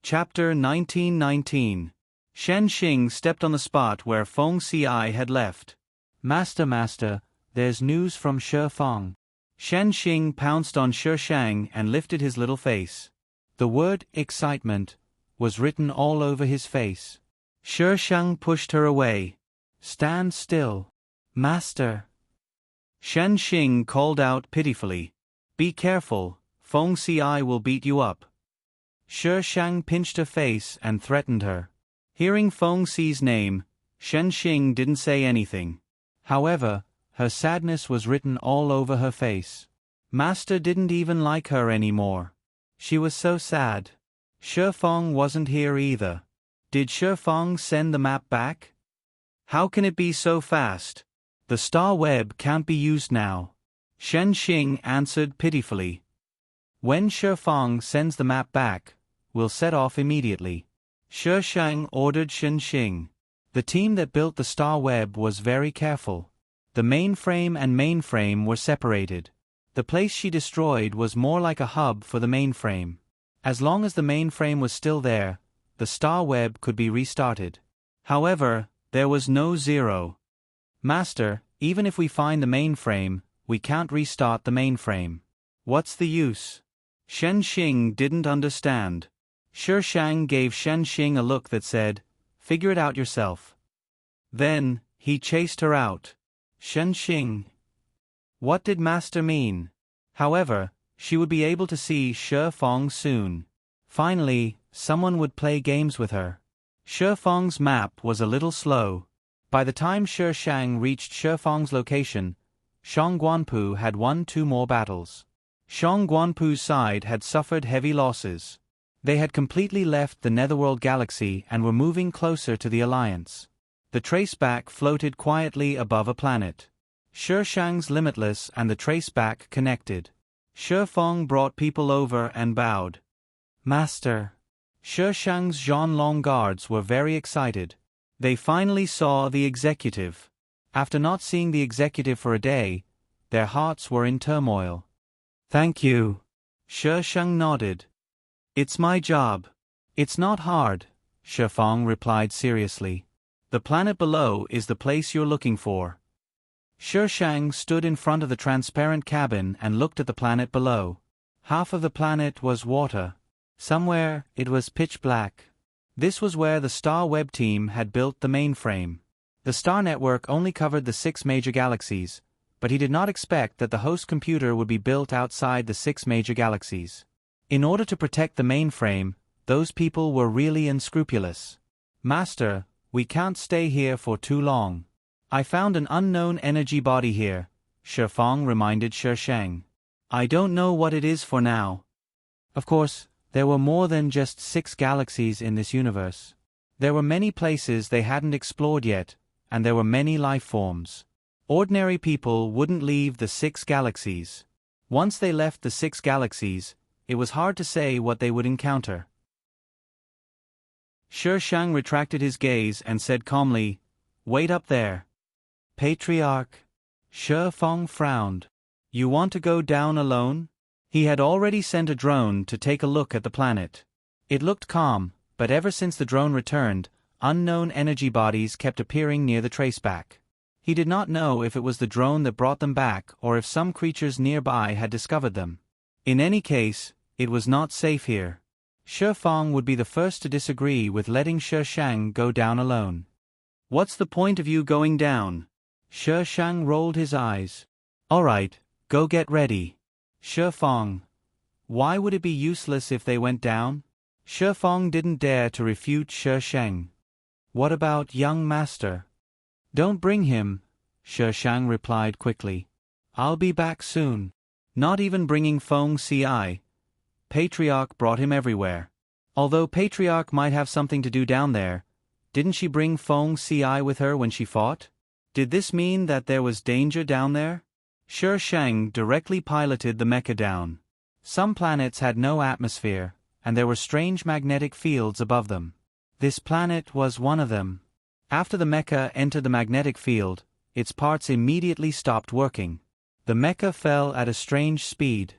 Chapter 1919. Shen Xing stepped on the spot where Feng Ci had left. Master, there's news from Shi Fang. Shen Xing pounced on Shi Shang and lifted his little face. The word excitement was written all over his face. Shi Shang pushed her away. Stand still, Master. Shen Xing called out pitifully. Be careful, Feng Ci will beat you up. Shi Shang pinched her face and threatened her. Hearing Feng Ci's name, Shen Xing didn't say anything. However, her sadness was written all over her face. Master didn't even like her anymore. She was so sad. Shi Fang wasn't here either. Did Shi Fang send the map back? How can it be so fast? The star web can't be used now. Shen Xing answered pitifully. When Shi Fang sends the map back, we'll set off immediately. Shi Shang ordered Shen Xing. The team that built the star web was very careful. The mainframe and mainframe were separated. The place she destroyed was more like a hub for the mainframe. As long as the mainframe was still there, the star web could be restarted. However, there was no zero. Master, even if we find the mainframe, we can't restart the mainframe. What's the use? Shen Xing didn't understand. Shi Shang gave Shen Xing a look that said, figure it out yourself. Then, he chased her out. Shen Xing. What did Master mean? However, she would be able to see Shi Fang soon. Finally, someone would play games with her. Shi Fang's map was a little slow. By the time Shi Shang reached Shi Fang's location, Shang Guanpu had won 2 more battles. Shang Guanpu's side had suffered heavy losses. They had completely left the Netherworld galaxy and were moving closer to the Alliance. The traceback floated quietly above a planet. Shi Shang's Limitless and the traceback connected. Shi Fang brought people over and bowed. Master. Shi Shang's Zhanlong guards were very excited. They finally saw the executive. After not seeing the executive for a day, their hearts were in turmoil. Thank you. Shi Shang nodded. It's my job. It's not hard, Shi Fang replied seriously. The planet below is the place you're looking for. Shi Shang stood in front of the transparent cabin and looked at the planet below. Half of the planet was water. Somewhere, it was pitch black. This was where the Star Web team had built the mainframe. The Star Network only covered the 6 major galaxies, but he did not expect that the host computer would be built outside the 6 major galaxies. In order to protect the mainframe, those people were really unscrupulous. Master, we can't stay here for too long. I found an unknown energy body here, Shi Fang reminded Shi Shang. I don't know what it is for now. Of course, there were more than just 6 galaxies in this universe. There were many places they hadn't explored yet, and there were many life forms. Ordinary people wouldn't leave the 6 galaxies. Once they left the 6 galaxies, it was hard to say what they would encounter. Shi Shang retracted his gaze and said calmly, wait up there. Patriarch. Shi Fang frowned. You want to go down alone? He had already sent a drone to take a look at the planet. It looked calm, but ever since the drone returned, unknown energy bodies kept appearing near the traceback. He did not know if it was the drone that brought them back or if some creatures nearby had discovered them. In any case, it was not safe here. Shi Fang would be the first to disagree with letting Shi Shang go down alone. What's the point of you going down? Shi Shang rolled his eyes. All right, go get ready. Shi Fang. Why would it be useless if they went down? Shi Fang didn't dare to refute Shi Shang. What about young Master? Don't bring him, Shi Shang replied quickly. I'll be back soon. Not even bringing Feng Ci. Patriarch brought him everywhere. Although Patriarch might have something to do down there, didn't she bring Feng Ci with her when she fought? Did this mean that there was danger down there? Shi Shang directly piloted the mecha down. Some planets had no atmosphere, and there were strange magnetic fields above them. This planet was one of them. After the mecha entered the magnetic field, its parts immediately stopped working. The mecha fell at a strange speed.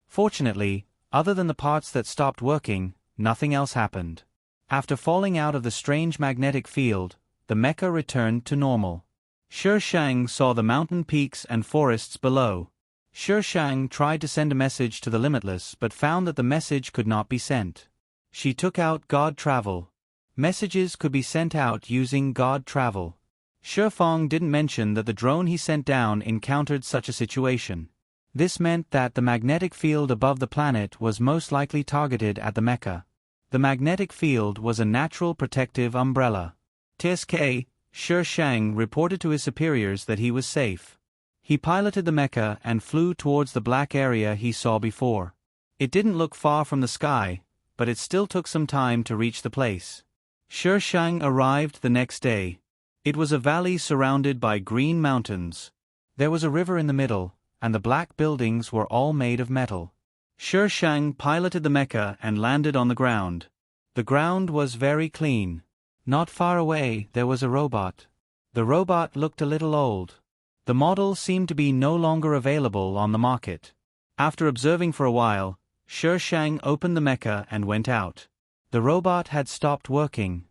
Fortunately, other than the parts that stopped working, nothing else happened. After falling out of the strange magnetic field, the mecha returned to normal. Shi Shang saw the mountain peaks and forests below. Shi Shang tried to send a message to the Limitless but found that the message could not be sent. She took out God Travel. Messages could be sent out using God Travel. Shi Feng didn't mention that the drone he sent down encountered such a situation. This meant that the magnetic field above the planet was most likely targeted at the mecha. The magnetic field was a natural protective umbrella. TSK, Shi Shang reported to his superiors that he was safe. He piloted the mecha and flew towards the black area he saw before. It didn't look far from the sky, but it still took some time to reach the place. Shi Shang arrived the next day. It was a valley surrounded by green mountains. There was a river in the middle, and the black buildings were all made of metal. Shi Shang piloted the mecha and landed on the ground. The ground was very clean. Not far away there was a robot. The robot looked a little old. The model seemed to be no longer available on the market. After observing for a while, Shi Shang opened the mecha and went out. The robot had stopped working.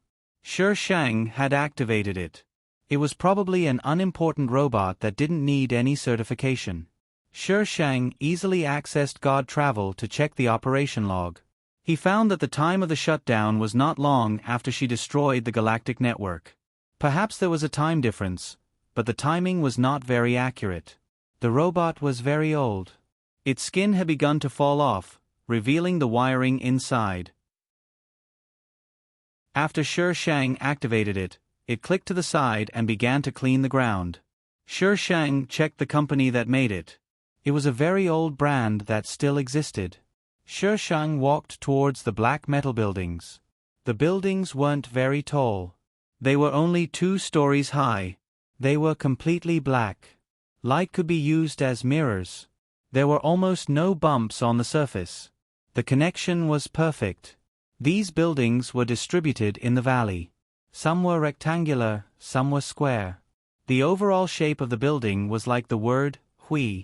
Shi Shang had activated it. It was probably an unimportant robot that didn't need any certification. Shi Shang easily accessed God Travel to check the operation log. He found that the time of the shutdown was not long after she destroyed the galactic network. Perhaps there was a time difference, but the timing was not very accurate. The robot was very old. Its skin had begun to fall off, revealing the wiring inside. After Shi Shang activated it, it clicked to the side and began to clean the ground. Shi Shang checked the company that made it. It was a very old brand that still existed. Shi Shang walked towards the black metal buildings. The buildings weren't very tall. They were only 2 stories high. They were completely black. Light could be used as mirrors. There were almost no bumps on the surface. The connection was perfect. These buildings were distributed in the valley. Some were rectangular, some were square. The overall shape of the building was like the word Hui.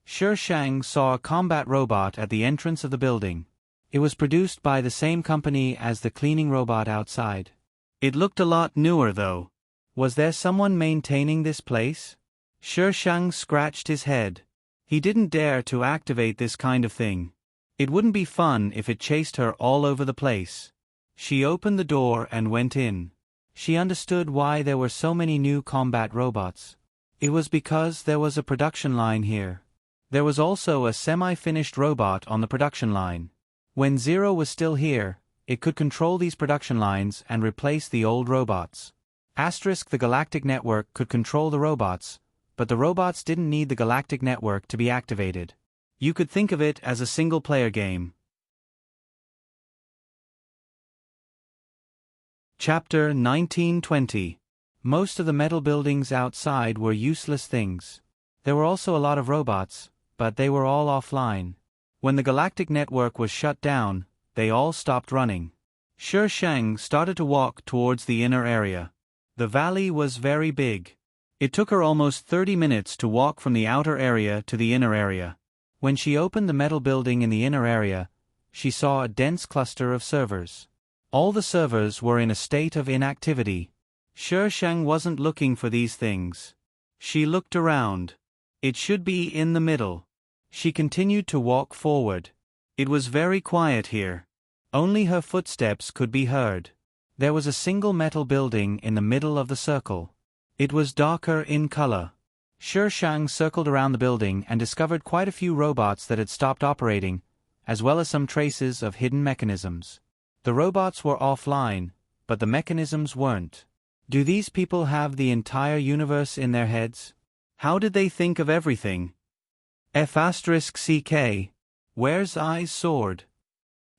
Shi Shang saw a combat robot at the entrance of the building. It was produced by the same company as the cleaning robot outside. It looked a lot newer though. Was there someone maintaining this place? Shi Shang scratched his head. He didn't dare to activate this kind of thing. It wouldn't be fun if it chased her all over the place. She opened the door and went in. She understood why there were so many new combat robots. It was because there was a production line here. There was also a semi-finished robot on the production line. When Zero was still here, it could control these production lines and replace the old robots. The Galactic Network could control the robots, but the robots didn't need the Galactic Network to be activated. You could think of it as a single-player game. Chapter 1920. Most of the metal buildings outside were useless things. There were also a lot of robots, but they were all offline. When the Galactic Network was shut down, they all stopped running. Shi Shang started to walk towards the inner area. The valley was very big. It took her almost 30 minutes to walk from the outer area to the inner area. When she opened the metal building in the inner area, she saw a dense cluster of servers. All the servers were in a state of inactivity. Shi Shang wasn't looking for these things. She looked around. It should be in the middle. She continued to walk forward. It was very quiet here. Only her footsteps could be heard. There was a single metal building in the middle of the circle. It was darker in color. Shi Shang circled around the building and discovered quite a few robots that had stopped operating, as well as some traces of hidden mechanisms. The robots were offline, but the mechanisms weren't. Do these people have the entire universe in their heads? How did they think of everything? F***CK. Where's I's sword?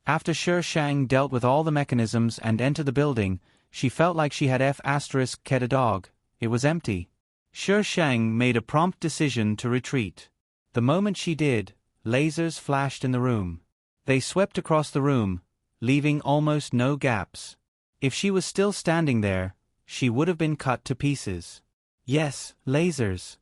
After Shi Shang dealt with all the mechanisms and entered the building, she felt like she had F***ket a dog. It was empty. Shi Shang made a prompt decision to retreat. The moment she did, lasers flashed in the room. They swept across the room, leaving almost no gaps. If she was still standing there, she would have been cut to pieces. Yes, lasers.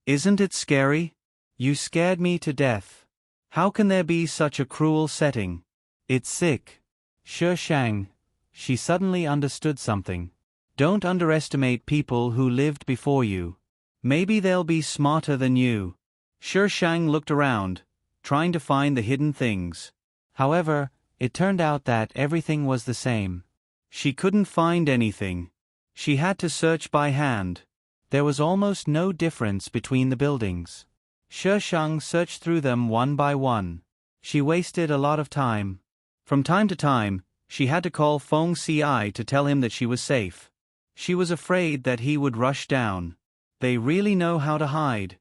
Isn't it scary? You scared me to death. How can there be such a cruel setting? It's sick. Shi Shang. She suddenly understood something. Don't underestimate people who lived before you. Maybe they'll be smarter than you. Shi Shang looked around, trying to find the hidden things. However, it turned out that everything was the same. She couldn't find anything. She had to search by hand. There was almost no difference between the buildings. Shi Shang searched through them one by one. She wasted a lot of time. From time to time, she had to call Feng Ci to tell him that she was safe. She was afraid that he would rush down. They really know how to hide.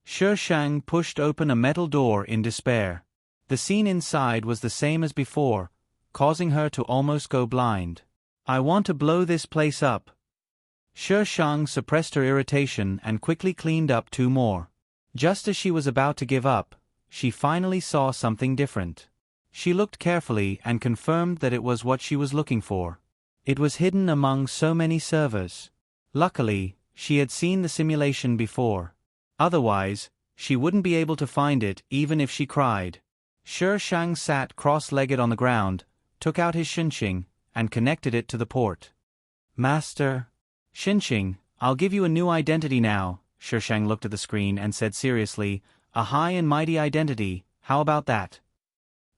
Shi Shang pushed open a metal door in despair. The scene inside was the same as before, causing her to almost go blind. I want to blow this place up. Shi Shang suppressed her irritation and quickly cleaned up 2 more. Just as she was about to give up, she finally saw something different. She looked carefully and confirmed that it was what she was looking for. It was hidden among so many servers. Luckily, she had seen the simulation before. Otherwise, she wouldn't be able to find it even if she cried. Shi Shang sat cross-legged on the ground, took out his Xinqing, and connected it to the port. Master. Xinqing, I'll give you a new identity now. Shi Shang looked at the screen and said seriously, a high and mighty identity, how about that?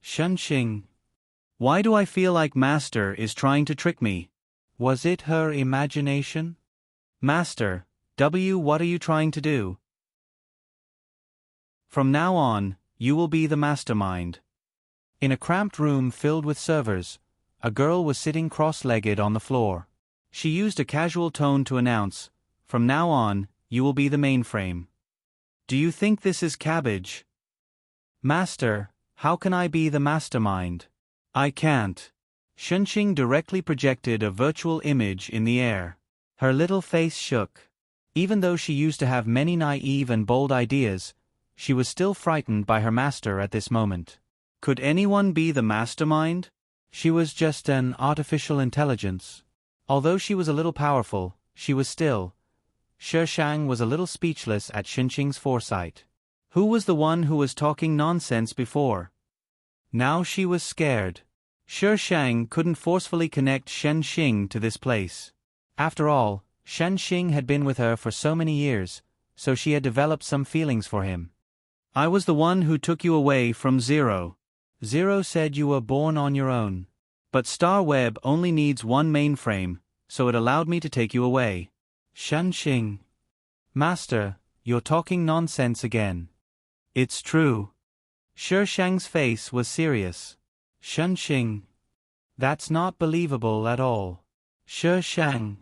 Xinqing. Why do I feel like Master is trying to trick me? Was it her imagination? Master, what are you trying to do? From now on, you will be the mastermind. In a cramped room filled with servers, a girl was sitting cross-legged on the floor. She used a casual tone to announce, from now on, you will be the mainframe. Do you think this is cabbage? Master, how can I be the mastermind? I can't. Xinqing directly projected a virtual image in the air. Her little face shook. Even though she used to have many naive and bold ideas, she was still frightened by her master at this moment. Could anyone be the mastermind? She was just an artificial intelligence. Although she was a little powerful, she was still. Shi Shang was a little speechless at Xinqing's foresight. Who was the one who was talking nonsense before? Now she was scared. Shi Shang couldn't forcefully connect Xinqing to this place. After all, Xinqing had been with her for so many years, so she had developed some feelings for him. I was the one who took you away from Zero. Zero said you were born on your own. But Star Web only needs one mainframe, so it allowed me to take you away. Xinqing. Master, you're talking nonsense again. It's true. Shi Shang's face was serious. Xinqing. That's not believable at all. Shi Shang.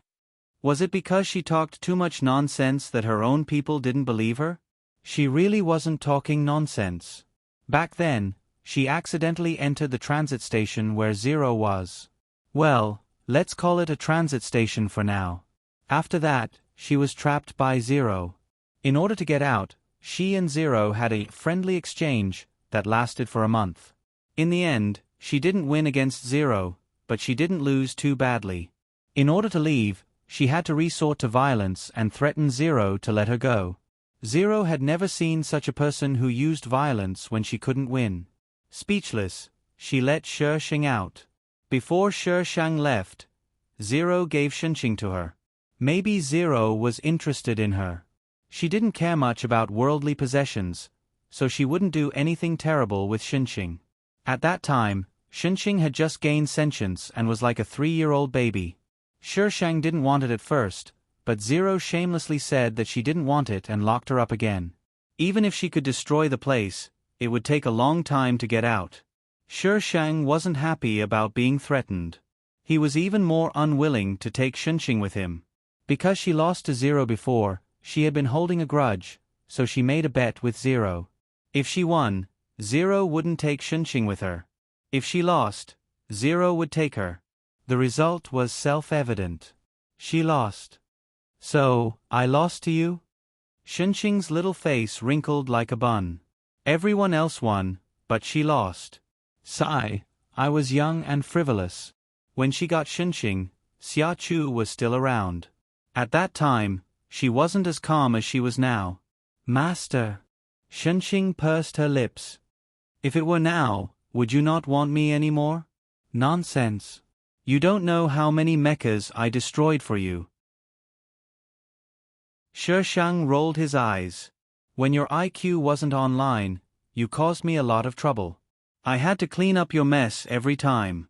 Was it because she talked too much nonsense that her own people didn't believe her? She really wasn't talking nonsense. Back then, she accidentally entered the transit station where Zero was. Well, let's call it a transit station for now. After that, she was trapped by Zero. In order to get out, she and Zero had a friendly exchange that lasted for a month. In the end, she didn't win against Zero, but she didn't lose too badly. In order to leave, she had to resort to violence and threaten Zero to let her go. Zero had never seen such a person who used violence when she couldn't win. Speechless, she let Shi Shang out. Before Shi Shang left, Zero gave Xinqing to her. Maybe Zero was interested in her. She didn't care much about worldly possessions, so she wouldn't do anything terrible with Xinqing. At that time, Xinqing had just gained sentience and was like a 3-year-old baby. Shi Shang didn't want it at first, but Zero shamelessly said that she didn't want it and locked her up again. Even if she could destroy the place, it would take a long time to get out. Shi Shang wasn't happy about being threatened. He was even more unwilling to take Xinqing with him. Because she lost to Zero before, she had been holding a grudge, so she made a bet with Zero. If she won, Zero wouldn't take Xinqing with her. If she lost, Zero would take her. The result was self-evident. She lost. So, I lost to you? Xinqing's little face wrinkled like a bun. Everyone else won, but she lost. Sigh, I was young and frivolous. When she got Xinqing, Xia Chu was still around. At that time, she wasn't as calm as she was now. Master. Xinqing pursed her lips. If it were now, Would you not want me anymore? Nonsense. You don't know how many mechas I destroyed for you. Shi Shang rolled his eyes. When your IQ wasn't online, you caused me a lot of trouble. I had to clean up your mess every time.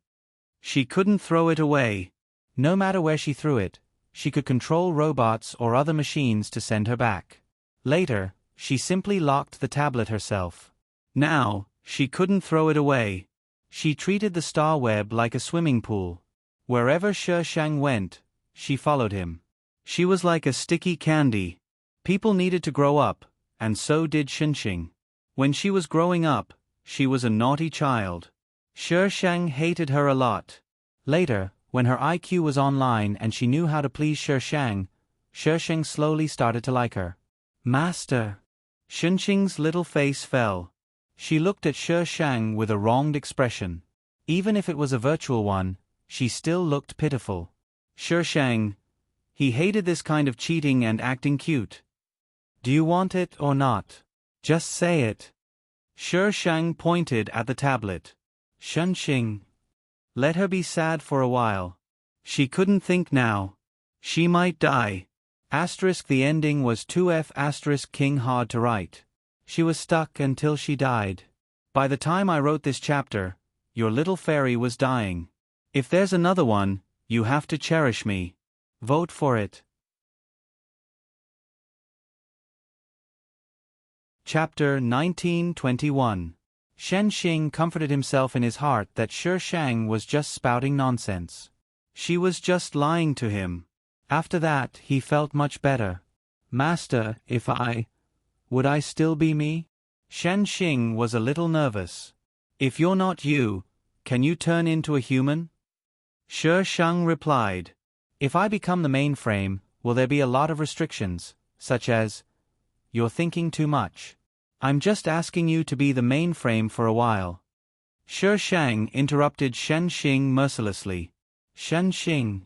She couldn't throw it away. No matter where she threw it, she could control robots or other machines to send her back. Later, she simply locked the tablet herself. Now, she couldn't throw it away. She treated the star web like a swimming pool. Wherever Shi Shang went, she followed him. She was like a sticky candy. People needed to grow up, and so did Xinxing. When she was growing up, she was a naughty child. Shi Shang hated her a lot. Later, when her IQ was online and she knew how to please Shi Shang slowly started to like her. Master. Xinxing's little face fell. She looked at Shi Shang with a wronged expression. Even if it was a virtual one, she still looked pitiful. Shi Shang. He hated this kind of cheating and acting cute. Do you want it or not? Just say it. Shi Shang pointed at the tablet. Xinxing. Let her be sad for a while. She couldn't think now. She might die. The ending was 2F King hard to write. She was stuck until she died. By the time I wrote this chapter, your little fairy was dying. If there's another one, you have to cherish me. Vote for it. Chapter 1921. Xinxing comforted himself in his heart that Shi Shang was just spouting nonsense. She was just lying to him. After that, he felt much better. Master, would I still be me? Xinxing was a little nervous. If you're not you, can you turn into a human? Shi Shang replied. If I become the mainframe, will there be a lot of restrictions, such as, you're thinking too much. I'm just asking you to be the mainframe for a while. Shi Shang interrupted Xinxing mercilessly. Xinxing.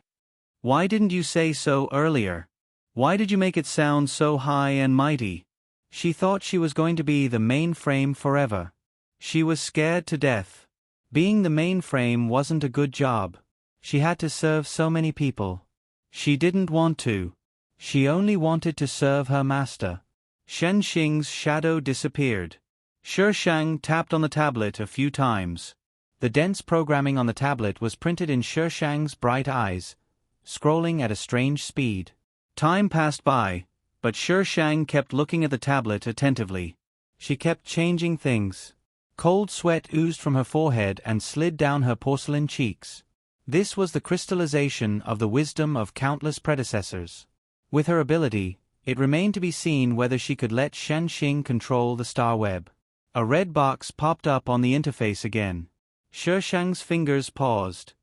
Why didn't you say so earlier? Why did you make it sound so high and mighty? She thought she was going to be the mainframe forever. She was scared to death. Being the mainframe wasn't a good job. She had to serve so many people. She didn't want to. She only wanted to serve her master. Xinxing's shadow disappeared. Shi Shang tapped on the tablet a few times. The dense programming on the tablet was printed in Shi Shang's bright eyes, scrolling at a strange speed. Time passed by, but Shi Shang kept looking at the tablet attentively. She kept changing things. Cold sweat oozed from her forehead and slid down her porcelain cheeks. This was the crystallization of the wisdom of countless predecessors. With her ability, it remained to be seen whether she could let Xinxing control the star web. A red box popped up on the interface again. Shi Shang's fingers paused.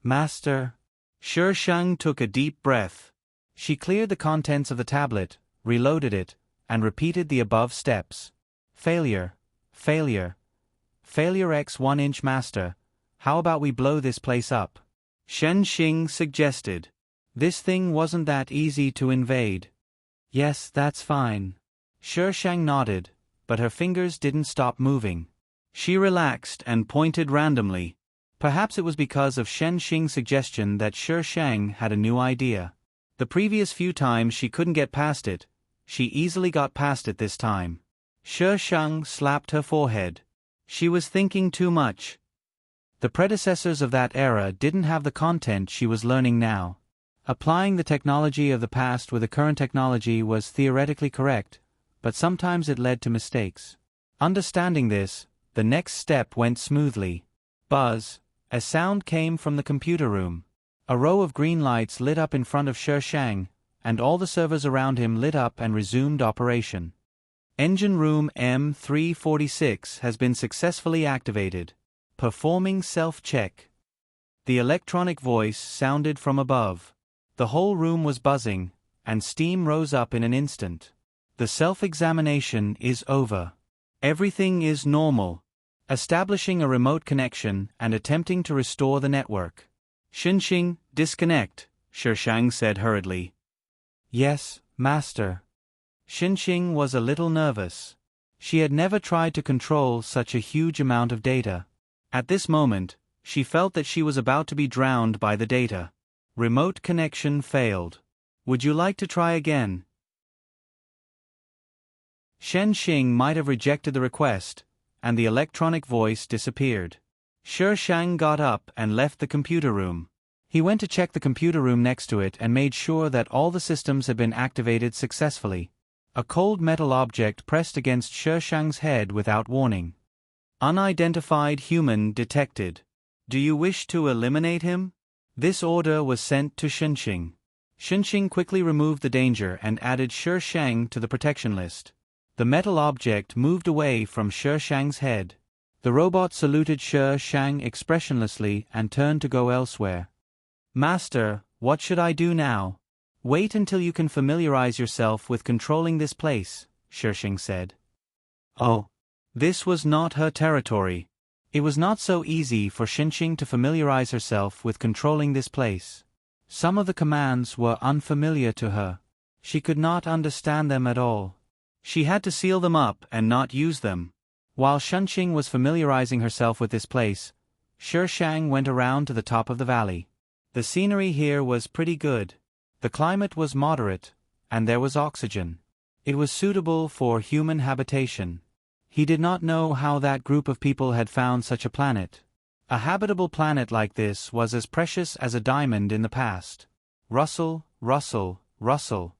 Master. Shi Shang took a deep breath. She cleared the contents of the tablet, reloaded it, and repeated the above steps. Failure. Failure. Failure x 1-inch master. How about we blow this place up? Xinxing suggested. This thing wasn't that easy to invade. Yes, that's fine. Shi Shang nodded, but her fingers didn't stop moving. She relaxed and pointed randomly. Perhaps it was because of Xinxing's suggestion that Shi Shang had a new idea. The previous few times she couldn't get past it, she easily got past it this time. Shi Shang slapped her forehead. She was thinking too much. The predecessors of that era didn't have the content she was learning now. Applying the technology of the past with the current technology was theoretically correct, but sometimes it led to mistakes. Understanding this, the next step went smoothly. Buzz. A sound came from the computer room. A row of green lights lit up in front of Shi Shang, and all the servers around him lit up and resumed operation. Engine room M346 has been successfully activated. Performing self-check. The electronic voice sounded from above. The whole room was buzzing, and steam rose up in an instant. The self-examination is over. Everything is normal. Establishing a remote connection and attempting to restore the network. Xinxing, disconnect, Shi Shang said hurriedly. Yes, master. Xinxing was a little nervous. She had never tried to control such a huge amount of data. At this moment, she felt that she was about to be drowned by the data. Remote connection failed. Would you like to try again? Shen Xing might have rejected the request, and the electronic voice disappeared. Shi Shang got up and left the computer room. He went to check the computer room next to it and made sure that all the systems had been activated successfully. A cold metal object pressed against Shi Shang's head without warning. Unidentified human detected. Do you wish to eliminate him? This order was sent to Shenxing. Shenxing quickly removed the danger and added Shi Shang to the protection list. The metal object moved away from Shi Shang's head. The robot saluted Shi Shang expressionlessly and turned to go elsewhere. Master, what should I do now? Wait until you can familiarize yourself with controlling this place, Shi Shang said. Oh. This was not her territory. It was not so easy for Shenxing to familiarize herself with controlling this place. Some of the commands were unfamiliar to her. She could not understand them at all. She had to seal them up and not use them. While Shenxing was familiarizing herself with this place, Shi Shang went around to the top of the valley. The scenery here was pretty good. The climate was moderate, and there was oxygen. It was suitable for human habitation. He did not know how that group of people had found such a planet. A habitable planet like this was as precious as a diamond in the past. Rustle, rustle, rustle.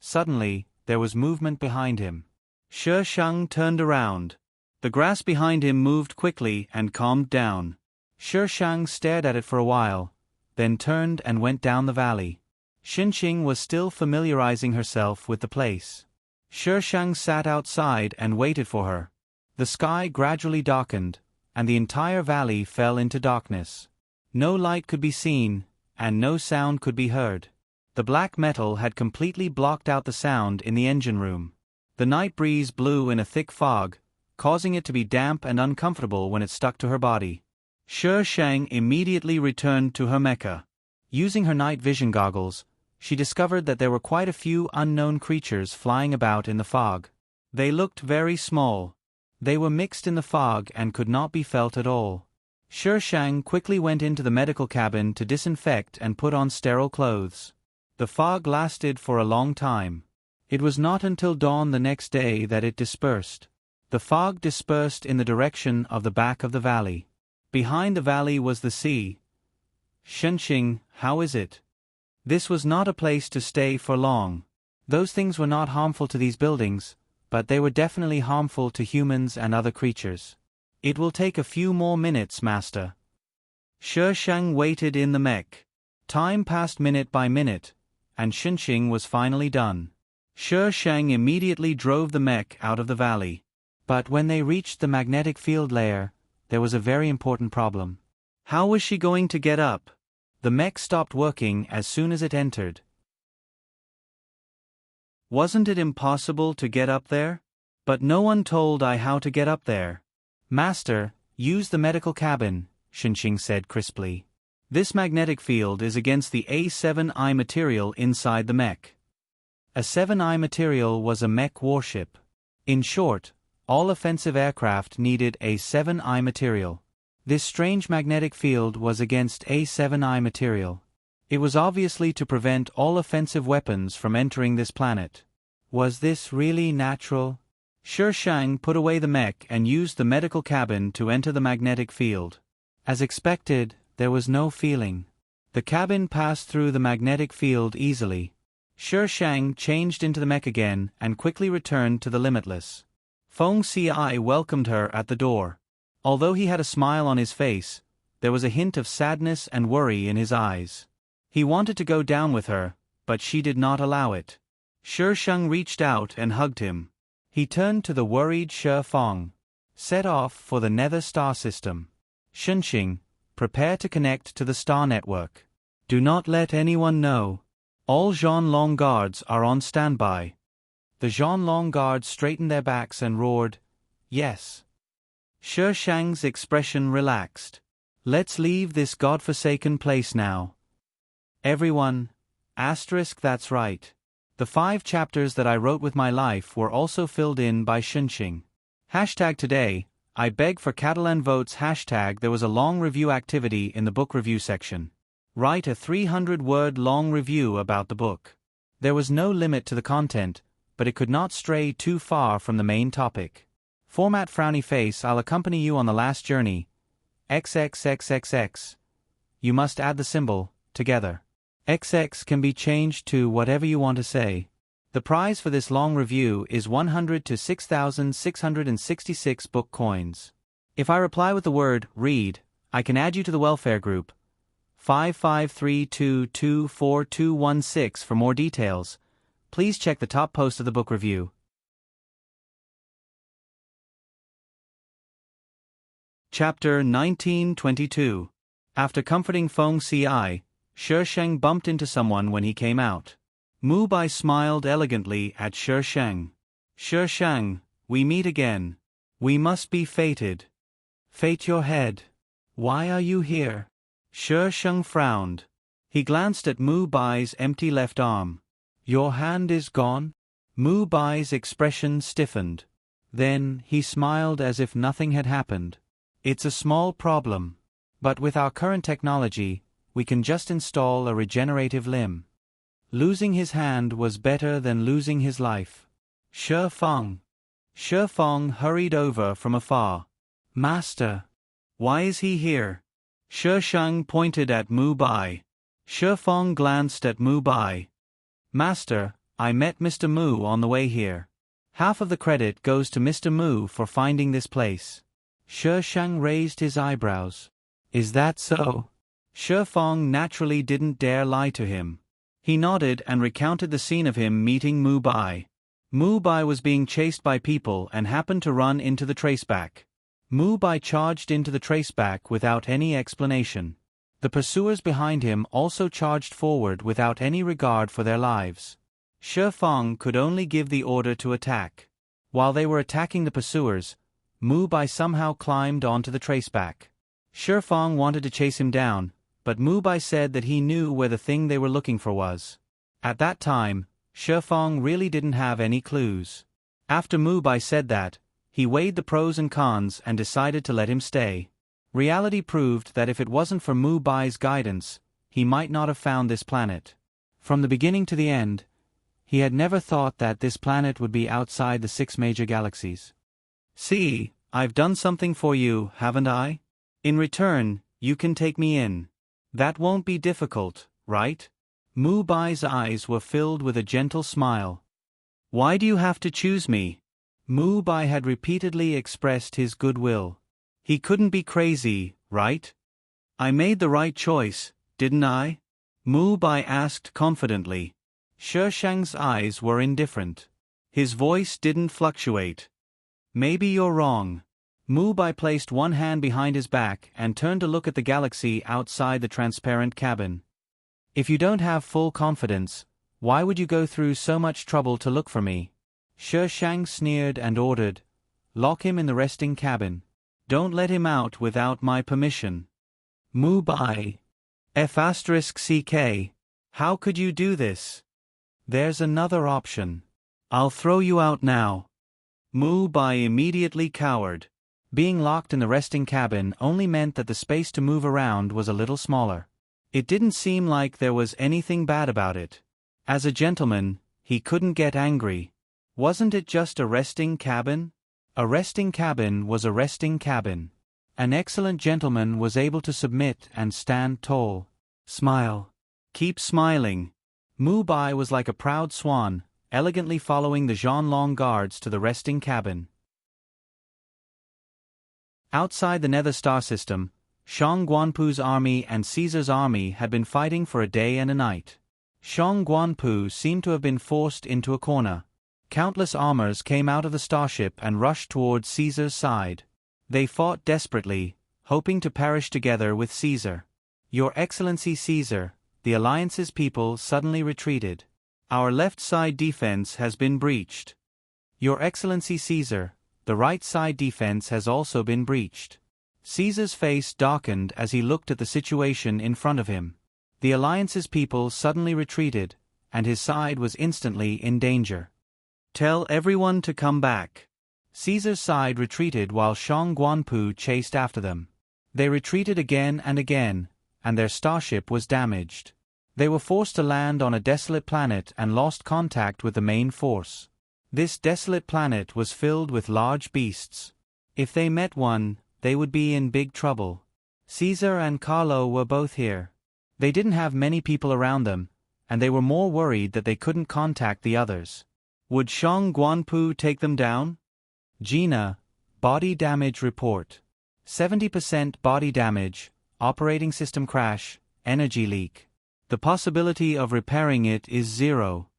Suddenly, there was movement behind him. Shi Shang turned around. The grass behind him moved quickly and calmed down. Shi Shang stared at it for a while, then turned and went down the valley. Shenxing was still familiarizing herself with the place. Shi Shang sat outside and waited for her. The sky gradually darkened, and the entire valley fell into darkness. No light could be seen, and no sound could be heard. The black metal had completely blocked out the sound in the engine room. The night breeze blew in a thick fog, causing it to be damp and uncomfortable when it stuck to her body. Shi Shang immediately returned to her mecha. Using her night vision goggles, she discovered that there were quite a few unknown creatures flying about in the fog. They looked very small. They were mixed in the fog and could not be felt at all. Shi Shang quickly went into the medical cabin to disinfect and put on sterile clothes. The fog lasted for a long time. It was not until dawn the next day that it dispersed. The fog dispersed in the direction of the back of the valley. Behind the valley was the sea. Shenxing, how is it? This was not a place to stay for long. Those things were not harmful to these buildings, but they were definitely harmful to humans and other creatures. It will take a few more minutes, Master. Shi Shang waited in the mech. Time passed minute by minute, and Shenxing was finally done. Shi Shang immediately drove the mech out of the valley. But when they reached the magnetic field layer, there was a very important problem. How was she going to get up? The mech stopped working as soon as it entered. Wasn't it impossible to get up there? But no one told I how to get up there. Master, use the medical cabin, Shenxing said crisply. This magnetic field is against the A7I material inside the mech. A 7I material was a mech warship. In short, all offensive aircraft needed a 7I material. This strange magnetic field was against A7I material. It was obviously to prevent all offensive weapons from entering this planet. Was this really natural? Shi Shang put away the mech and used the medical cabin to enter the magnetic field. As expected, there was no feeling. The cabin passed through the magnetic field easily. Shi Shang changed into the mech again and quickly returned to the Limitless. Feng Ci welcomed her at the door. Although he had a smile on his face, there was a hint of sadness and worry in his eyes. He wanted to go down with her, but she did not allow it. Shi Shang reached out and hugged him. He turned to the worried Shi Feng. Set off for the Nether Star System. Shenxing, prepare to connect to the Star Network. Do not let anyone know. All Zhanlong guards are on standby. The Zhanlong guards straightened their backs and roared, "Yes." Shi Shang's expression relaxed. Let's leave this godforsaken place now. Everyone, that's right. The 5 chapters that I wrote with my life were also filled in by Shenxing. #today, I beg for Catalan votes. # There was a long review activity in the book review section. Write a 300-word long review about the book. There was no limit to the content, but it could not stray too far from the main topic. Format frowny face. I'll accompany you on the last journey. XXXXX. You must add the symbol, together. XX can be changed to whatever you want to say. The prize for this long review is 100 to 6,666 book coins. If I reply with the word read, I can add you to the welfare group. 553224216 for more details. Please check the top post of the book review. Chapter 1922. After comforting Feng Ci, Shi Sheng bumped into someone when he came out. Mu Bai smiled elegantly at Shi Sheng. Shi Sheng, we meet again. We must be fated. Fate your head. Why are you here? Shi Sheng frowned. He glanced at Mu Bai's empty left arm. Your hand is gone? Mu Bai's expression stiffened. Then he smiled as if nothing had happened. It's a small problem. But with our current technology, we can just install a regenerative limb. Losing his hand was better than losing his life. Shi Feng. Shi Feng hurried over from afar. Master. Why is he here? Shi Sheng pointed at Mu Bai. Shi Feng glanced at Mu Bai. Master, I met Mr. Mu on the way here. Half of the credit goes to Mr. Mu for finding this place. Shi Sheng raised his eyebrows. Is that so? Shi Feng naturally didn't dare lie to him. He nodded and recounted the scene of him meeting Mu Bai. Mu Bai was being chased by people and happened to run into the traceback. Mu Bai charged into the traceback without any explanation. The pursuers behind him also charged forward without any regard for their lives. Shi Feng could only give the order to attack. While they were attacking the pursuers, Mu Bai somehow climbed onto the traceback. Shi Feng wanted to chase him down, but Mu Bai said that he knew where the thing they were looking for was. At that time, Shi Feng really didn't have any clues. After Mu Bai said that, he weighed the pros and cons and decided to let him stay. Reality proved that if it wasn't for Mu Bai's guidance, he might not have found this planet. From the beginning to the end, he had never thought that this planet would be outside the 6 major galaxies. See, I've done something for you, haven't I? In return, you can take me in. That won't be difficult, right? Mu Bai's eyes were filled with a gentle smile. Why do you have to choose me? Mu Bai had repeatedly expressed his goodwill. He couldn't be crazy, right? I made the right choice, didn't I? Mu Bai asked confidently. Shi Sheng's eyes were indifferent. His voice didn't fluctuate. Maybe you're wrong. Mu Bai placed one hand behind his back and turned to look at the galaxy outside the transparent cabin. If you don't have full confidence, why would you go through so much trouble to look for me? Shi Sheng sneered and ordered, lock him in the resting cabin. Don't let him out without my permission. Mu Bai. F***CK. How could you do this? There's another option. I'll throw you out now. Mu Bai immediately cowered. Being locked in the resting cabin only meant that the space to move around was a little smaller. It didn't seem like there was anything bad about it. As a gentleman, he couldn't get angry. Wasn't it just a resting cabin? A resting cabin was a resting cabin. An excellent gentleman was able to submit and stand tall. Smile. Keep smiling. Mu Bai was like a proud swan, elegantly following the Zhanlong guards to the resting cabin. Outside the Nether Star System, Shang Guanpu's army and Caesar's army had been fighting for a day and a night. Shang Guanpu seemed to have been forced into a corner. Countless armors came out of the starship and rushed toward Caesar's side. They fought desperately, hoping to perish together with Caesar. Your Excellency Caesar, the Alliance's people suddenly retreated. Our left side defense has been breached. Your Excellency Caesar, the right side defense has also been breached. Caesar's face darkened as he looked at the situation in front of him. The Alliance's people suddenly retreated, and his side was instantly in danger. Tell everyone to come back. Caesar's side retreated while Shang Guanpu chased after them. They retreated again and again, and their starship was damaged. They were forced to land on a desolate planet and lost contact with the main force. This desolate planet was filled with large beasts. If they met one, they would be in big trouble. Caesar and Carlo were both here. They didn't have many people around them, and they were more worried that they couldn't contact the others. Would Shang Guanpu take them down? Gina, body damage report. 70% body damage, operating system crash, energy leak. The possibility of repairing it is 0.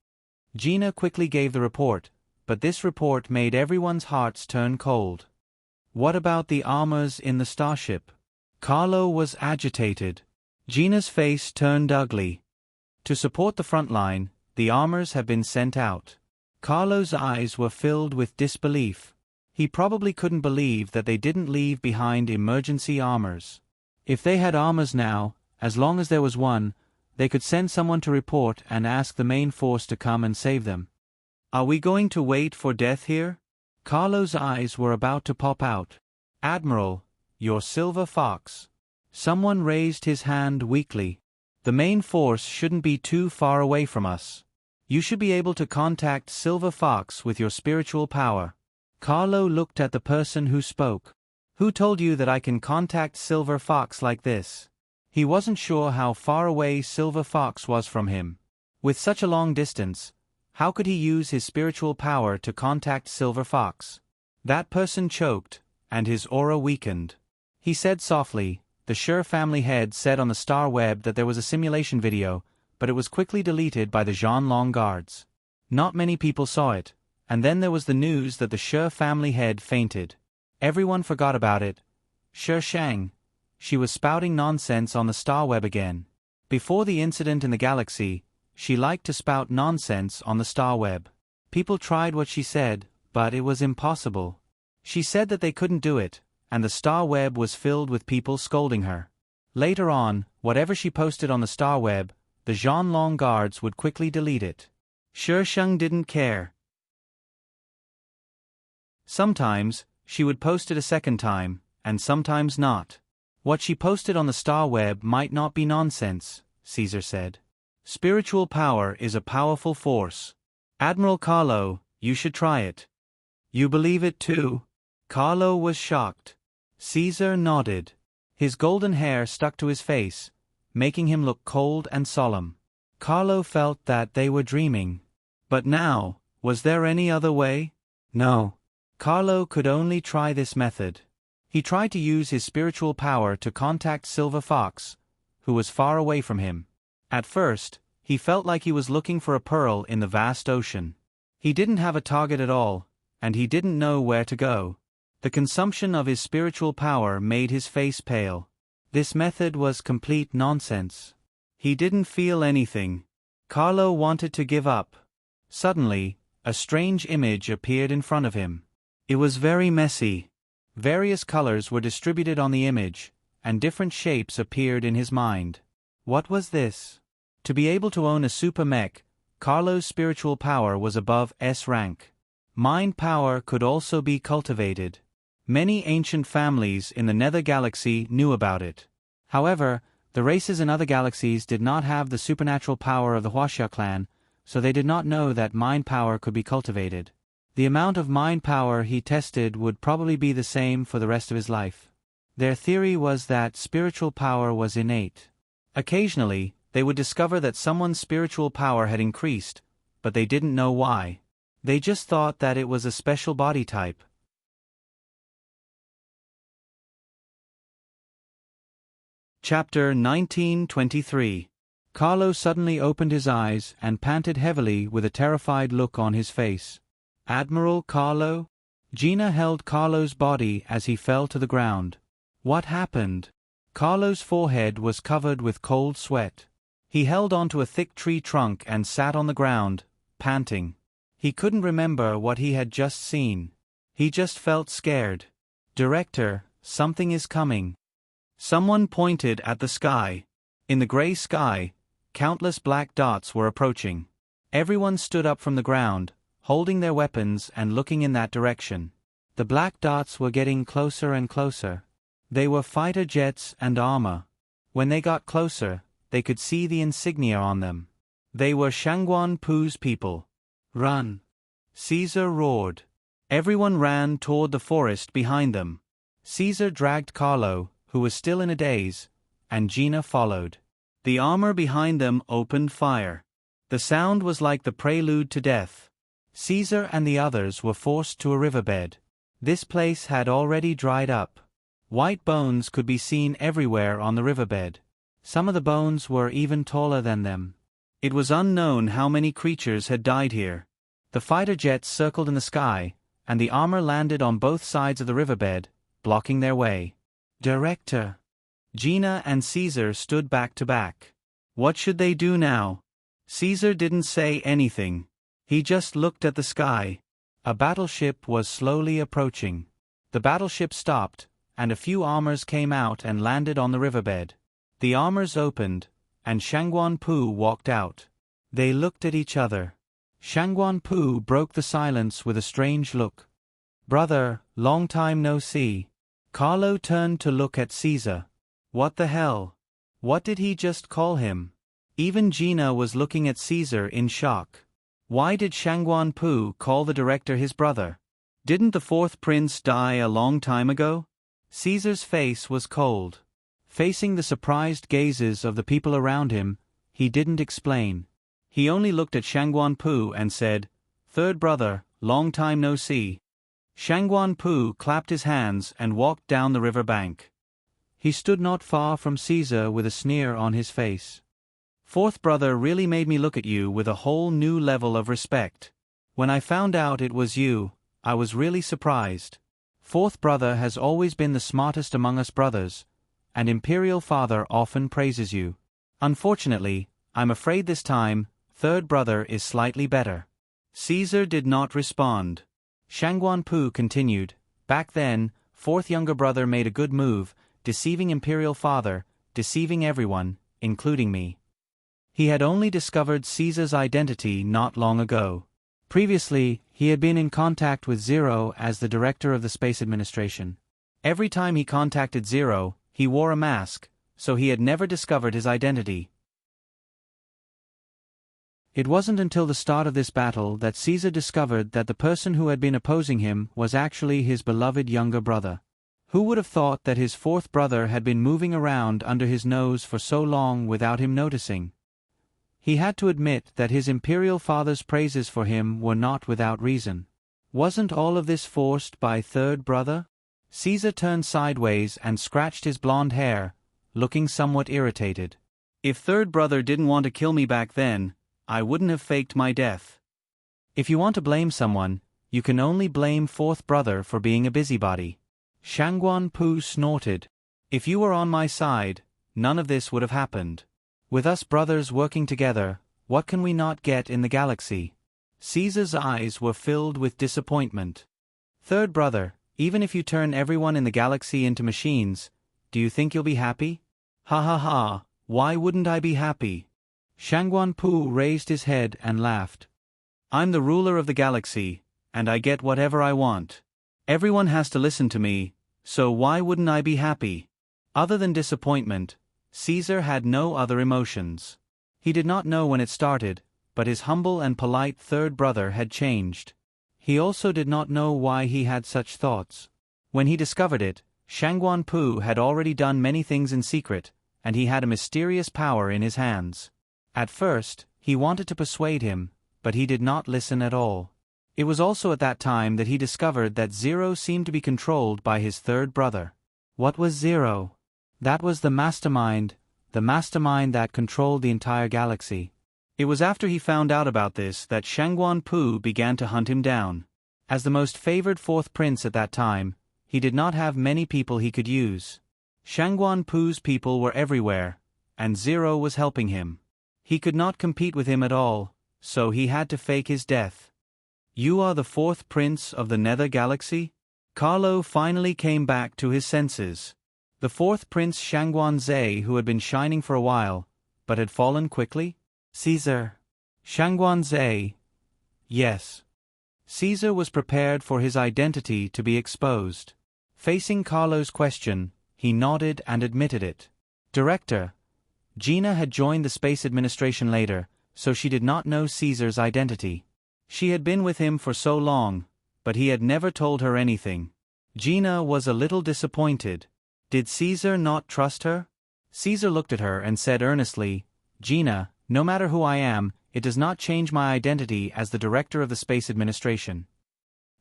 Gina quickly gave the report, but this report made everyone's hearts turn cold. What about the armors in the starship? Carlo was agitated. Gina's face turned ugly. To support the front line, the armors have been sent out. Carlo's eyes were filled with disbelief. He probably couldn't believe that they didn't leave behind emergency armors. If they had armors now, as long as there was one, they could send someone to report and ask the main force to come and save them. Are we going to wait for death here? Carlo's eyes were about to pop out. Admiral, your silver fox. Someone raised his hand weakly. The main force shouldn't be too far away from us. You should be able to contact Silver Fox with your spiritual power. Carlo looked at the person who spoke. Who told you that I can contact Silver Fox like this? He wasn't sure how far away Silver Fox was from him. With such a long distance, how could he use his spiritual power to contact Silver Fox? That person choked, and his aura weakened. He said softly, the Sher family head said on the Star Web that there was a simulation video, but it was quickly deleted by the Zhanlong guards. Not many people saw it, and then there was the news that the Sher family head fainted. Everyone forgot about it. Sher Shang. She was spouting nonsense on the Star Web again. Before the incident in the galaxy, she liked to spout nonsense on the Star Web. People tried what she said, but it was impossible. She said that they couldn't do it, and the Star Web was filled with people scolding her. Later on, whatever she posted on the Star Web, the Zhanlong guards would quickly delete it. Sher Sheng didn't care. Sometimes, she would post it a second time, and sometimes not. What she posted on the Star Web might not be nonsense, Caesar said. Spiritual power is a powerful force. Admiral Carlo, you should try it. You believe it too? Carlo was shocked. Caesar nodded. His golden hair stuck to his face, making him look cold and solemn. Carlo felt that they were dreaming. But now, was there any other way? No. Carlo could only try this method. He tried to use his spiritual power to contact Silver Fox, who was far away from him. At first, he felt like he was looking for a pearl in the vast ocean. He didn't have a target at all, and he didn't know where to go. The consumption of his spiritual power made his face pale. This method was complete nonsense. He didn't feel anything. Carlo wanted to give up. Suddenly, a strange image appeared in front of him. It was very messy. Various colors were distributed on the image, and different shapes appeared in his mind. What was this? To be able to own a super mech, Carlo's spiritual power was above S rank. Mind power could also be cultivated. Many ancient families in the Nether Galaxy knew about it. However, the races in other galaxies did not have the supernatural power of the Huaxia clan, so they did not know that mind power could be cultivated. The amount of mind power he tested would probably be the same for the rest of his life. Their theory was that spiritual power was innate. Occasionally, they would discover that someone's spiritual power had increased, but they didn't know why. They just thought that it was a special body type. Chapter 1923. Carlo suddenly opened his eyes and panted heavily with a terrified look on his face. Admiral Carlo? Gina held Carlo's body as he fell to the ground. What happened? Carlo's forehead was covered with cold sweat. He held onto a thick tree trunk and sat on the ground, panting. He couldn't remember what he had just seen. He just felt scared. Director, something is coming. Someone pointed at the sky. In the gray sky, countless black dots were approaching. Everyone stood up from the ground, holding their weapons and looking in that direction. The black dots were getting closer and closer. They were fighter jets and armor. When they got closer, they could see the insignia on them. They were Shangguan Pu's people. Run! Caesar roared. Everyone ran toward the forest behind them. Caesar dragged Carlo, who was still in a daze, and Gina followed. The armor behind them opened fire. The sound was like the prelude to death. Caesar and the others were forced to a riverbed. This place had already dried up. White bones could be seen everywhere on the riverbed. Some of the bones were even taller than them. It was unknown how many creatures had died here. The fighter jets circled in the sky, and the armor landed on both sides of the riverbed, blocking their way. Director! Gina and Caesar stood back to back. What should they do now? Caesar didn't say anything. He just looked at the sky. A battleship was slowly approaching. The battleship stopped, and a few armors came out and landed on the riverbed. The armors opened, and Shangguan Pu walked out. They looked at each other. Shangguan Pu broke the silence with a strange look. Brother, long time no see. Carlo turned to look at Caesar. What the hell? What did he just call him? Even Gina was looking at Caesar in shock. Why did Shangguan Pu call the director his brother? Didn't the fourth prince die a long time ago? Caesar's face was cold. Facing the surprised gazes of the people around him, he didn't explain. He only looked at Shangguan Pu and said, "Third brother, long time no see." Shangguan Pu clapped his hands and walked down the river bank. He stood not far from Caesar with a sneer on his face. "Fourth brother really made me look at you with a whole new level of respect. When I found out it was you, I was really surprised. Fourth brother has always been the smartest among us brothers, and Imperial Father often praises you. Unfortunately, I'm afraid this time, third brother is slightly better." Caesar did not respond. Shangguan Pu continued, "Back then, fourth younger brother made a good move, deceiving Imperial Father, deceiving everyone, including me. He had only discovered Caesar's identity not long ago. Previously, he had been in contact with Zero as the director of the Space Administration. Every time he contacted Zero, he wore a mask, so he had never discovered his identity. It wasn't until the start of this battle that Caesar discovered that the person who had been opposing him was actually his beloved younger brother. Who would have thought that his fourth brother had been moving around under his nose for so long without him noticing? He had to admit that his Imperial Father's praises for him were not without reason. Wasn't all of this forced by third brother? Caesar turned sideways and scratched his blonde hair, looking somewhat irritated. "If third brother didn't want to kill me back then, I wouldn't have faked my death. If you want to blame someone, you can only blame fourth brother for being a busybody." Shangguan Pu snorted. "If you were on my side, none of this would have happened. With us brothers working together, what can we not get in the galaxy?" Caesar's eyes were filled with disappointment. "Third brother, even if you turn everyone in the galaxy into machines, do you think you'll be happy?" "Ha ha ha, why wouldn't I be happy?" Shangguan Pu raised his head and laughed. "I'm the ruler of the galaxy, and I get whatever I want. Everyone has to listen to me, so why wouldn't I be happy?" Other than disappointment, Caesar had no other emotions. He did not know when it started, but his humble and polite third brother had changed. He also did not know why he had such thoughts. When he discovered it, Shangguan Pu had already done many things in secret, and he had a mysterious power in his hands. At first, he wanted to persuade him, but he did not listen at all. It was also at that time that he discovered that Zero seemed to be controlled by his third brother. What was Zero? That was the mastermind that controlled the entire galaxy. It was after he found out about this that Shangguan Pu began to hunt him down. As the most favored fourth prince at that time, he did not have many people he could use. Shangguan Pu's people were everywhere, and Zero was helping him. He could not compete with him at all, so he had to fake his death. "You are the fourth prince of the Nether Galaxy?" Carlo finally came back to his senses. The fourth prince Shangguan Zhe, who had been shining for a while, but had fallen quickly? "Caesar." Shangguan Zhe. "Yes." Caesar was prepared for his identity to be exposed. Facing Carlo's question, he nodded and admitted it. Director. Gina had joined the Space Administration later, so she did not know Caesar's identity. She had been with him for so long, but he had never told her anything. Gina was a little disappointed. Did Caesar not trust her? Caesar looked at her and said earnestly, Gina, no matter who I am, it does not change my identity as the director of the Space Administration.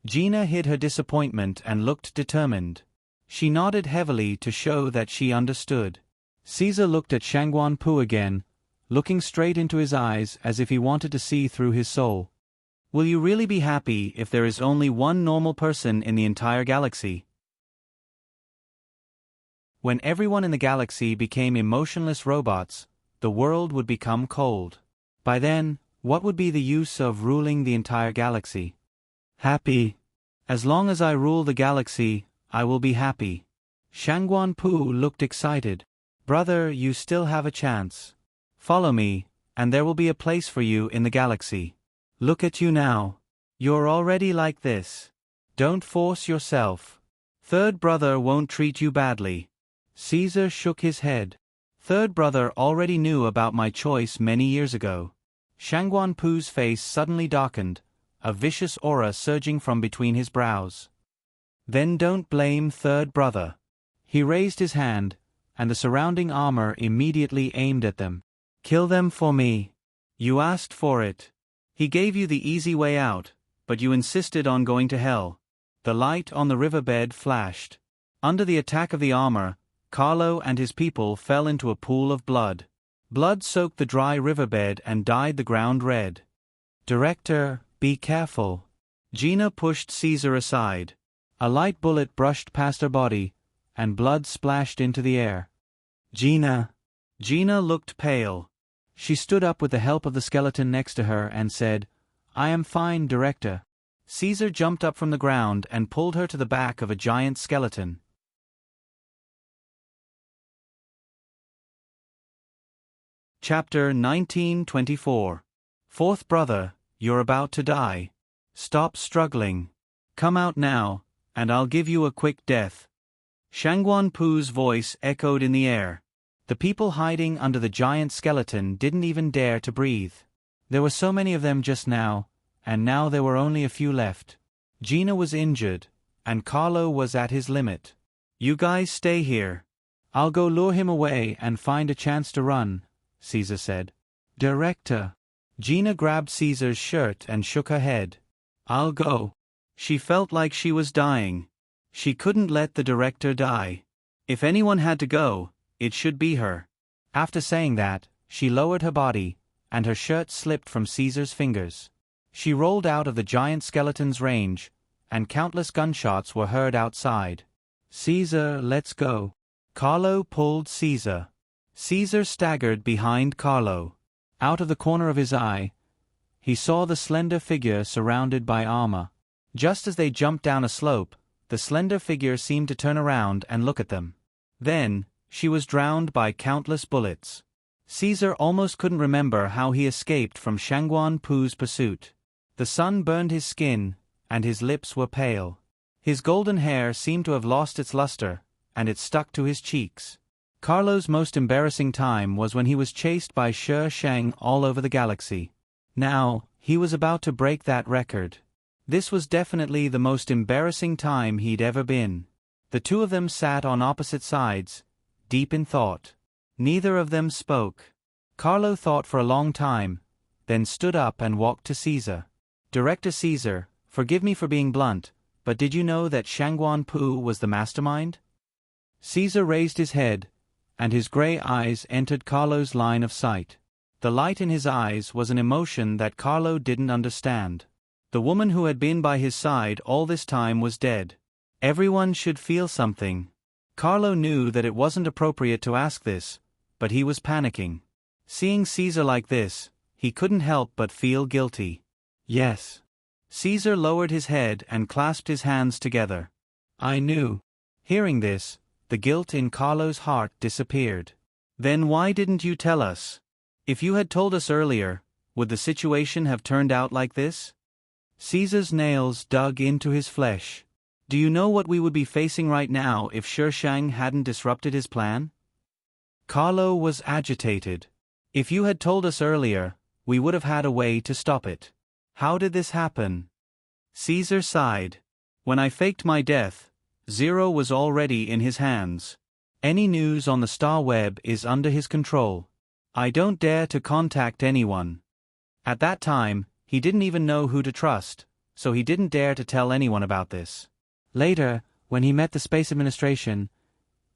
Gina hid her disappointment and looked determined. She nodded heavily to show that she understood. Caesar looked at Shangguan Pu again, looking straight into his eyes as if he wanted to see through his soul. Will you really be happy if there is only one normal person in the entire galaxy? When everyone in the galaxy became emotionless robots, the world would become cold. By then, what would be the use of ruling the entire galaxy? Happy. As long as I rule the galaxy, I will be happy. Shangguan Pu looked excited. Brother, you still have a chance. Follow me, and there will be a place for you in the galaxy. Look at you now. You're already like this. Don't force yourself. Third brother won't treat you badly. Caesar shook his head. Third brother already knew about my choice many years ago. Shangguan Pu's face suddenly darkened, a vicious aura surging from between his brows. Then don't blame third brother. He raised his hand, and the surrounding armor immediately aimed at them. Kill them for me. You asked for it. He gave you the easy way out, but you insisted on going to hell. The light on the riverbed flashed. Under the attack of the armor, Carlo and his people fell into a pool of blood. Blood soaked the dry riverbed and dyed the ground red. Director, be careful. Gina pushed Caesar aside. A light bullet brushed past her body, and blood splashed into the air. Gina. Gina looked pale. She stood up with the help of the skeleton next to her and said, I am fine, Director. Caesar jumped up from the ground and pulled her to the back of a giant skeleton. Chapter 1924. Fourth brother, you're about to die. Stop struggling. Come out now, and I'll give you a quick death. Shangguan Pu's voice echoed in the air. The people hiding under the giant skeleton didn't even dare to breathe. There were so many of them just now, and now there were only a few left. Gina was injured, and Carlo was at his limit. You guys stay here. I'll go lure him away and find a chance to run, Caesar said. Director. Gina grabbed Caesar's shirt and shook her head. I'll go. She felt like she was dying. She couldn't let the director die. If anyone had to go, it should be her. After saying that, she lowered her body, and her shirt slipped from Caesar's fingers. She rolled out of the giant skeleton's range, and countless gunshots were heard outside. Caesar, let's go. Carlo pulled Caesar. Caesar staggered behind Carlo. Out of the corner of his eye, he saw the slender figure surrounded by armor. Just as they jumped down a slope, the slender figure seemed to turn around and look at them. Then, she was drowned by countless bullets. Caesar almost couldn't remember how he escaped from Shangguan Pu's pursuit. The sun burned his skin, and his lips were pale. His golden hair seemed to have lost its luster, and it stuck to his cheeks. Carlo's most embarrassing time was when he was chased by Shi Shang all over the galaxy. Now, he was about to break that record. This was definitely the most embarrassing time he'd ever been. The two of them sat on opposite sides, deep in thought. Neither of them spoke. Carlo thought for a long time, then stood up and walked to Caesar. Director Caesar, forgive me for being blunt, but did you know that Shangguan Pu was the mastermind? Caesar raised his head, and his gray eyes entered Carlo's line of sight. The light in his eyes was an emotion that Carlo didn't understand. The woman who had been by his side all this time was dead. Everyone should feel something. Carlo knew that it wasn't appropriate to ask this, but he was panicking. Seeing Caesar like this, he couldn't help but feel guilty. Yes. Caesar lowered his head and clasped his hands together. I knew. Hearing this, the guilt in Carlo's heart disappeared. Then why didn't you tell us? If you had told us earlier, would the situation have turned out like this? Caesar's nails dug into his flesh. Do you know what we would be facing right now if Shi Shang hadn't disrupted his plan? Carlo was agitated. If you had told us earlier, we would have had a way to stop it. How did this happen? Caesar sighed. When I faked my death, Zero was already in his hands. Any news on the Star Web is under his control. I don't dare to contact anyone. At that time, he didn't even know who to trust, so he didn't dare to tell anyone about this. Later, when he met the Space Administration,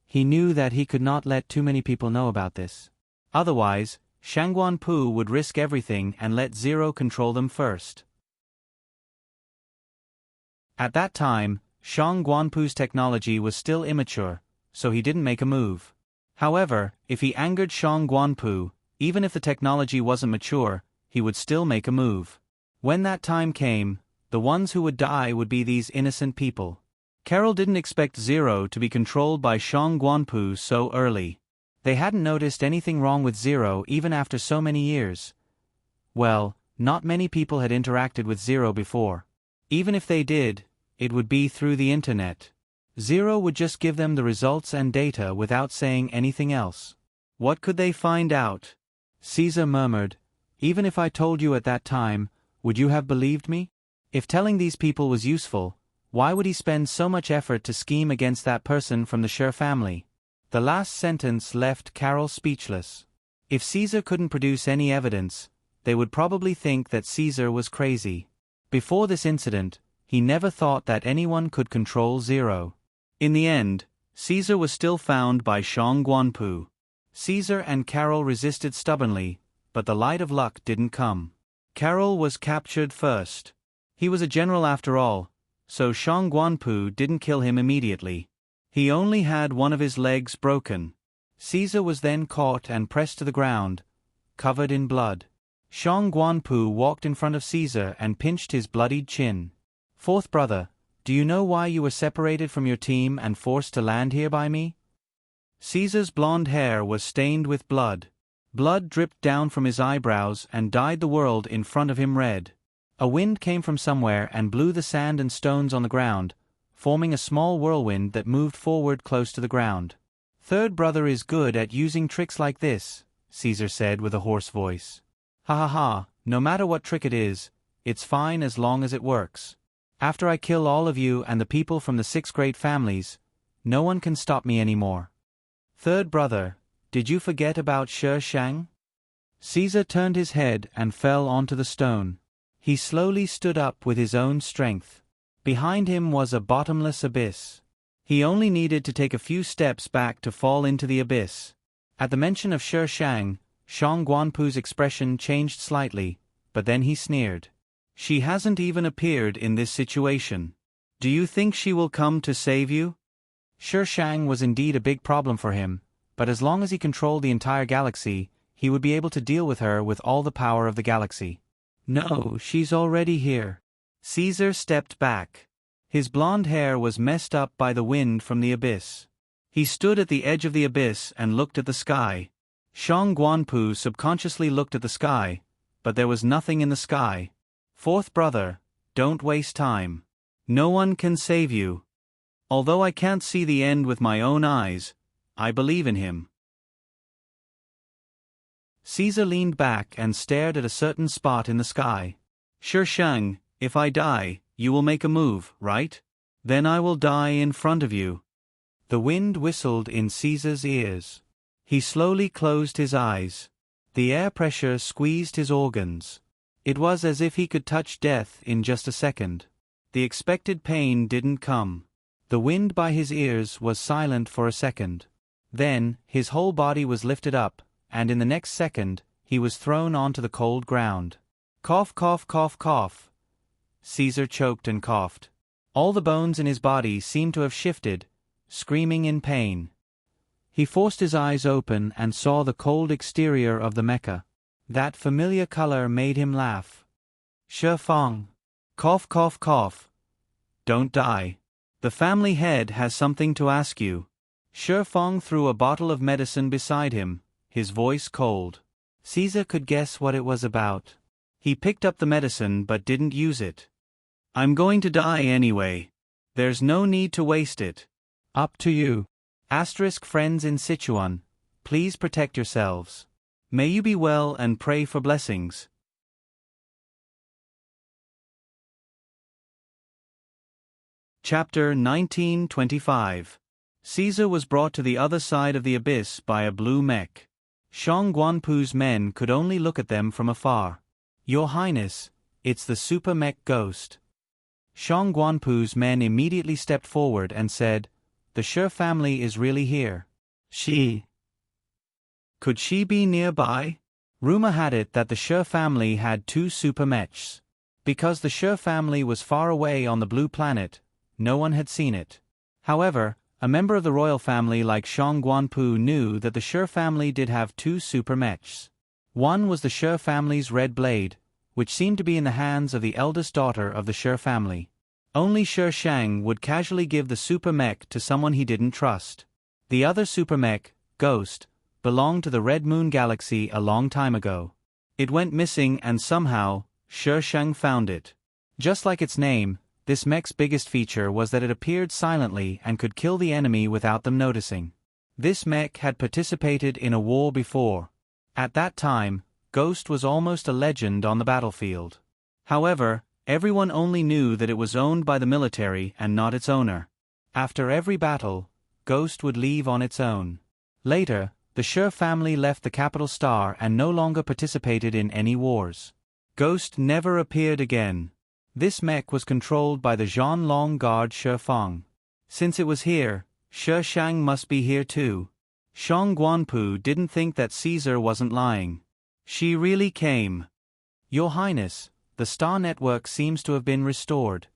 he knew that he could not let too many people know about this. Otherwise, Shangguan Pu would risk everything and let Zero control them first. At that time, Shang Guanpu's technology was still immature, so he didn't make a move. However, if he angered Shang Guanpu, even if the technology wasn't mature, he would still make a move. When that time came, the ones who would die would be these innocent people. Carol didn't expect Zero to be controlled by Shang Guanpu so early. They hadn't noticed anything wrong with Zero even after so many years. Well, not many people had interacted with Zero before. Even if they did, it would be through the internet. Zero would just give them the results and data without saying anything else. What could they find out? Caesar murmured, even if I told you at that time, would you have believed me? If telling these people was useful, why would he spend so much effort to scheme against that person from the Shi family? The last sentence left Carol speechless. If Caesar couldn't produce any evidence, they would probably think that Caesar was crazy. Before this incident, he never thought that anyone could control Zero. In the end, Caesar was still found by Shang Guanpu. Caesar and Carol resisted stubbornly, but the light of luck didn't come. Carol was captured first. He was a general after all, so Shang Guanpu didn't kill him immediately. He only had one of his legs broken. Caesar was then caught and pressed to the ground, covered in blood. Shang Guanpu walked in front of Caesar and pinched his bloodied chin. Fourth brother, do you know why you were separated from your team and forced to land here by me? Caesar's blonde hair was stained with blood. Blood dripped down from his eyebrows and dyed the world in front of him red. A wind came from somewhere and blew the sand and stones on the ground, forming a small whirlwind that moved forward close to the ground. Third brother is good at using tricks like this, Caesar said with a hoarse voice. Ha ha ha, no matter what trick it is, it's fine as long as it works. After I kill all of you and the people from the 6 great families, no one can stop me anymore. Third brother, did you forget about Shi Shang? Caesar turned his head and fell onto the stone. He slowly stood up with his own strength. Behind him was a bottomless abyss. He only needed to take a few steps back to fall into the abyss. At the mention of Shi Shang, Shang Guanpu's expression changed slightly, but then he sneered. She hasn't even appeared in this situation. Do you think she will come to save you? Shi Shang was indeed a big problem for him, but as long as he controlled the entire galaxy, he would be able to deal with her with all the power of the galaxy. No, she's already here. Caesar stepped back. His blonde hair was messed up by the wind from the abyss. He stood at the edge of the abyss and looked at the sky. Shang Guanpu subconsciously looked at the sky, but there was nothing in the sky. Fourth brother, don't waste time. No one can save you. Although I can't see the end with my own eyes, I believe in him. Caesar leaned back and stared at a certain spot in the sky. Shi Shang, if I die, you will make a move, right? Then I will die in front of you. The wind whistled in Caesar's ears. He slowly closed his eyes. The air pressure squeezed his organs. It was as if he could touch death in just a second. The expected pain didn't come. The wind by his ears was silent for a second. Then, his whole body was lifted up, and in the next second, he was thrown onto the cold ground. Cough, cough, cough, cough. Caesar choked and coughed. All the bones in his body seemed to have shifted, screaming in pain. He forced his eyes open and saw the cold exterior of the mecha. That familiar color made him laugh. Shi Fang. Cough, cough, cough. Don't die. The family head has something to ask you. Shi Fang threw a bottle of medicine beside him, his voice cold. Caesar could guess what it was about. He picked up the medicine but didn't use it. I'm going to die anyway. There's no need to waste it. Up to you. Asterisk friends in Sichuan, please protect yourselves. May you be well and pray for blessings. Chapter 1925. Caesar was brought to the other side of the abyss by a blue mech. Shang Guanpu's men could only look at them from afar. Your Highness, it's the super mech ghost. Shang Guanpu's men immediately stepped forward and said, the Shi family is really here. Could she be nearby? Rumor had it that the Shi family had 2 super mechs. Because the Shi family was far away on the blue planet, no one had seen it. However, a member of the royal family like Shang Guanpu knew that the Shi family did have 2 super mechs. One was the Shi family's red blade, which seemed to be in the hands of the eldest daughter of the Shi family. Only Shi Shang would casually give the super mech to someone he didn't trust. The other super mech, Ghost, belonged to the Red Moon Galaxy a long time ago. It went missing and somehow, Shi Shang found it. Just like its name, this mech's biggest feature was that it appeared silently and could kill the enemy without them noticing. This mech had participated in a war before. At that time, Ghost was almost a legend on the battlefield. However, everyone only knew that it was owned by the military and not its owner. After every battle, Ghost would leave on its own. Later, the Shi family left the capital star and no longer participated in any wars. Ghost never appeared again. This mech was controlled by the Zhanlong guard Shi Feng. Since it was here, Shi Shang must be here too. Shang Guanpu didn't think that Caesar wasn't lying. She really came. Your Highness, the star network seems to have been restored.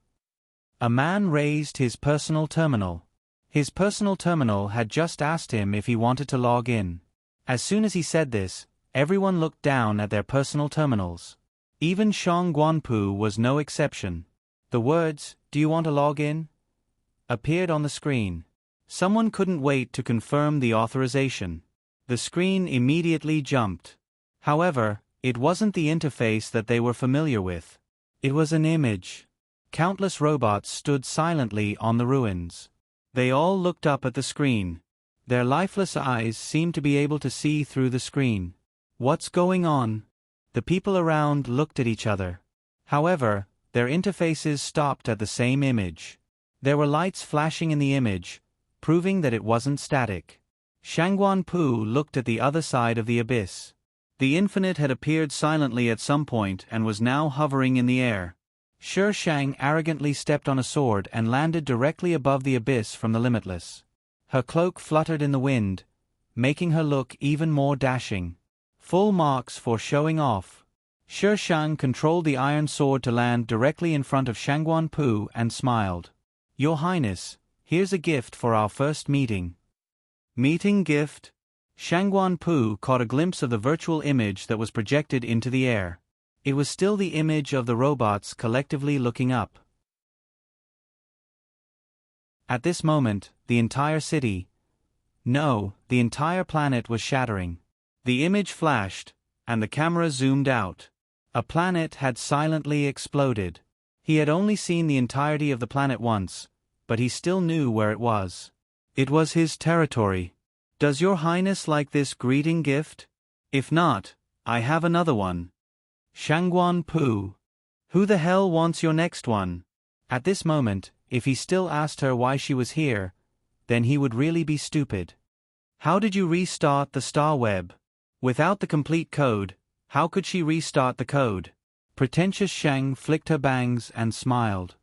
A man raised his personal terminal. His personal terminal had just asked him if he wanted to log in. As soon as he said this, everyone looked down at their personal terminals. Even Shang Guanpu was no exception. The words, "Do you want to log in?" appeared on the screen. Someone couldn't wait to confirm the authorization. The screen immediately jumped. However, it wasn't the interface that they were familiar with. It was an image. Countless robots stood silently on the ruins. They all looked up at the screen. Their lifeless eyes seemed to be able to see through the screen. What's going on? The people around looked at each other. However, their interfaces stopped at the same image. There were lights flashing in the image, proving that it wasn't static. Shangguan Pu looked at the other side of the abyss. The infinite had appeared silently at some point and was now hovering in the air. Shi Shang arrogantly stepped on a sword and landed directly above the abyss from the limitless. Her cloak fluttered in the wind, making her look even more dashing. Full marks for showing off. Shi Shang controlled the iron sword to land directly in front of Shangguan Pu and smiled. Your Highness, here's a gift for our first meeting. Meeting gift? Shangguan Pu caught a glimpse of the virtual image that was projected into the air. It was still the image of the robots collectively looking up. At this moment, the entire city, no, the entire planet was shattering. The image flashed, and the camera zoomed out. A planet had silently exploded. He had only seen the entirety of the planet once, but he still knew where it was. It was his territory. Does Your Highness like this greeting gift? If not, I have another one. Shangguan Pu. Who the hell wants your next one? At this moment, if he still asked her why she was here, then he would really be stupid. How did you restart the star web? Without the complete code, how could she restart the code? Pretentious Shang flicked her bangs and smiled.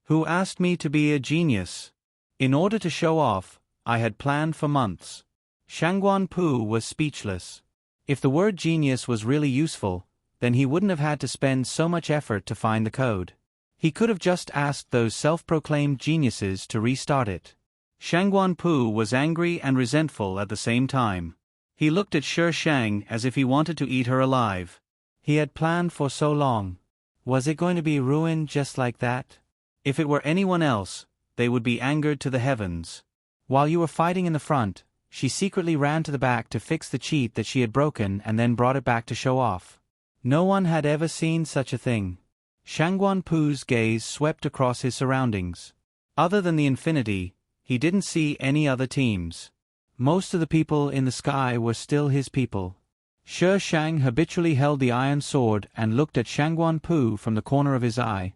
Who asked me to be a genius? In order to show off, I had planned for months. Shangguan Pu was speechless. If the word genius was really useful, then he wouldn't have had to spend so much effort to find the code. He could have just asked those self-proclaimed geniuses to restart it. Shangguan Pu was angry and resentful at the same time. He looked at Shi Shang as if he wanted to eat her alive. He had planned for so long. Was it going to be ruined just like that? If it were anyone else, they would be angered to the heavens. While you were fighting in the front, she secretly ran to the back to fix the cheat that she had broken and then brought it back to show off. No one had ever seen such a thing. Shangguan-Pu's gaze swept across his surroundings. Other than the infinity, he didn't see any other teams. Most of the people in the sky were still his people. Shi Shang habitually held the iron sword and looked at Shangguan-Pu from the corner of his eye.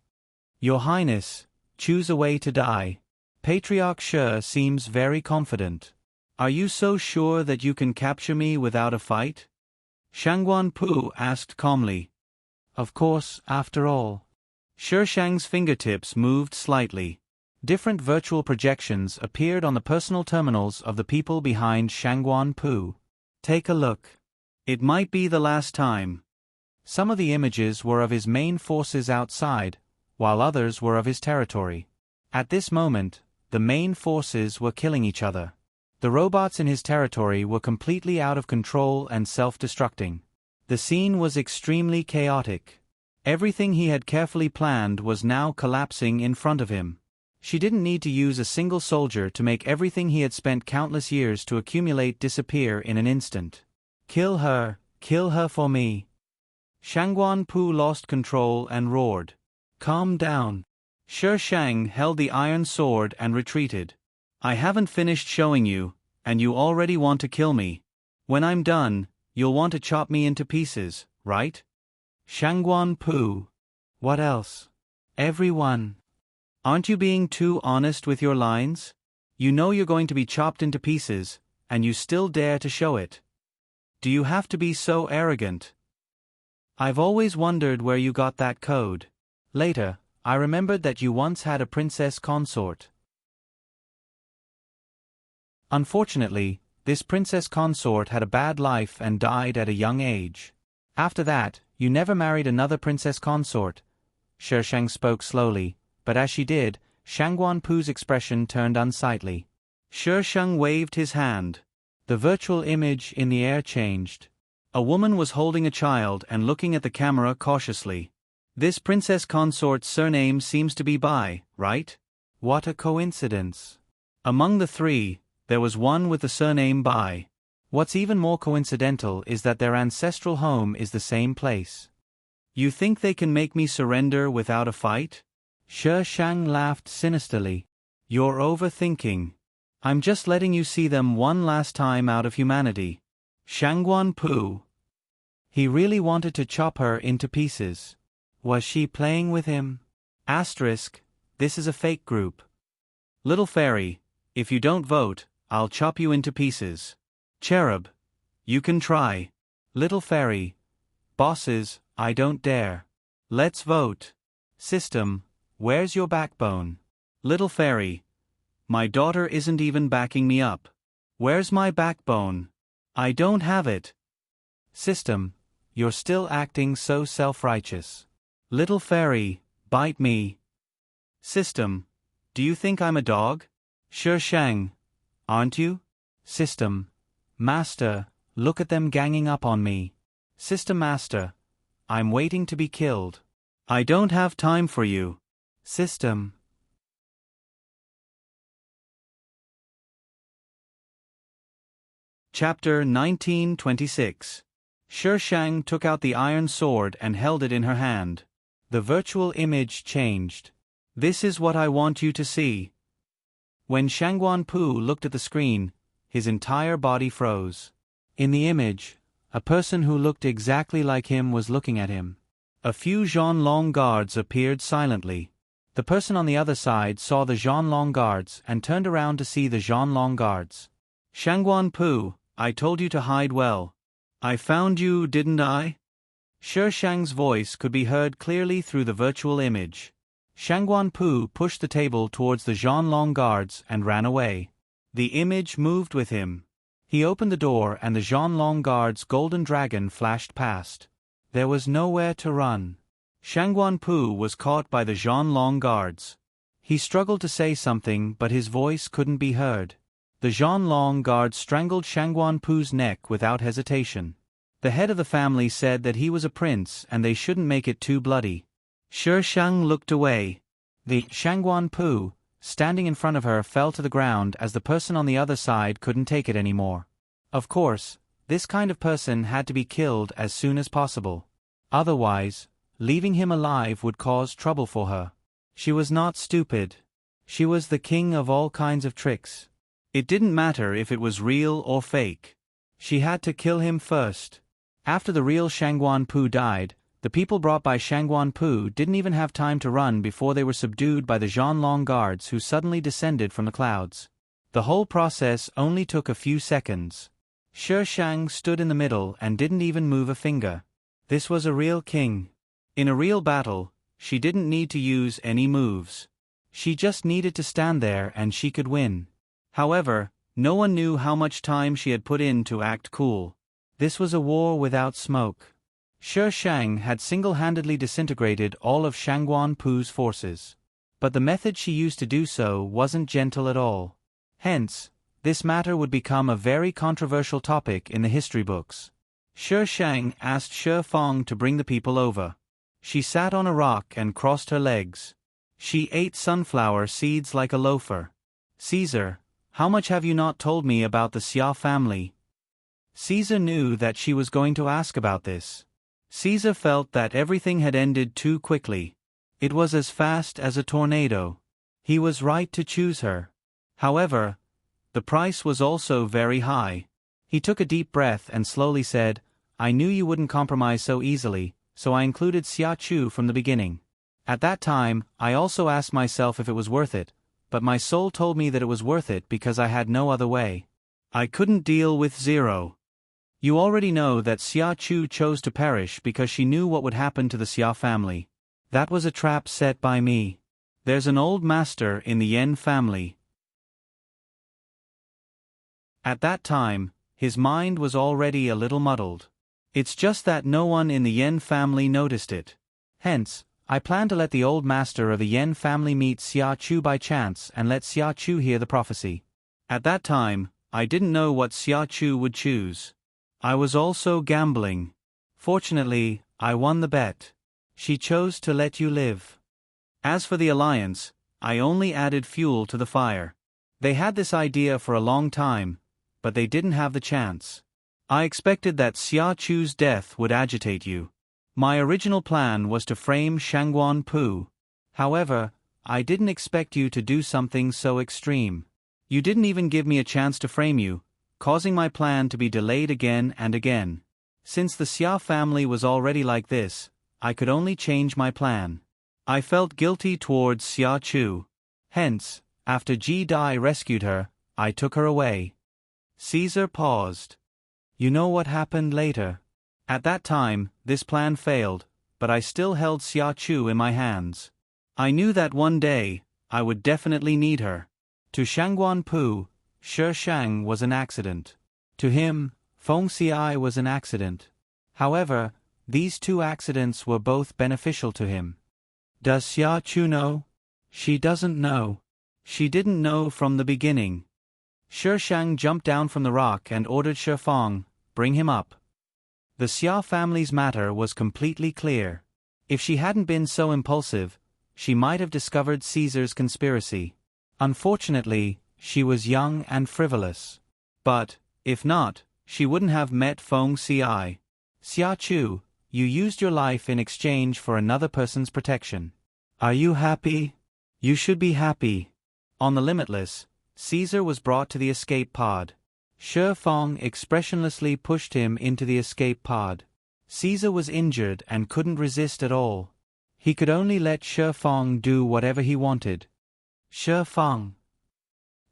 Your Highness, choose a way to die. Patriarch Shi seems very confident. Are you so sure that you can capture me without a fight? Shangguan-Pu asked calmly. Of course, after all. Shi Shang's fingertips moved slightly. Different virtual projections appeared on the personal terminals of the people behind Shangguan-Pu. Take a look. It might be the last time. Some of the images were of his main forces outside, while others were of his territory. At this moment, the main forces were killing each other. The robots in his territory were completely out of control and self-destructing. The scene was extremely chaotic. Everything he had carefully planned was now collapsing in front of him. She didn't need to use a single soldier to make everything he had spent countless years to accumulate disappear in an instant. Kill her for me. Shangguan-Pu lost control and roared. Calm down. Shi Shang held the iron sword and retreated. I haven't finished showing you, and you already want to kill me. When I'm done, you'll want to chop me into pieces, right? Shangguan-Pu. What else? Everyone. Aren't you being too honest with your lines? You know you're going to be chopped into pieces, and you still dare to show it. Do you have to be so arrogant? I've always wondered where you got that code. Later, I remembered that you once had a princess consort. Unfortunately, this princess consort had a bad life and died at a young age. After that, you never married another princess consort. Shi Shang spoke slowly, but as she did, Shangguan-Pu's expression turned unsightly. Shi Shang waved his hand. The virtual image in the air changed. A woman was holding a child and looking at the camera cautiously. This princess consort's surname seems to be Bai, right? What a coincidence. Among the three, there was one with the surname Bai. What's even more coincidental is that their ancestral home is the same place. You think they can make me surrender without a fight? Shi Shang laughed sinisterly. You're overthinking. I'm just letting you see them one last time out of humanity. Shangguan-Pu. He really wanted to chop her into pieces. Was she playing with him? Asterisk, this is a fake group. Little fairy, if you don't vote, I'll chop you into pieces. Cherub, you can try. Little fairy, bosses, I don't dare. Let's vote. System, where's your backbone? Little fairy, my daughter isn't even backing me up. Where's my backbone? I don't have it. System, you're still acting so self-righteous. Little fairy, bite me. System, do you think I'm a dog? Shi Shang, aren't you? System, Master, look at them ganging up on me. System Master, I'm waiting to be killed. I don't have time for you. System. Chapter 1926. Shi Shang took out the iron sword and held it in her hand. The virtual image changed. This is what I want you to see. When Shangguan-Pu looked at the screen, his entire body froze. In the image, a person who looked exactly like him was looking at him. A few Zhanlong guards appeared silently. The person on the other side saw the Zhanlong guards and turned around to see the Zhanlong guards. Shangguan-Pu, I told you to hide well. I found you, didn't I? Shi Shang's voice could be heard clearly through the virtual image. Shangguan-Pu pushed the table towards the Zhanlong guards and ran away. The image moved with him. He opened the door and the Zhanlong guard's golden dragon flashed past. There was nowhere to run. Shangguan-Pu was caught by the Zhanlong guards. He struggled to say something, but his voice couldn't be heard. The Zhanlong guards strangled Shangguan-Pu's neck without hesitation. The head of the family said that he was a prince and they shouldn't make it too bloody. Shi Shang looked away. The Shangguan-Pu, standing in front of her, fell to the ground as the person on the other side couldn't take it anymore. Of course, this kind of person had to be killed as soon as possible. Otherwise, leaving him alive would cause trouble for her. She was not stupid. She was the king of all kinds of tricks. It didn't matter if it was real or fake. She had to kill him first. After the real Shangguan Pu died, the people brought by Shangguan Pu didn't even have time to run before they were subdued by the Zhanlong guards who suddenly descended from the clouds. The whole process only took a few seconds. Shi Shang stood in the middle and didn't even move a finger. This was a real king. In a real battle, she didn't need to use any moves. She just needed to stand there and she could win. However, no one knew how much time she had put in to act cool. This was a war without smoke. Shi Shang had single-handedly disintegrated all of Shangguan Pu's forces. But the method she used to do so wasn't gentle at all. Hence, this matter would become a very controversial topic in the history books. Shi Shang asked Shi Fong to bring the people over. She sat on a rock and crossed her legs. She ate sunflower seeds like a loafer. "Caesar, how much have you not told me about the Xia family?" Caesar knew that she was going to ask about this. Caesar felt that everything had ended too quickly. It was as fast as a tornado. He was right to choose her. However, the price was also very high. He took a deep breath and slowly said, "I knew you wouldn't compromise so easily, so I included Xia Chu from the beginning. At that time, I also asked myself if it was worth it, but my soul told me that it was worth it because I had no other way. I couldn't deal with zero. You already know that Xia Chu chose to perish because she knew what would happen to the Xia family. That was a trap set by me. There's an old master in the Yen family." At that time, his mind was already a little muddled. It's just that no one in the Yen family noticed it. Hence, I plan to let the old master of the Yen family meet Xia Chu by chance and let Xia Chu hear the prophecy. At that time, I didn't know what Xia Chu would choose. I was also gambling. Fortunately, I won the bet. She chose to let you live. As for the alliance, I only added fuel to the fire. They had this idea for a long time, but they didn't have the chance. I expected that Xia Chu's death would agitate you. My original plan was to frame Shangguan Pu. However, I didn't expect you to do something so extreme. You didn't even give me a chance to frame you, causing my plan to be delayed again and again. Since the Xia family was already like this, I could only change my plan. I felt guilty towards Xia Chu. Hence, after Ji Dai rescued her, I took her away. Caesar paused. You know what happened later. At that time, this plan failed, but I still held Xia Chu in my hands. I knew that one day, I would definitely need her. To Shangguan Pu, Shi Shang was an accident. To him, Feng Xiai was an accident. However, these two accidents were both beneficial to him. Does Xia Chu know? She doesn't know. She didn't know from the beginning. Shi Shang jumped down from the rock and ordered Shi Fong, bring him up. The Xia family's matter was completely clear. If she hadn't been so impulsive, she might have discovered Caesar's conspiracy. Unfortunately, she was young and frivolous. But, if not, she wouldn't have met Feng Xiai. Xia Chu, you used your life in exchange for another person's protection. Are you happy? You should be happy. On the Limitless, Caesar was brought to the escape pod. Shi Fong expressionlessly pushed him into the escape pod. Caesar was injured and couldn't resist at all. He could only let Shi Fong do whatever he wanted. Shi Fong.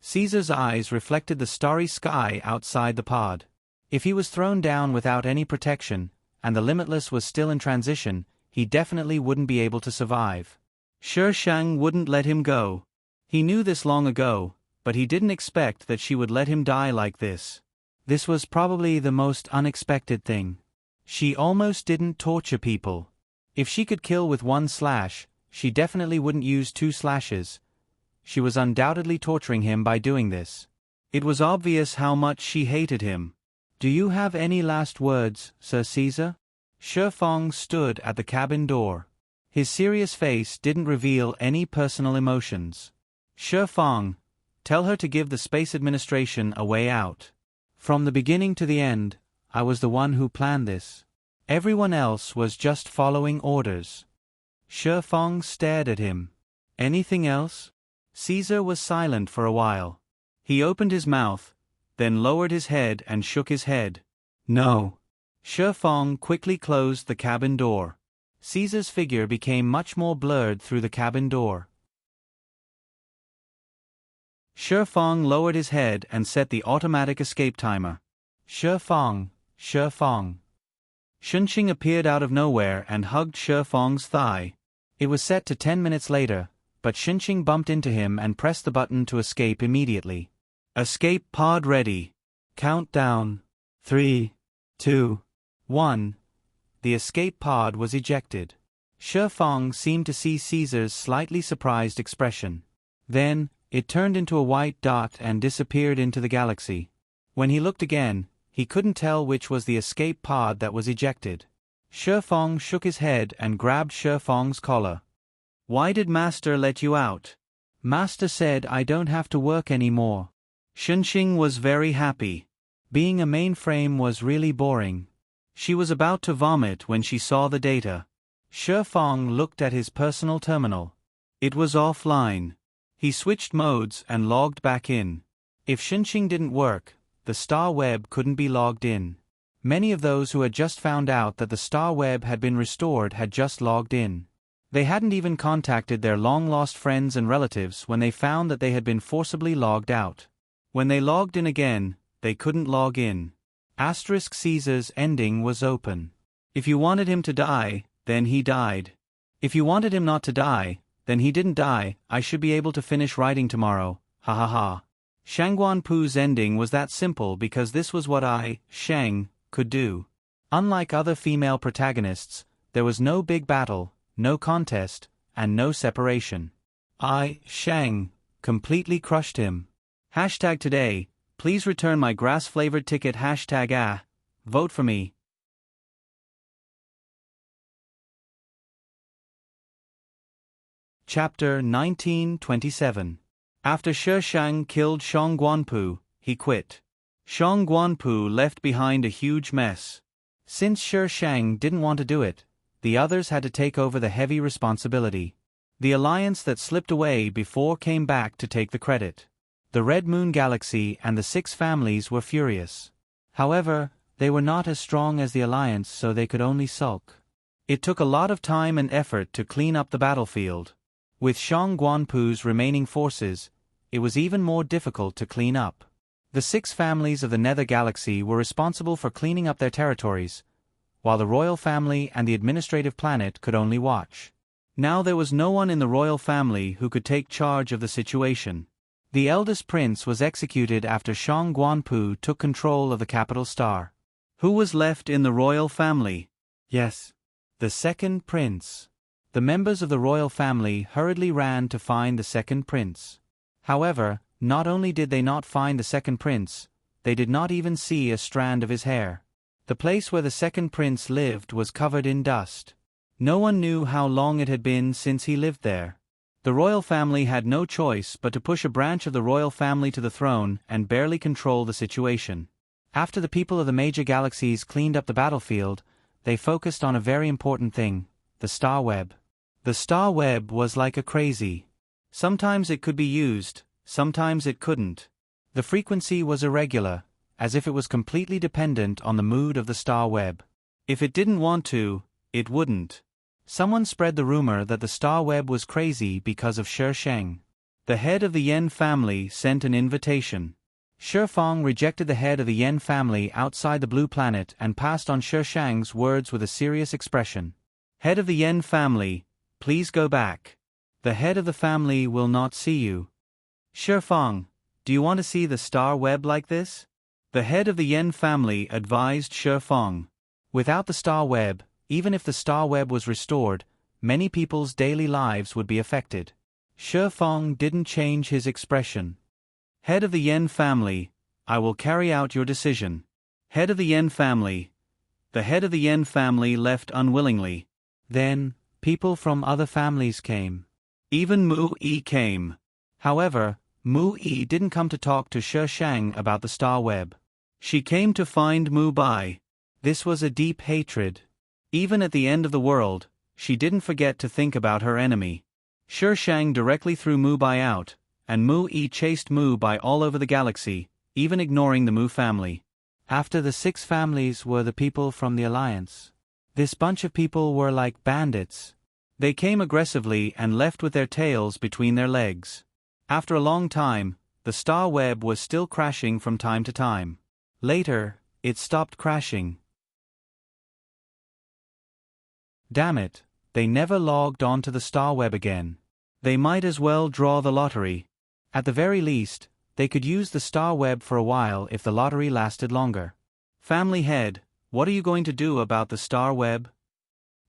Caesar's eyes reflected the starry sky outside the pod. If he was thrown down without any protection, and the Limitless was still in transition, he definitely wouldn't be able to survive. Shi Shang wouldn't let him go. He knew this long ago, but he didn't expect that she would let him die like this. This was probably the most unexpected thing. She almost didn't torture people. If she could kill with one slash, she definitely wouldn't use 2 slashes. She was undoubtedly torturing him by doing this. It was obvious how much she hated him. Do you have any last words, Sir Caesar? Shi Fong stood at the cabin door. His serious face didn't reveal any personal emotions. Shi Fong, tell her to give the Space Administration a way out. From the beginning to the end, I was the one who planned this. Everyone else was just following orders. Shi Fong stared at him. Anything else? Caesar was silent for a while. He opened his mouth, then lowered his head and shook his head. No. Shi Fong quickly closed the cabin door. Caesar's figure became much more blurred through the cabin door. Shi Fong lowered his head and set the automatic escape timer. Shi Fong, Shi Fong. Shunqing appeared out of nowhere and hugged Shi Fong's thigh. It was set to 10 minutes later, but Shunqing bumped into him and pressed the button to escape immediately. Escape pod ready. Countdown. 3, 2, 1. The escape pod was ejected. Shi Fong seemed to see Caesar's slightly surprised expression. Then, it turned into a white dot and disappeared into the galaxy. When he looked again, he couldn't tell which was the escape pod that was ejected. Shi Fong shook his head and grabbed Shi Fong's collar. Why did Master let you out? Master said I don't have to work anymore. Shunqing was very happy. Being a mainframe was really boring. She was about to vomit when she saw the data. Shi Fong looked at his personal terminal. It was offline. He switched modes and logged back in. If Shunqing didn't work, the star web couldn't be logged in. Many of those who had just found out that the star web had been restored had just logged in. They hadn't even contacted their long-lost friends and relatives when they found that they had been forcibly logged out. When they logged in again, they couldn't log in. Caesar's ending was open. If you wanted him to die, then he died. If you wanted him not to die, then he didn't die. I should be able to finish writing tomorrow, ha ha ha. Shangguan Pu's ending was that simple because this was what I, Shang, could do. Unlike other female protagonists, there was no big battle, no contest, and no separation. I, Shang, completely crushed him. #today, please return my grass-flavored ticket #vote for me. Chapter 1927. After Shi Shang killed Shangguan Pu, he quit. Shangguan Pu left behind a huge mess. Since Shi Shang didn't want to do it, the others had to take over the heavy responsibility. The alliance that slipped away before came back to take the credit. The Red Moon Galaxy and the 6 families were furious. However, they were not as strong as the alliance, so they could only sulk. It took a lot of time and effort to clean up the battlefield. With Shangguan Pu's remaining forces, it was even more difficult to clean up. The 6 families of the Nether Galaxy were responsible for cleaning up their territories, while the royal family and the administrative planet could only watch. Now there was no one in the royal family who could take charge of the situation. The eldest prince was executed after Shangguan Pu took control of the capital star. Who was left in the royal family? Yes, the second prince. The members of the royal family hurriedly ran to find the second prince. However, not only did they not find the second prince, they did not even see a strand of his hair. The place where the second prince lived was covered in dust. No one knew how long it had been since he lived there. The royal family had no choice but to push a branch of the royal family to the throne and barely control the situation. After the people of the major galaxies cleaned up the battlefield, they focused on a very important thing, the star web. The star web was like a crazy. Sometimes it could be used, sometimes it couldn't. The frequency was irregular, as if it was completely dependent on the mood of the star web. If it didn't want to, it wouldn't. Someone spread the rumor that the star web was crazy because of Shi Shang. The head of the Yen family sent an invitation. Shi Fong rejected the head of the Yen family outside the blue planet and passed on Shi Shang's words with a serious expression. Head of the Yen family, please go back. The head of the family will not see you. Shi Fong, do you want to see the star web like this? The head of the Yen family advised Shi Fong. Without the star web, even if the star web was restored, many people's daily lives would be affected. Shi Fong didn't change his expression. Head of the Yen family, I will carry out your decision. Head of the Yen family. The head of the Yen family left unwillingly. Then, people from other families came. Even Mu Yi came. However, Mu Yi didn't come to talk to Shi Shang about the star web. She came to find Mu Bai. This was a deep hatred. Even at the end of the world, she didn't forget to think about her enemy. Shi Shang directly threw Mu Bai out, and Mu Yi chased Mu Bai all over the galaxy, even ignoring the Mu family. After the 6 families were the people from the Alliance. This bunch of people were like bandits. They came aggressively and left with their tails between their legs. After a long time, the star web was still crashing from time to time. Later, it stopped crashing. Damn it, they never logged onto the star web again. They might as well draw the lottery. At the very least, they could use the star web for a while if the lottery lasted longer. Family head, what are you going to do about the star web?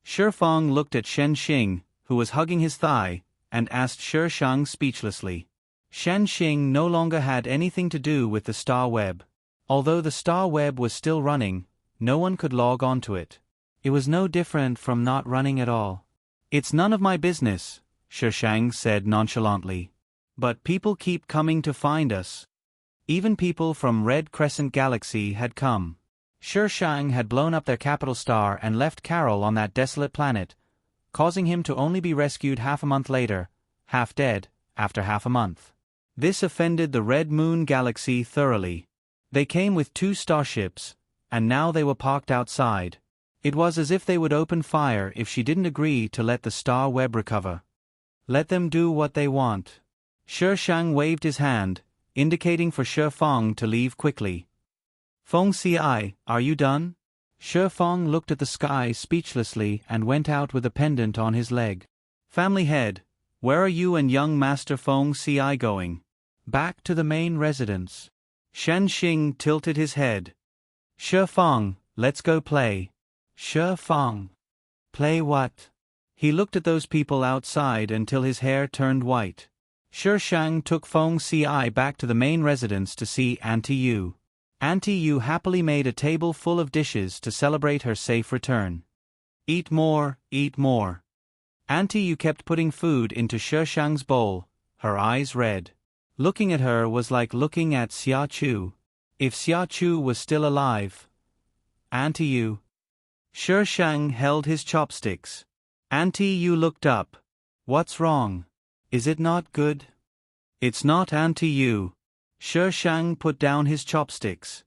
Shi Feng looked at Shen Xing, who was hugging his thigh, and asked Shi Shang speechlessly. Shen Xing no longer had anything to do with the star web. Although the star web was still running, no one could log onto it. It was no different from not running at all. It's none of my business, Shi Shang said nonchalantly. But people keep coming to find us. Even people from Red Crescent Galaxy had come. Shi Shang had blown up their capital star and left Carol on that desolate planet, causing him to only be rescued half a month later, half dead, after half a month. This offended the Red Moon Galaxy thoroughly. They came with 2 starships, and now they were parked outside. It was as if they would open fire if she didn't agree to let the star web recover. Let them do what they want. Shi Shang waved his hand, indicating for Shi Feng to leave quickly. Feng Si, are you done? Shi Feng looked at the sky speechlessly and went out with a pendant on his leg. Family head, where are you and young Master Feng Si going? Back to the main residence. Shen Xing tilted his head. Shi Feng, let's go play. Shi Feng. Play what? He looked at those people outside until his hair turned white. Shi Shang took Feng Si back to the main residence to see Auntie Yu. Auntie Yu happily made a table full of dishes to celebrate her safe return. Eat more, eat more. Auntie Yu kept putting food into Shi Shang's bowl, her eyes red. Looking at her was like looking at Xia Chu. If Xia Chu was still alive. Auntie Yu. Shi Shang held his chopsticks. Auntie Yu looked up. What's wrong? Is it not good? It's not, Auntie Yu. Shi Shang put down his chopsticks.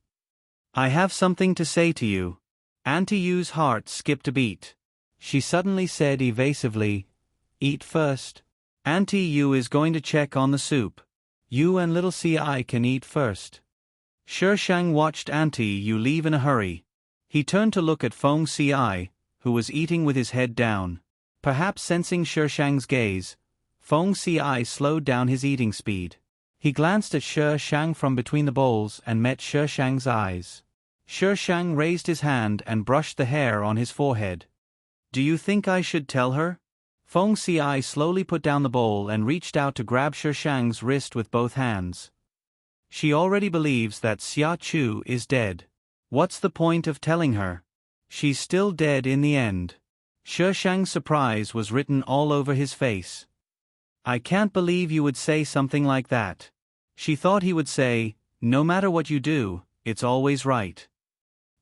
I have something to say to you. Auntie Yu's heart skipped a beat. She suddenly said evasively, Eat first. Auntie Yu is going to check on the soup. You and little Ci can eat first. Shi Shang watched Auntie Yu leave in a hurry. He turned to look at Feng Si, who was eating with his head down. Perhaps sensing Shi Shang's gaze, Feng Si slowed down his eating speed. He glanced at Shi Shang from between the bowls and met Shi Shang's eyes. Shi Shang raised his hand and brushed the hair on his forehead. Do you think I should tell her? Feng Si slowly put down the bowl and reached out to grab Shi Shang's wrist with both hands. She already believes that Xia Chu is dead. What's the point of telling her? She's still dead in the end. Shi Shang's surprise was written all over his face. I can't believe you would say something like that. She thought he would say, no matter what you do, it's always right.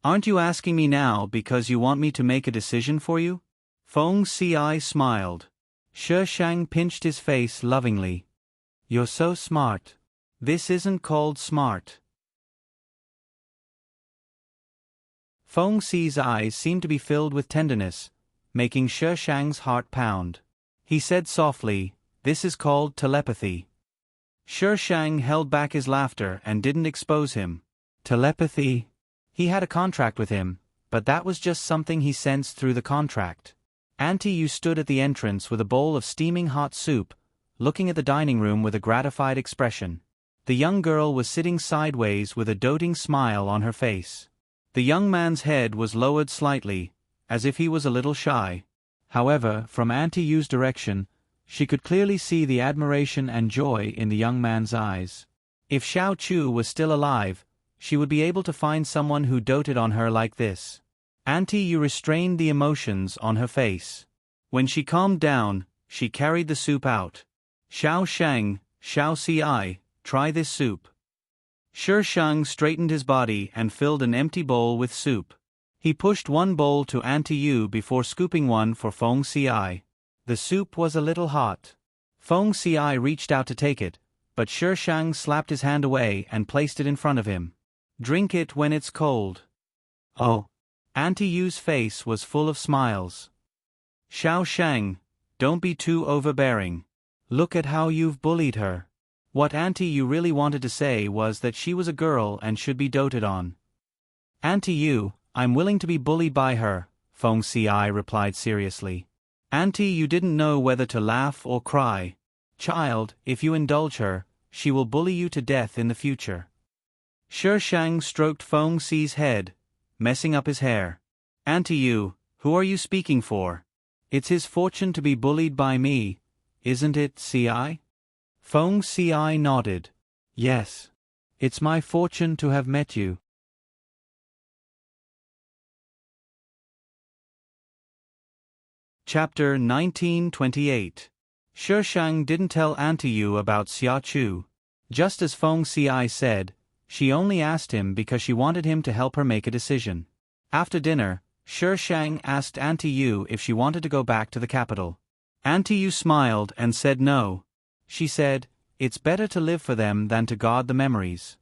Aren't you asking me now because you want me to make a decision for you? Feng Si smiled. Shi Shang pinched his face lovingly. You're so smart. This isn't called smart. Feng Si's eyes seemed to be filled with tenderness, making Shi Shang's heart pound. He said softly, This is called telepathy. Shi Shang held back his laughter and didn't expose him. Telepathy? He had a contract with him, but that was just something he sensed through the contract. Auntie Yu stood at the entrance with a bowl of steaming hot soup, looking at the dining room with a gratified expression. The young girl was sitting sideways with a doting smile on her face. The young man's head was lowered slightly, as if he was a little shy. However, from Auntie Yu's direction, she could clearly see the admiration and joy in the young man's eyes. If Xiao Chu was still alive, she would be able to find someone who doted on her like this. Auntie Yu restrained the emotions on her face. When she calmed down, she carried the soup out. Xiao Shang, Xiao Ci, try this soup. Shi Shang straightened his body and filled an empty bowl with soup. He pushed one bowl to Auntie Yu before scooping one for Feng Ci. The soup was a little hot. Feng Ci reached out to take it, but Shi Shang slapped his hand away and placed it in front of him. Drink it when it's cold. Oh. Auntie Yu's face was full of smiles. Xiao Shang, don't be too overbearing. Look at how you've bullied her. What Auntie Yu really wanted to say was that she was a girl and should be doted on. Auntie Yu, I'm willing to be bullied by her, Feng Ci replied seriously. Auntie, you didn't know whether to laugh or cry. Child, if you indulge her, she will bully you to death in the future. Shi Shang stroked Feng Ci's head, messing up his hair. Auntie Yu, who are you speaking for? It's his fortune to be bullied by me, isn't it, Ci? Feng Ci nodded. Yes. It's my fortune to have met you. Chapter 1928. Shi Shang didn't tell Auntie Yu about Xia Chu. Just as Feng Ci said, she only asked him because she wanted him to help her make a decision. After dinner, Shi Shang asked Auntie Yu if she wanted to go back to the capital. Auntie Yu smiled and said no. She said, it's better to live for them than to guard the memories.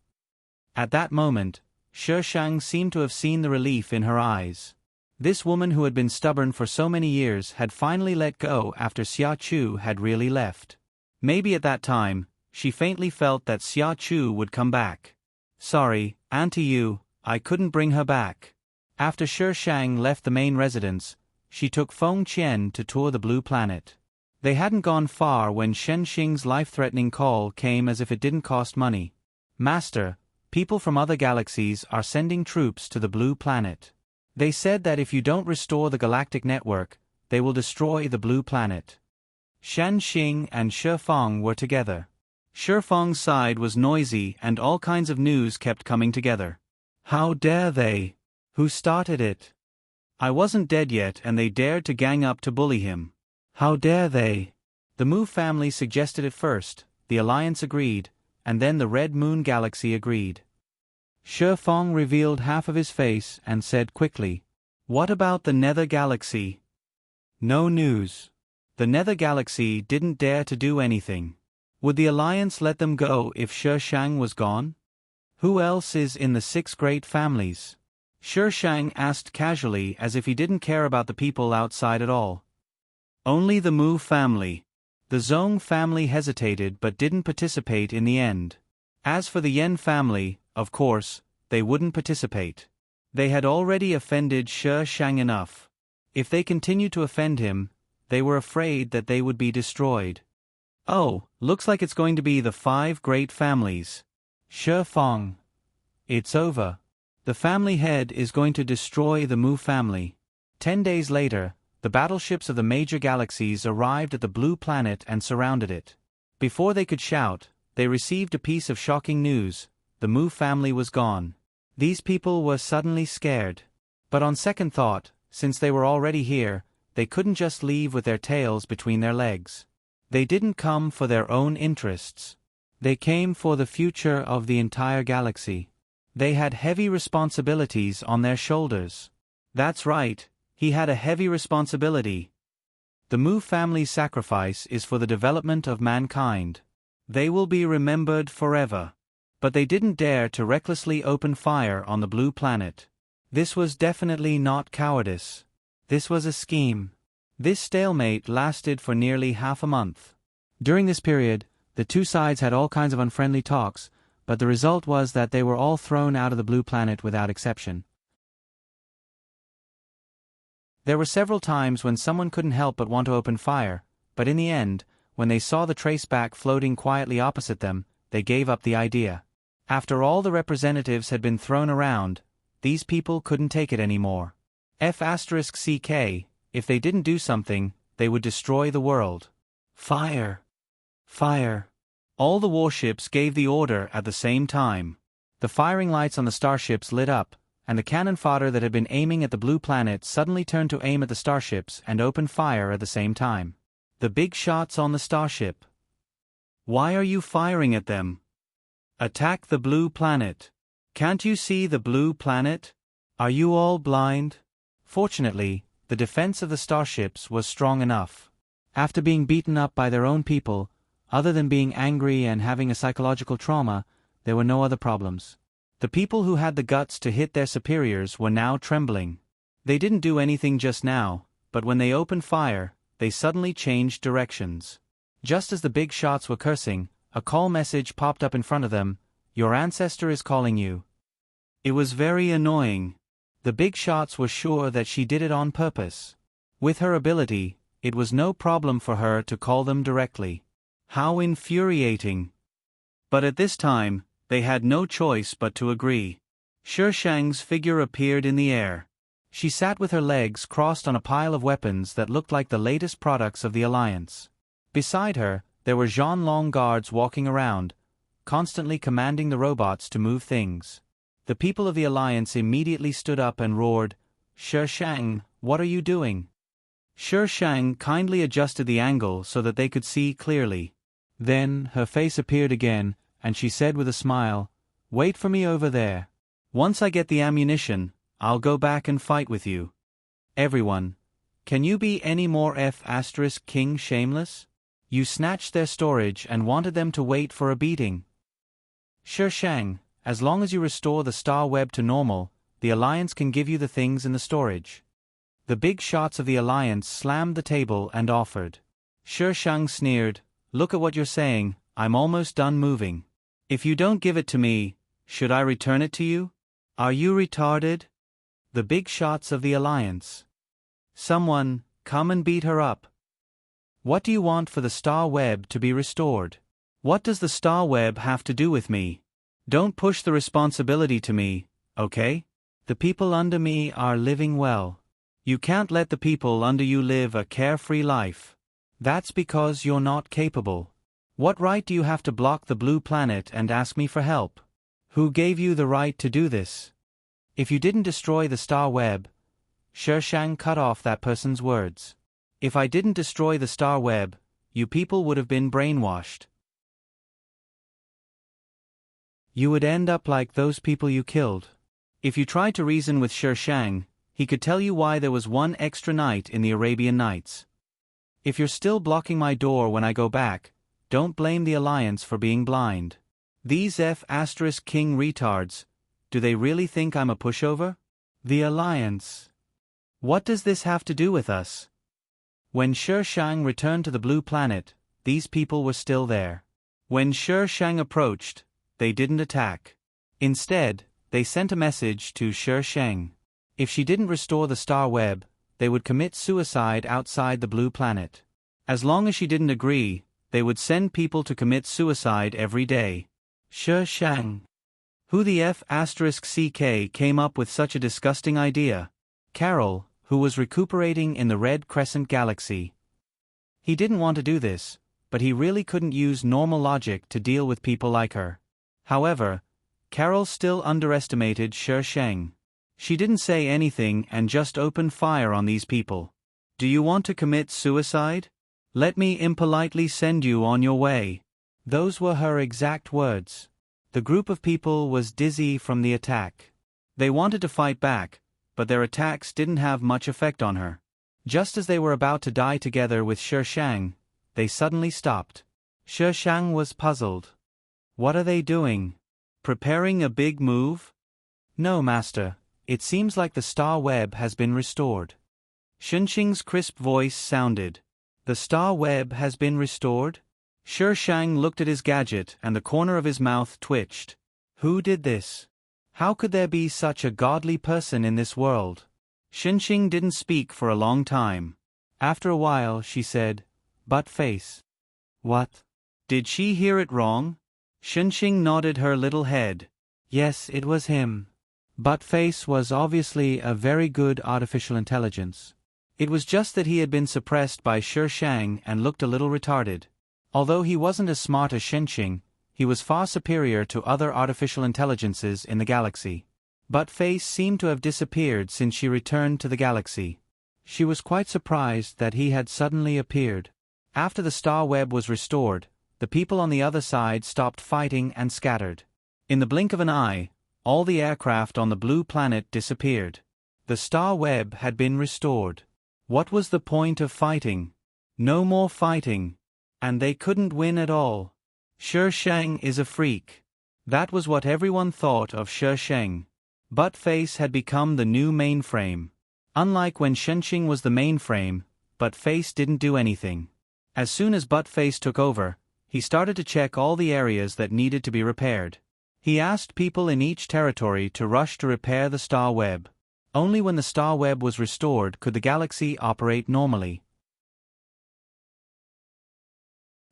At that moment, Shi Shang seemed to have seen the relief in her eyes. This woman who had been stubborn for so many years had finally let go after Xia Chu had really left. Maybe at that time, she faintly felt that Xia Chu would come back. Sorry, Auntie Yu, I couldn't bring her back. After Shi Shang left the main residence, she took Feng Qian to tour the Blue Planet. They hadn't gone far when Shen Xing's life-threatening call came as if it didn't cost money. Master, people from other galaxies are sending troops to the Blue Planet. They said that if you don't restore the galactic network, they will destroy the Blue Planet. Shen Xing and Shi Feng were together. Shi Feng's side was noisy and all kinds of news kept coming together. How dare they? Who started it? I wasn't dead yet and they dared to gang up to bully him. How dare they? The Mu family suggested it first, the Alliance agreed, and then the Red Moon Galaxy agreed. Shi Feng revealed half of his face and said quickly, what about the Nether Galaxy? No news. The Nether Galaxy didn't dare to do anything. Would the Alliance let them go if Shi Shang was gone? Who else is in the 6 great families? Shi Shang asked casually as if he didn't care about the people outside at all. Only the Mu family. The Zhong family hesitated but didn't participate in the end. As for the Yen family, of course, they wouldn't participate. They had already offended Shi Shang enough. If they continued to offend him, they were afraid that they would be destroyed. Oh, looks like it's going to be the 5 great families. Shi Feng. It's over. The family head is going to destroy the Mu family. 10 days later, the battleships of the major galaxies arrived at the Blue Planet and surrounded it. Before they could shout, they received a piece of shocking news. The Mu family was gone. These people were suddenly scared. But on second thought, since they were already here, they couldn't just leave with their tails between their legs. They didn't come for their own interests. They came for the future of the entire galaxy. They had heavy responsibilities on their shoulders. That's right, he had a heavy responsibility. The Mu family's sacrifice is for the development of mankind. They will be remembered forever. But they didn't dare to recklessly open fire on the Blue Planet. This was definitely not cowardice. This was a scheme. This stalemate lasted for nearly half a month. During this period, the two sides had all kinds of unfriendly talks, but the result was that they were all thrown out of the Blue Planet without exception. There were several times when someone couldn't help but want to open fire, but in the end, when they saw the traceback floating quietly opposite them, they gave up the idea. After all the representatives had been thrown around, these people couldn't take it anymore. F***CK, if they didn't do something, they would destroy the world. Fire! Fire! All the warships gave the order at the same time. The firing lights on the starships lit up, and the cannon fodder that had been aiming at the Blue Planet suddenly turned to aim at the starships and opened fire at the same time. The big shots on the starship. Why are you firing at them? Attack the Blue Planet. Can't you see the Blue Planet? Are you all blind? Fortunately, the defense of the starships was strong enough. After being beaten up by their own people, other than being angry and having a psychological trauma, there were no other problems. The people who had the guts to hit their superiors were now trembling. They didn't do anything just now, but when they opened fire, they suddenly changed directions. Just as the big shots were cursing, a call message popped up in front of them. Your ancestor is calling you. It was very annoying. The big shots were sure that she did it on purpose. With her ability, it was no problem for her to call them directly. How infuriating. But at this time, they had no choice but to agree. Shi Shang's figure appeared in the air. She sat with her legs crossed on a pile of weapons that looked like the latest products of the Alliance. Beside her, there were Zhanlong guards walking around, constantly commanding the robots to move things. The people of the Alliance immediately stood up and roared, "Shi Shang, what are you doing?" Shi Shang kindly adjusted the angle so that they could see clearly. Then, her face appeared again, and she said with a smile, "Wait for me over there. Once I get the ammunition, I'll go back and fight with you." Everyone, can you be any more King shameless? You snatched their storage and wanted them to wait for a beating. Shi Shang, as long as you restore the star web to normal, the Alliance can give you the things in the storage. The big shots of the Alliance slammed the table and offered. Shi Shang sneered, "Look at what you're saying, I'm almost done moving. If you don't give it to me, should I return it to you? Are you retarded?" The big shots of the Alliance. "Someone, come and beat her up. What do you want for the star web to be restored? What does the star web have to do with me? Don't push the responsibility to me, okay? The people under me are living well. You can't let the people under you live a carefree life. That's because you're not capable. What right do you have to block the blue planet and ask me for help? Who gave you the right to do this? If you didn't destroy the star web," Shi Shang cut off that person's words. "If I didn't destroy the star web, you people would have been brainwashed. You would end up like those people you killed." If you tried to reason with Shi Shang, he could tell you why there was one extra night in the Arabian Nights. If you're still blocking my door when I go back, don't blame the Alliance for being blind. These King retards, do they really think I'm a pushover? The Alliance. What does this have to do with us? When Shi Shang returned to the blue planet, these people were still there. When Shi Shang approached, they didn't attack. Instead, they sent a message to Shi Shang. If she didn't restore the star web, they would commit suicide outside the blue planet. As long as she didn't agree, they would send people to commit suicide every day. Shi Shang. Who the CK came up with such a disgusting idea? Carol, who was recuperating in the Red Crescent Galaxy. He didn't want to do this, but he really couldn't use normal logic to deal with people like her. However, Carol still underestimated Shi Shang. She didn't say anything and just opened fire on these people. "Do you want to commit suicide? Let me impolitely send you on your way." Those were her exact words. The group of people was dizzy from the attack. They wanted to fight back, but their attacks didn't have much effect on her. Just as they were about to die together with Shi Shang, they suddenly stopped. Shi Shang was puzzled. What are they doing? Preparing a big move? No, Master, it seems like the star web has been restored. Shunqing's crisp voice sounded. The star web has been restored? Shi Shang looked at his gadget and the corner of his mouth twitched. Who did this? How could there be such a godly person in this world? Shunqing didn't speak for a long time. After a while she said, "Butt face." What? Did she hear it wrong? Shunqing nodded her little head. Yes, it was him. Buttface was obviously a very good artificial intelligence. It was just that he had been suppressed by Shi Shang and looked a little retarded. Although he wasn't as smart as Shunqing, he was far superior to other artificial intelligences in the galaxy. Buttface seemed to have disappeared since she returned to the galaxy. She was quite surprised that he had suddenly appeared. After the star web was restored, the people on the other side stopped fighting and scattered. In the blink of an eye, All the aircraft on the blue planet disappeared. The star web had been restored. What was the point of fighting? No more fighting. And they couldn't win at all. Shi Sheng is a freak. That was what everyone thought of Shi Sheng. Buttface had become the new mainframe. Unlike when Shenxing was the mainframe, Buttface didn't do anything. As soon as Buttface took over, he started to check all the areas that needed to be repaired. He asked people in each territory to rush to repair the star web. Only when the star web was restored could the galaxy operate normally.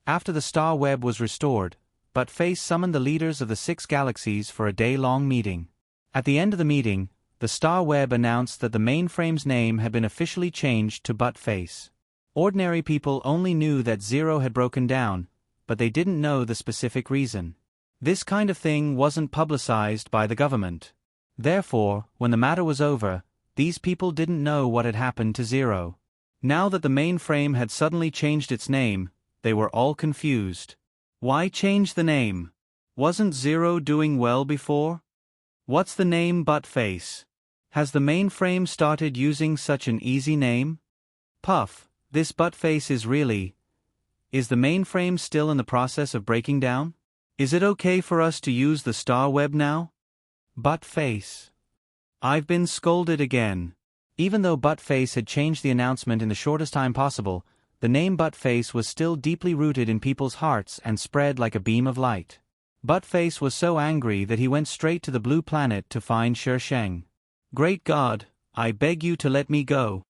After the star web was restored, Buttface summoned the leaders of the 6 galaxies for a day-long meeting. At the end of the meeting, the star web announced that the mainframe's name had been officially changed to Buttface. Ordinary people only knew that Zero had broken down, but they didn't know the specific reason. This kind of thing wasn't publicized by the government. Therefore, when the matter was over, these people didn't know what had happened to Zero. Now that the mainframe had suddenly changed its name, they were all confused. Why change the name? Wasn't Zero doing well before? What's the name Buttface? Has the mainframe started using such an easy name? Puff, this Buttface is really... Is the mainframe still in the process of breaking down? Is it okay for us to use the star web now? Buttface. I've been scolded again. Even though Buttface had changed the announcement in the shortest time possible, the name Buttface was still deeply rooted in people's hearts and spread like a beam of light. Buttface was so angry that he went straight to the blue planet to find Shi Sheng. Great God, I beg you to let me go.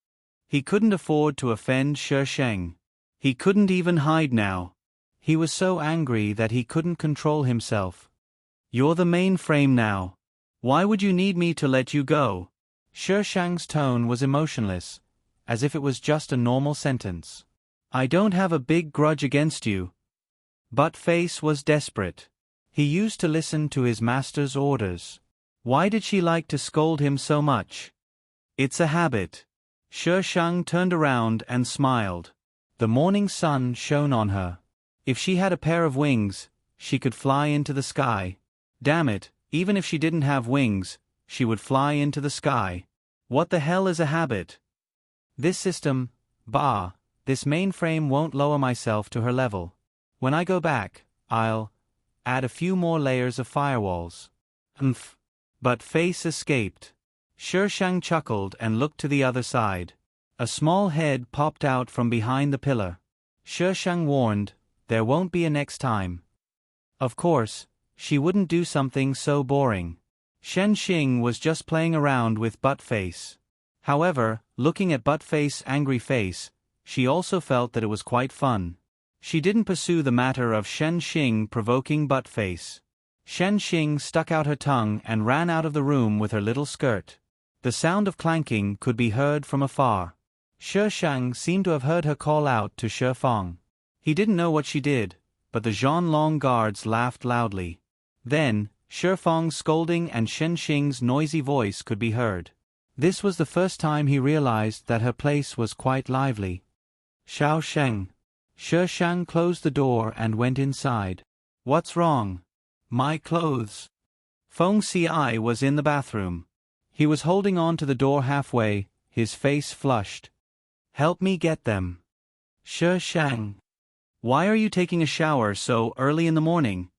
He couldn't afford to offend Shi Sheng. He couldn't even hide now. He was so angry that he couldn't control himself. You're the mainframe now. Why would you need me to let you go? Shi Sheng's tone was emotionless, as if it was just a normal sentence. I don't have a big grudge against you. Buttface was desperate. He used to listen to his master's orders. Why did she like to scold him so much? It's a habit. Shi Sheng turned around and smiled. The morning sun shone on her. If she had a pair of wings, she could fly into the sky. Damn it, even if she didn't have wings, she would fly into the sky. What the hell is a habit? This system, this mainframe won't lower myself to her level. When I go back, I'll add a few more layers of firewalls. Buttface escaped. Shi Sheng chuckled and looked to the other side. A small head popped out from behind the pillar. Shi Sheng warned, there won't be a next time. Of course, she wouldn't do something so boring. Shenxing was just playing around with Buttface. However, looking at Buttface's angry face, she also felt that it was quite fun. She didn't pursue the matter of Shenxing provoking Buttface. Shenxing stuck out her tongue and ran out of the room with her little skirt. The sound of clanking could be heard from afar. Shi Sheng seemed to have heard her call out to Shi Feng. He didn't know what she did, but the Zhanlong guards laughed loudly. Then, Shi Feng's scolding and Shenxing's noisy voice could be heard. This was the first time he realized that her place was quite lively. Xiao Sheng. Shi Sheng closed the door and went inside. What's wrong? My clothes. Feng Ci was in the bathroom. He was holding on to the door halfway, his face flushed. Help me get them. Shi Sheng. Why are you taking a shower so early in the morning?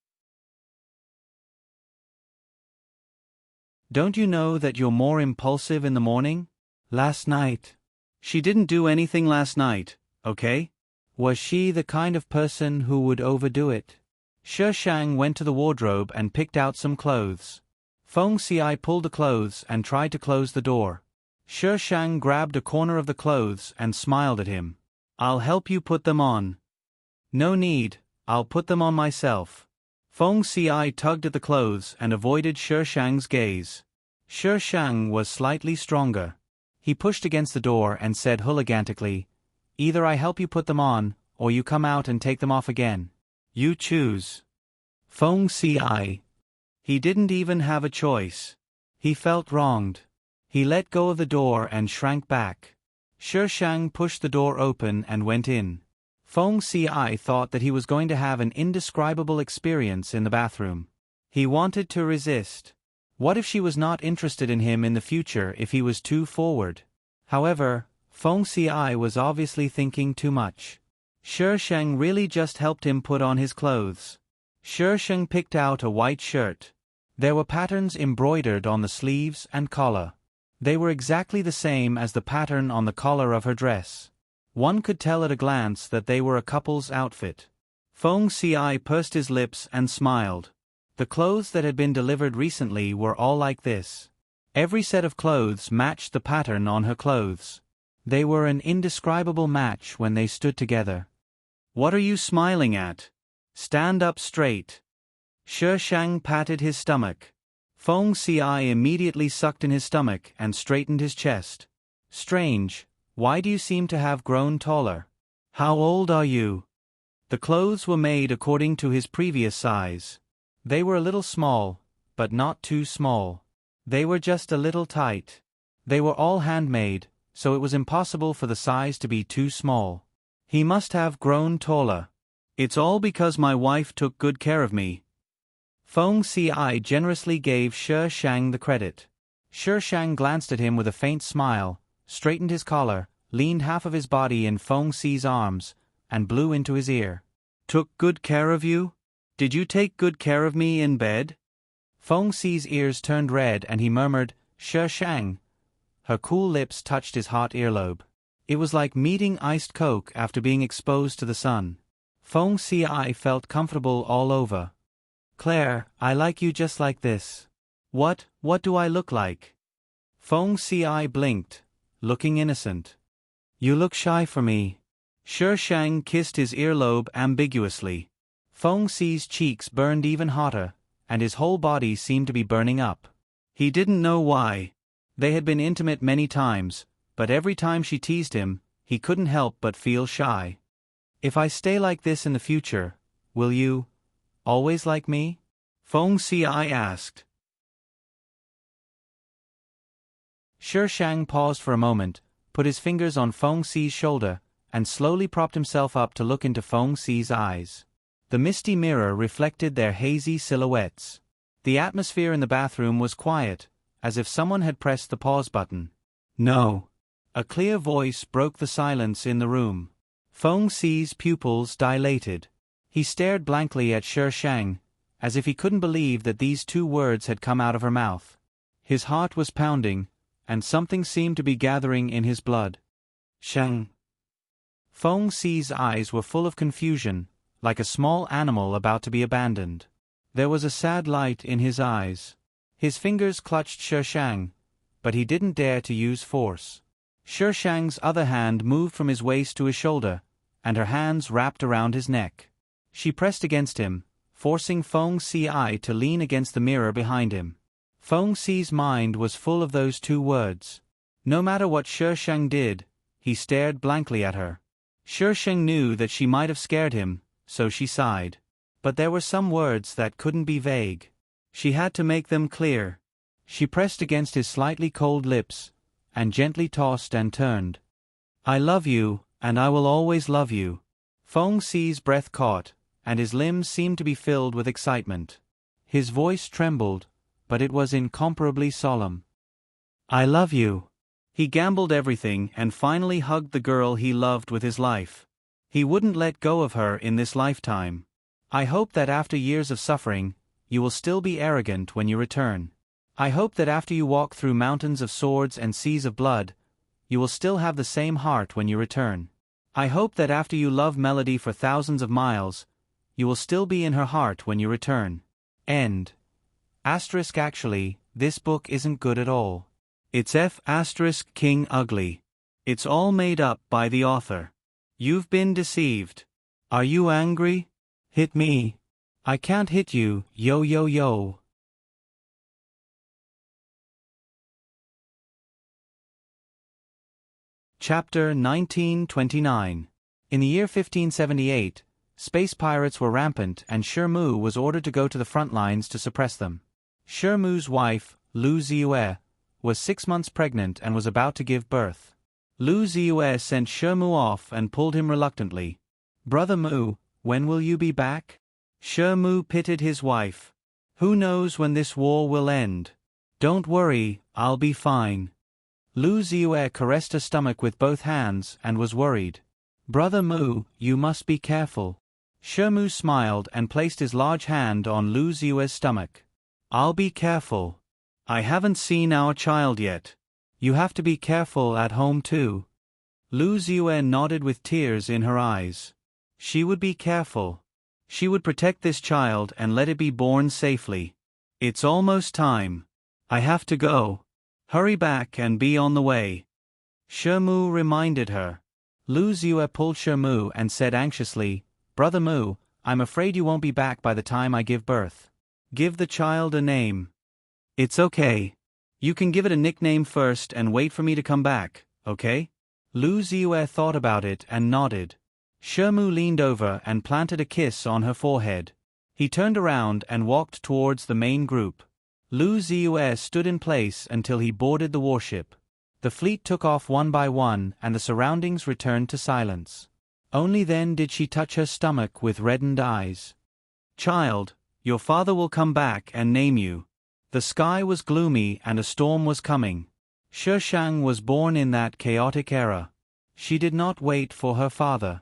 Don't you know that you're more impulsive in the morning? Last night. She didn't do anything last night, okay? Was she the kind of person who would overdo it? Shi Sheng went to the wardrobe and picked out some clothes. Feng Ci pulled the clothes and tried to close the door. Shi Sheng grabbed a corner of the clothes and smiled at him. I'll help you put them on. No need, I'll put them on myself. Feng Ci tugged at the clothes and avoided Shi Sheng's gaze. Shi Sheng was slightly stronger. He pushed against the door and said hooligantically, either I help you put them on, or you come out and take them off again. You choose. Feng Ci. He didn't even have a choice. He felt wronged. He let go of the door and shrank back. Shi Sheng pushed the door open and went in. Feng Ci thought that he was going to have an indescribable experience in the bathroom. He wanted to resist. What if she was not interested in him in the future if he was too forward? However, Feng Xiai was obviously thinking too much. Shi Sheng really just helped him put on his clothes. Shi Sheng picked out a white shirt. There were patterns embroidered on the sleeves and collar. They were exactly the same as the pattern on the collar of her dress. One could tell at a glance that they were a couple's outfit. Feng Xiai pursed his lips and smiled. The clothes that had been delivered recently were all like this. Every set of clothes matched the pattern on her clothes. They were an indescribable match when they stood together. What are you smiling at? Stand up straight. Shi Sheng patted his stomach. Feng Xiai immediately sucked in his stomach and straightened his chest. Strange, why do you seem to have grown taller? How old are you? The clothes were made according to his previous size. They were a little small, but not too small. They were just a little tight. They were all handmade, so it was impossible for the size to be too small. He must have grown taller. It's all because my wife took good care of me. Feng Xiai generously gave Shi Sheng the credit. Shi Sheng glanced at him with a faint smile, straightened his collar, leaned half of his body in Feng Xi's arms, and blew into his ear. Took good care of you? Did you take good care of me in bed? Feng Xi's ears turned red and he murmured, Shi Sheng. Her cool lips touched his hot earlobe. It was like meeting iced coke after being exposed to the sun. Feng Xiai felt comfortable all over. Claire, I like you just like this. What do I look like? Feng Xiai blinked, looking innocent. You look shy for me. Shi Sheng kissed his earlobe ambiguously. Feng Xi's cheeks burned even hotter, and his whole body seemed to be burning up. He didn't know why. They had been intimate many times, but every time she teased him, he couldn't help but feel shy. If I stay like this in the future, will you always like me? Feng Xiai asked. Shi Sheng paused for a moment, put his fingers on Feng Xi's shoulder, and slowly propped himself up to look into Feng Xi's eyes. The misty mirror reflected their hazy silhouettes. The atmosphere in the bathroom was quiet, as if someone had pressed the pause button. No. A clear voice broke the silence in the room. Feng Xi's pupils dilated. He stared blankly at Shi Sheng, as if he couldn't believe that these two words had come out of her mouth. His heart was pounding, and something seemed to be gathering in his blood. Sheng. Feng Xi's eyes were full of confusion, like a small animal about to be abandoned. There was a sad light in his eyes. His fingers clutched Shi Sheng, but he didn't dare to use force. Shi Sheng's other hand moved from his waist to his shoulder, and her hands wrapped around his neck. She pressed against him, forcing Feng Xiai to lean against the mirror behind him. Feng Xi's mind was full of those two words. No matter what Shi Sheng did, he stared blankly at her. Shi Sheng knew that she might have scared him, so she sighed. But there were some words that couldn't be vague. She had to make them clear. She pressed against his slightly cold lips, and gently tossed and turned. I love you, and I will always love you. Feng Xi's breath caught, and his limbs seemed to be filled with excitement. His voice trembled, but it was incomparably solemn. I love you. He gambled everything and finally hugged the girl he loved with his life. He wouldn't let go of her in this lifetime. I hope that after years of suffering, you will still be arrogant when you return. I hope that after you walk through mountains of swords and seas of blood, you will still have the same heart when you return. I hope that after you love Melody for thousands of miles, you will still be in her heart when you return. End. Actually, this book isn't good at all. It's King ugly. It's all made up by the author. You've been deceived. Are you angry? Hit me. I can't hit you, yo yo yo. Chapter 1929. In the year 1578, space pirates were rampant and Shi Mu was ordered to go to the front lines to suppress them. Shi Mu's wife, Lu Ziyue, was 6 months pregnant and was about to give birth. Lu Ziyue sent Shi Mu off and pulled him reluctantly. Brother Mu, when will you be back? Shi Mu pitied his wife. Who knows when this war will end? Don't worry, I'll be fine. Lu Ziyue caressed her stomach with both hands and was worried. Brother Mu, you must be careful. Shi Mu smiled and placed his large hand on Lu Ziyue's stomach. I'll be careful. I haven't seen our child yet. You have to be careful at home too. Lu Ziyue nodded with tears in her eyes. She would be careful. She would protect this child and let it be born safely. It's almost time. I have to go. Hurry back and be on the way. Shi Mu reminded her. Lu Ziyue pulled Shi Mu and said anxiously, Brother Mu, I'm afraid you won't be back by the time I give birth. Give the child a name. It's okay. You can give it a nickname first and wait for me to come back, okay? Lu Ziyue thought about it and nodded. Shi Mu leaned over and planted a kiss on her forehead. He turned around and walked towards the main group. Lu Ziyue stood in place until he boarded the warship. The fleet took off one by one and the surroundings returned to silence. Only then did she touch her stomach with reddened eyes. Child, your father will come back and name you. The sky was gloomy and a storm was coming. Shi Shang was born in that chaotic era. She did not wait for her father.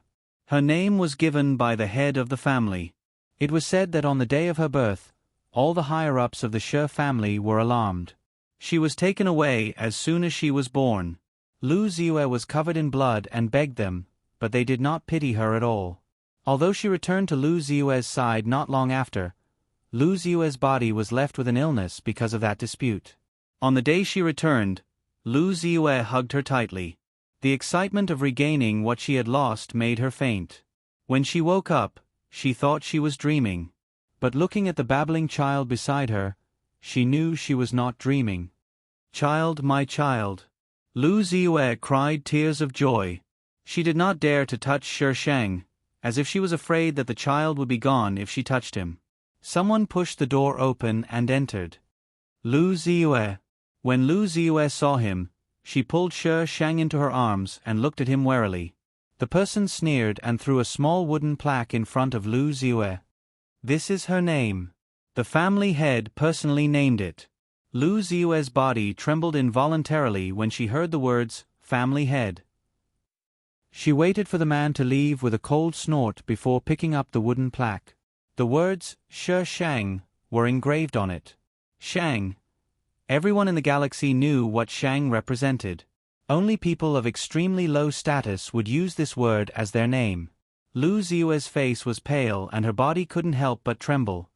Her name was given by the head of the family. It was said that on the day of her birth, all the higher-ups of the Shi family were alarmed. She was taken away as soon as she was born. Lu Ziyue was covered in blood and begged them, but they did not pity her at all. Although she returned to Lu Ziyue's side not long after, Lu Ziyue's body was left with an illness because of that dispute. On the day she returned, Lu Ziyue hugged her tightly. The excitement of regaining what she had lost made her faint. When she woke up, she thought she was dreaming. But looking at the babbling child beside her, she knew she was not dreaming. Child, my child. Lu Ziyue cried tears of joy. She did not dare to touch Shi Shang, as if she was afraid that the child would be gone if she touched him. Someone pushed the door open and entered. Lu Ziyue. When Lu Ziyue saw him, she pulled Shi Shang into her arms and looked at him warily. The person sneered and threw a small wooden plaque in front of Lu Ziyue. This is her name. The family head personally named it. Lu Ziyue's body trembled involuntarily when she heard the words, family head. She waited for the man to leave with a cold snort before picking up the wooden plaque. The words, Shi Shang, were engraved on it. Shang. Everyone in the galaxy knew what Shang represented. Only people of extremely low status would use this word as their name. Lu Ziyue's face was pale and her body couldn't help but tremble.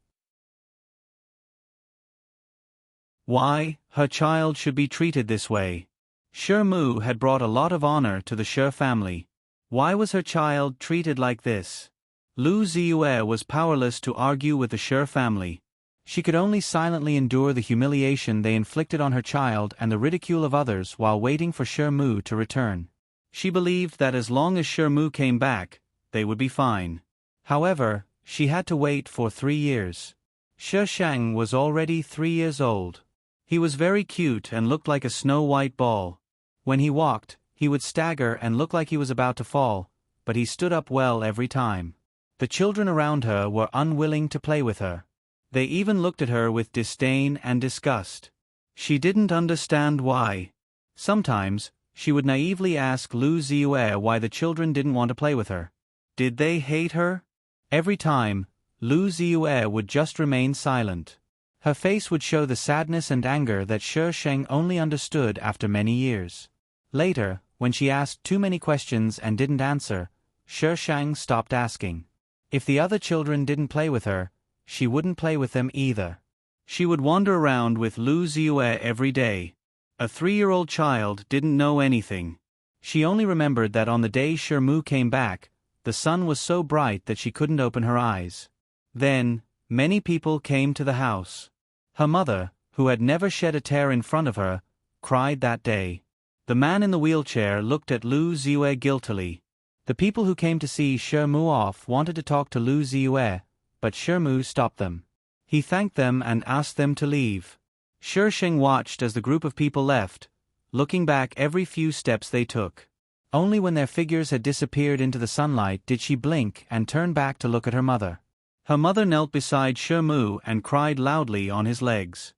Why, her child should be treated this way. Shi Mu had brought a lot of honor to the Shi family. Why was her child treated like this? Lu Ziyue was powerless to argue with the Shi family. She could only silently endure the humiliation they inflicted on her child and the ridicule of others while waiting for Shi Mu to return. She believed that as long as Shi Mu came back, they would be fine. However, she had to wait for 3 years. Shi Shang was already 3 years old. He was very cute and looked like a snow-white ball. When he walked, he would stagger and look like he was about to fall, but he stood up well every time. The children around her were unwilling to play with her. They even looked at her with disdain and disgust. She didn't understand why. Sometimes, she would naively ask Lu Ziyue why the children didn't want to play with her. Did they hate her? Every time, Lu Ziyue would just remain silent. Her face would show the sadness and anger that Shi Shang only understood after many years. Later, when she asked too many questions and didn't answer, Shi Shang stopped asking. If the other children didn't play with her, she wouldn't play with them either. She would wander around with Lu Ziyue every day. A 3-year-old child didn't know anything. She only remembered that on the day Shi Mu came back, the sun was so bright that she couldn't open her eyes. Then, many people came to the house. Her mother, who had never shed a tear in front of her, cried that day. The man in the wheelchair looked at Lu Ziyue guiltily. The people who came to see Shi Mu off wanted to talk to Lu Ziyue, but Shi Mu stopped them. He thanked them and asked them to leave. Shi Shang watched as the group of people left, looking back every few steps they took. Only when their figures had disappeared into the sunlight did she blink and turn back to look at her mother. Her mother knelt beside Shi Mu and cried loudly on his legs.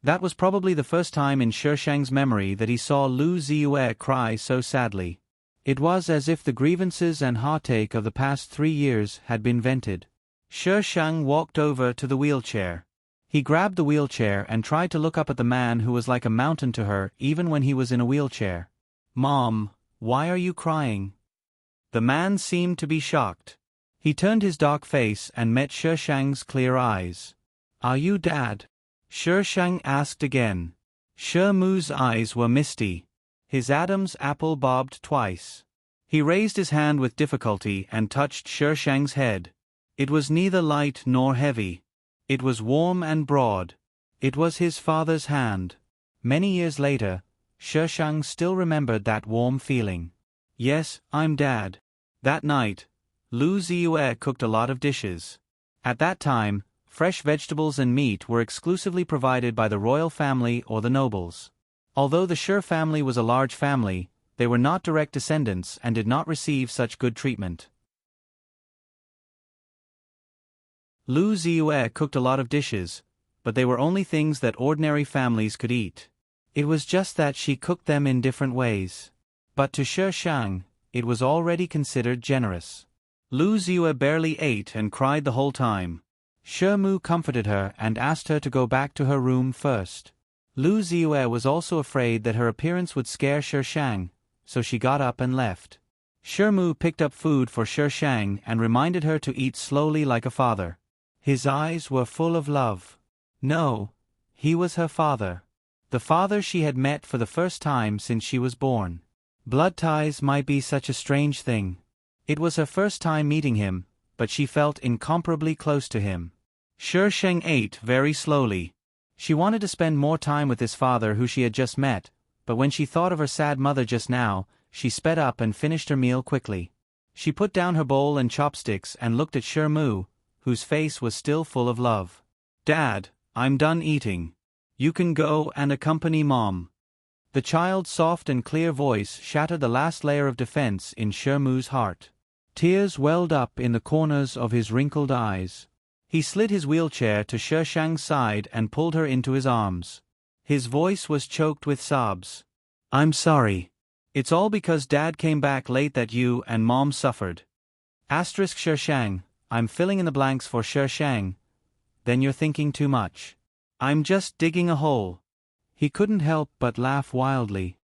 That was probably the first time in Sheshang's memory that he saw Lu Ziyue cry so sadly. It was as if the grievances and heartache of the past 3 years had been vented. Sheshang walked over to the wheelchair. He grabbed the wheelchair and tried to look up at the man who was like a mountain to her even when he was in a wheelchair. "Mom, why are you crying?" The man seemed to be shocked. He turned his dark face and met Sheshang's clear eyes. "Are you Dad?" Sheshang asked again. Shemu's eyes were misty. His Adam's apple bobbed twice. He raised his hand with difficulty and touched Sheshang's head. It was neither light nor heavy. It was warm and broad. It was his father's hand. Many years later, Sheshang still remembered that warm feeling. "Yes, I'm Dad." That night, Lu Ziyue cooked a lot of dishes. At that time, fresh vegetables and meat were exclusively provided by the royal family or the nobles. Although the Shi family was a large family, they were not direct descendants and did not receive such good treatment. Lu Ziyue cooked a lot of dishes, but they were only things that ordinary families could eat. It was just that she cooked them in different ways. But to Sheshang, it was already considered generous. Lu Ziyue barely ate and cried the whole time. Shemu comforted her and asked her to go back to her room first. Lu Ziyue was also afraid that her appearance would scare Sheshang, so she got up and left. Shemu picked up food for Sheshang and reminded her to eat slowly like a father. His eyes were full of love. No, he was her father. The father she had met for the first time since she was born. Blood ties might be such a strange thing. It was her first time meeting him, but she felt incomparably close to him. Sheshang ate very slowly. She wanted to spend more time with this father who she had just met, but when she thought of her sad mother just now, she sped up and finished her meal quickly. She put down her bowl and chopsticks and looked at Shemu, whose face was still full of love. "Dad, I'm done eating. You can go and accompany Mom." The child's soft and clear voice shattered the last layer of defense in Shemu's heart. Tears welled up in the corners of his wrinkled eyes. He slid his wheelchair to Sheshang's side and pulled her into his arms. His voice was choked with sobs. "I'm sorry. It's all because Dad came back late that you and Mom suffered." Sheshang, I'm filling in the blanks for Sheshang. Then you're thinking too much. I'm just digging a hole. He couldn't help but laugh wildly.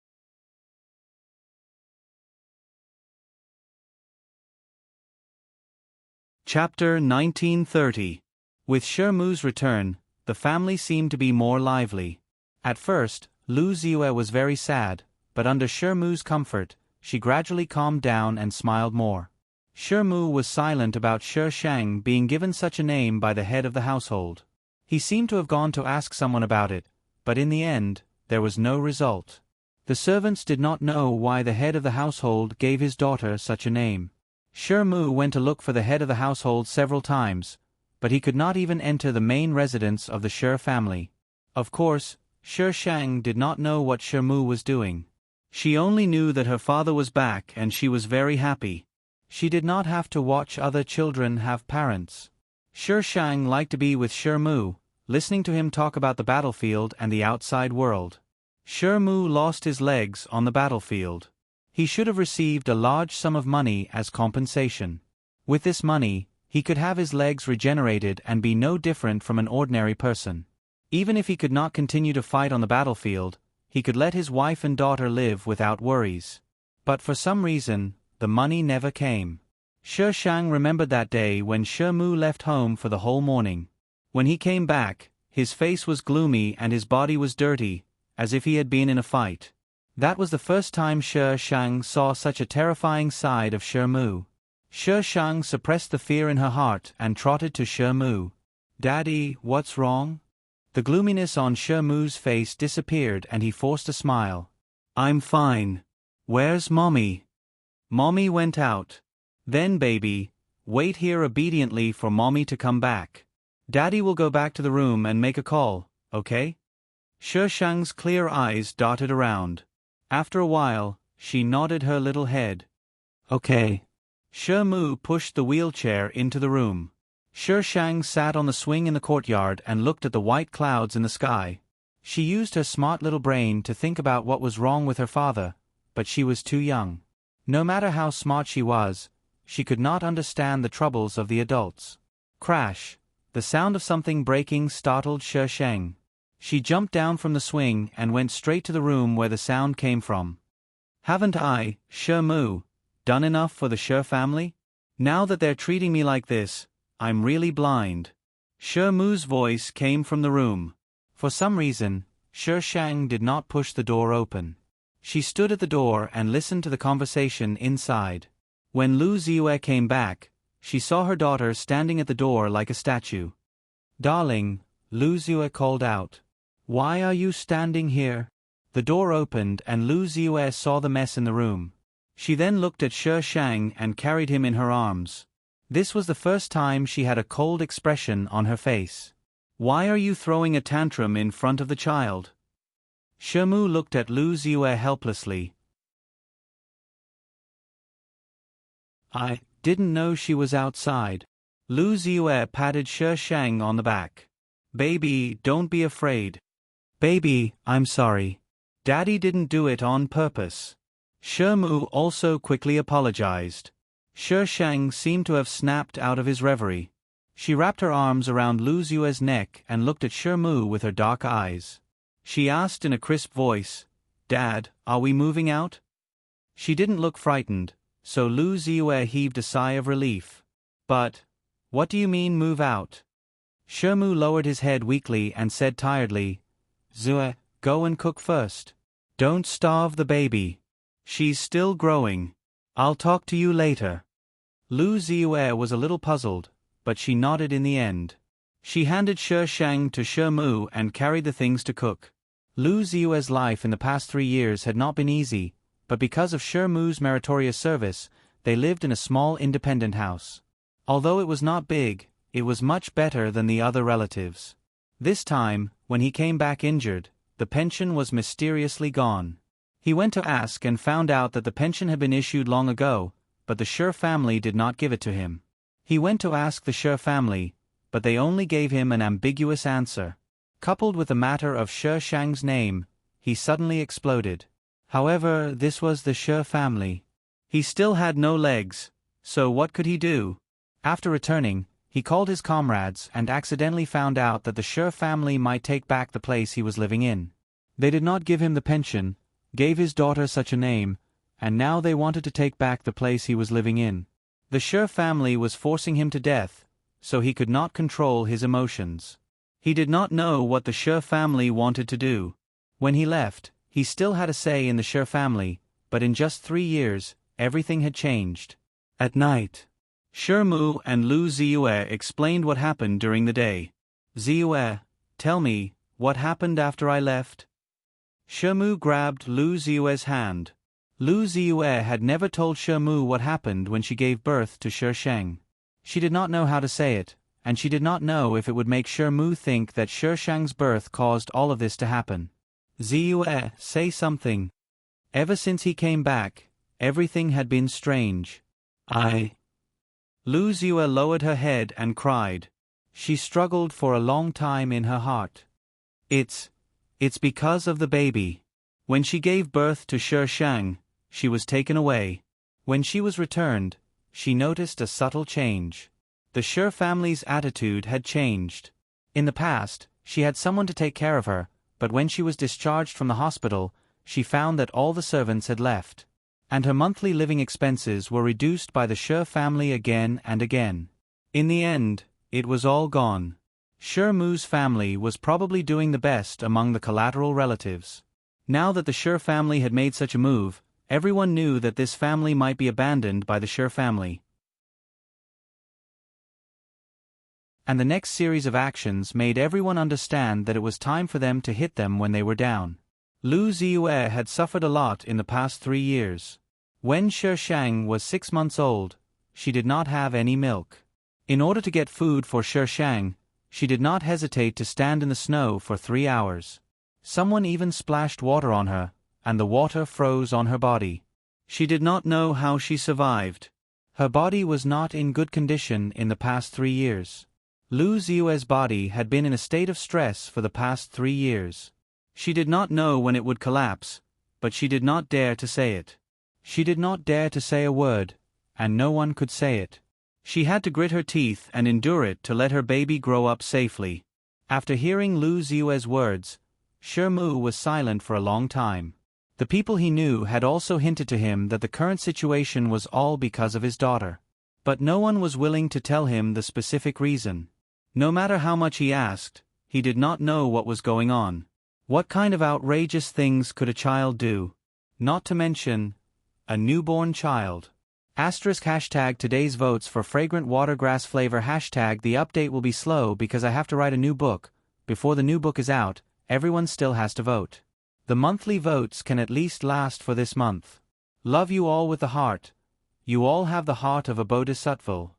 Chapter 1930. With Shemu's return, the family seemed to be more lively. At first, Lu Ziyue was very sad, but under Shemu's comfort, she gradually calmed down and smiled more. Shemu was silent about Sheshang being given such a name by the head of the household. He seemed to have gone to ask someone about it, but in the end, there was no result. The servants did not know why the head of the household gave his daughter such a name. Shemu went to look for the head of the household several times, but he could not even enter the main residence of the Shi family. Of course, Sheshang did not know what Shemu was doing. She only knew that her father was back and she was very happy. She did not have to watch other children have parents. Sheshang liked to be with Shemu, listening to him talk about the battlefield and the outside world. Shemu lost his legs on the battlefield. He should have received a large sum of money as compensation. With this money, he could have his legs regenerated and be no different from an ordinary person. Even if he could not continue to fight on the battlefield, he could let his wife and daughter live without worries. But for some reason, the money never came. Sheshang remembered that day when Shemu left home for the whole morning. When he came back, his face was gloomy and his body was dirty, as if he had been in a fight. That was the first time Sheshang saw such a terrifying side of Shemu. Sheshang suppressed the fear in her heart and trotted to Shemu. "Daddy, what's wrong?" The gloominess on Shemu's face disappeared and he forced a smile. "I'm fine. Where's Mommy?" "Mommy went out." "Then baby, wait here obediently for Mommy to come back. Daddy will go back to the room and make a call, okay?" Sheshang's clear eyes darted around. After a while, she nodded her little head. "Okay." Shemu pushed the wheelchair into the room. Sheshang sat on the swing in the courtyard and looked at the white clouds in the sky. She used her smart little brain to think about what was wrong with her father, but she was too young. No matter how smart she was, she could not understand the troubles of the adults. Crash! The sound of something breaking startled Shi Sheng. She jumped down from the swing and went straight to the room where the sound came from. Haven't I, Shi Mu, done enough for the Shi family? Now that they're treating me like this, I'm really blind. Shi Mu's voice came from the room. For some reason, Shi Sheng did not push the door open. She stood at the door and listened to the conversation inside. When Lu Ziyue came back, she saw her daughter standing at the door like a statue. "Darling," Lu Ziyue called out. "Why are you standing here?" The door opened and Lu Ziyue saw the mess in the room. She then looked at Shi Sheng and carried him in her arms. This was the first time she had a cold expression on her face. "Why are you throwing a tantrum in front of the child?" Shi Mu looked at Lu Ziyue helplessly. "I didn't know she was outside." Lu Ziyue patted Shi Sheng on the back. "Baby, don't be afraid." "Baby, I'm sorry. Daddy didn't do it on purpose." Shi Mu also quickly apologized. Shi Sheng seemed to have snapped out of his reverie. She wrapped her arms around Lu Ziyue's neck and looked at Shi Mu with her dark eyes. She asked in a crisp voice, "Dad, are we moving out?" She didn't look frightened, so Lu Ziyue heaved a sigh of relief. "But, what do you mean move out?" Shi Mu lowered his head weakly and said tiredly, "Ziyue, go and cook first. Don't starve the baby. She's still growing. I'll talk to you later." Lu Ziyue was a little puzzled, but she nodded in the end. She handed Shi Sheng to Shi Mu and carried the things to cook. Lu Ziyue's life in the past 3 years had not been easy, but because of Shi Mu's meritorious service, they lived in a small independent house. Although it was not big, it was much better than the other relatives. This time, when he came back injured, the pension was mysteriously gone. He went to ask and found out that the pension had been issued long ago, but the Shi family did not give it to him. He went to ask the Shi family, but they only gave him an ambiguous answer. Coupled with the matter of Shi Sheng's name, he suddenly exploded. However, this was the Shi family. He still had no legs, so what could he do? After returning, he called his comrades and accidentally found out that the Shi family might take back the place he was living in. They did not give him the pension, gave his daughter such a name, and now they wanted to take back the place he was living in. The Shi family was forcing him to death, so he could not control his emotions. He did not know what the Shi family wanted to do. When he left, he still had a say in the Shi family, but in just 3 years, everything had changed. At night, Shi Mu and Lu Ziyue explained what happened during the day. "Ziyue, tell me, what happened after I left?" Shi Mu grabbed Lu Ziyue's hand. Lu Ziyue had never told Shi Mu what happened when she gave birth to Shi Sheng. She did not know how to say it, and she did not know if it would make Shi Mu think that Shi Sheng's birth caused all of this to happen. "Ziyue, say something." Ever since he came back, everything had been strange. Lu Ziyue lowered her head and cried. She struggled for a long time in her heart. It's because of the baby. When she gave birth to Shi Sheng, she was taken away. When she was returned, she noticed a subtle change. The Shi family's attitude had changed. In the past, she had someone to take care of her, but when she was discharged from the hospital, she found that all the servants had left. And her monthly living expenses were reduced by the Shi family again and again. In the end, it was all gone. Shi Mu's family was probably doing the best among the collateral relatives. Now that the Shi family had made such a move, everyone knew that this family might be abandoned by the Shi family. And the next series of actions made everyone understand that it was time for them to hit them when they were down. Lu Ziyue had suffered a lot in the past 3 years. When Shi Sheng was 6 months old, she did not have any milk. In order to get food for Shi Sheng, she did not hesitate to stand in the snow for 3 hours. Someone even splashed water on her, and the water froze on her body. She did not know how she survived. Her body was not in good condition in the past 3 years. Lu Ziyue's body had been in a state of stress for the past 3 years. She did not know when it would collapse, but she did not dare to say it. She did not dare to say a word, and no one could say it. She had to grit her teeth and endure it to let her baby grow up safely. After hearing Lu Ziyue's words, Shermu was silent for a long time. The people he knew had also hinted to him that the current situation was all because of his daughter. But no one was willing to tell him the specific reason. No matter how much he asked, he did not know what was going on. What kind of outrageous things could a child do? Not to mention, a newborn child. *# today's votes for fragrant watergrass flavor #. The update will be slow because I have to write a new book. Before the new book is out, everyone still has to vote. The monthly votes can at least last for this month. Love you all with the heart. You all have the heart of a bodhisattva.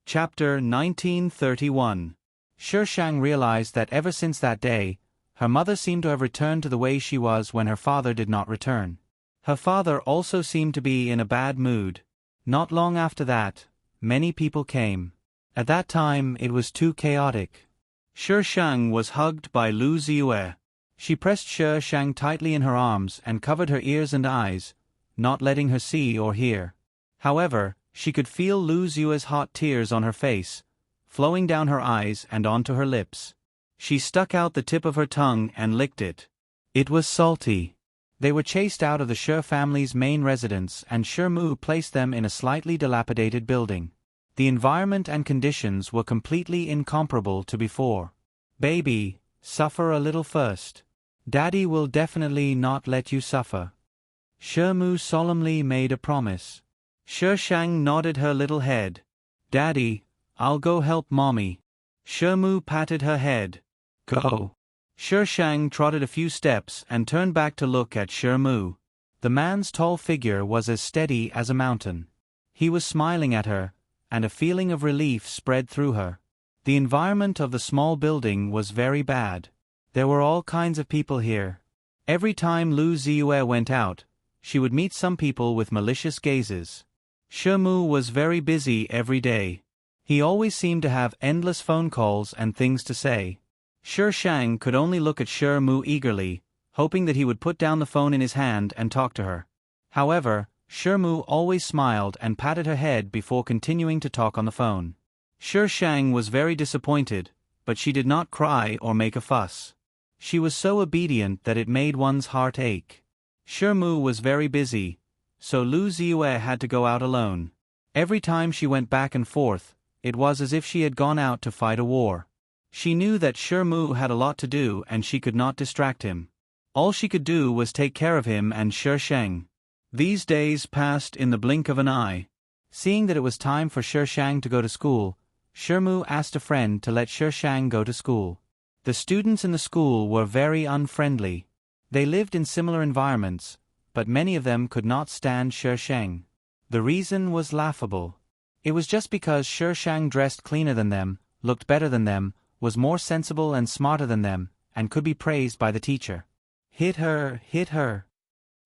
Chapter 1931. Shishang realized that ever since that day, her mother seemed to have returned to the way she was when her father did not return. Her father also seemed to be in a bad mood. Not long after that, many people came. At that time it was too chaotic. Shishang was hugged by Lu Ziyue. She pressed Shishang tightly in her arms and covered her ears and eyes, not letting her see or hear. However, she could feel Lu Ziyue's hot tears on her face, flowing down her eyes and onto her lips. She stuck out the tip of her tongue and licked it. It was salty. They were chased out of the Shi family's main residence and Shermu placed them in a slightly dilapidated building. The environment and conditions were completely incomparable to before. Baby, suffer a little first. Daddy will definitely not let you suffer. Shermu solemnly made a promise. Shishang nodded her little head. Daddy, I'll go help Mommy. Shermu patted her head. Go. Shishang trotted a few steps and turned back to look at Shermu. The man's tall figure was as steady as a mountain. He was smiling at her, and a feeling of relief spread through her. The environment of the small building was very bad. There were all kinds of people here. Every time Lu Ziyue went out, she would meet some people with malicious gazes. Shermu was very busy every day. He always seemed to have endless phone calls and things to say. Shishang could only look at Shermu eagerly, hoping that he would put down the phone in his hand and talk to her. However, Shermu always smiled and patted her head before continuing to talk on the phone. Shishang was very disappointed, but she did not cry or make a fuss. She was so obedient that it made one's heart ache. Shermu was very busy, so Lu Ziyue had to go out alone. Every time she went back and forth, it was as if she had gone out to fight a war. She knew that Shermu had a lot to do and she could not distract him. All she could do was take care of him and Shishang. These days passed in the blink of an eye. Seeing that it was time for Shishang to go to school, Shermu asked a friend to let Shishang go to school. The students in the school were very unfriendly. They lived in similar environments, but many of them could not stand Shishang. The reason was laughable. It was just because Shishang dressed cleaner than them, looked better than them, was more sensible and smarter than them, and could be praised by the teacher. Hit her, hit her.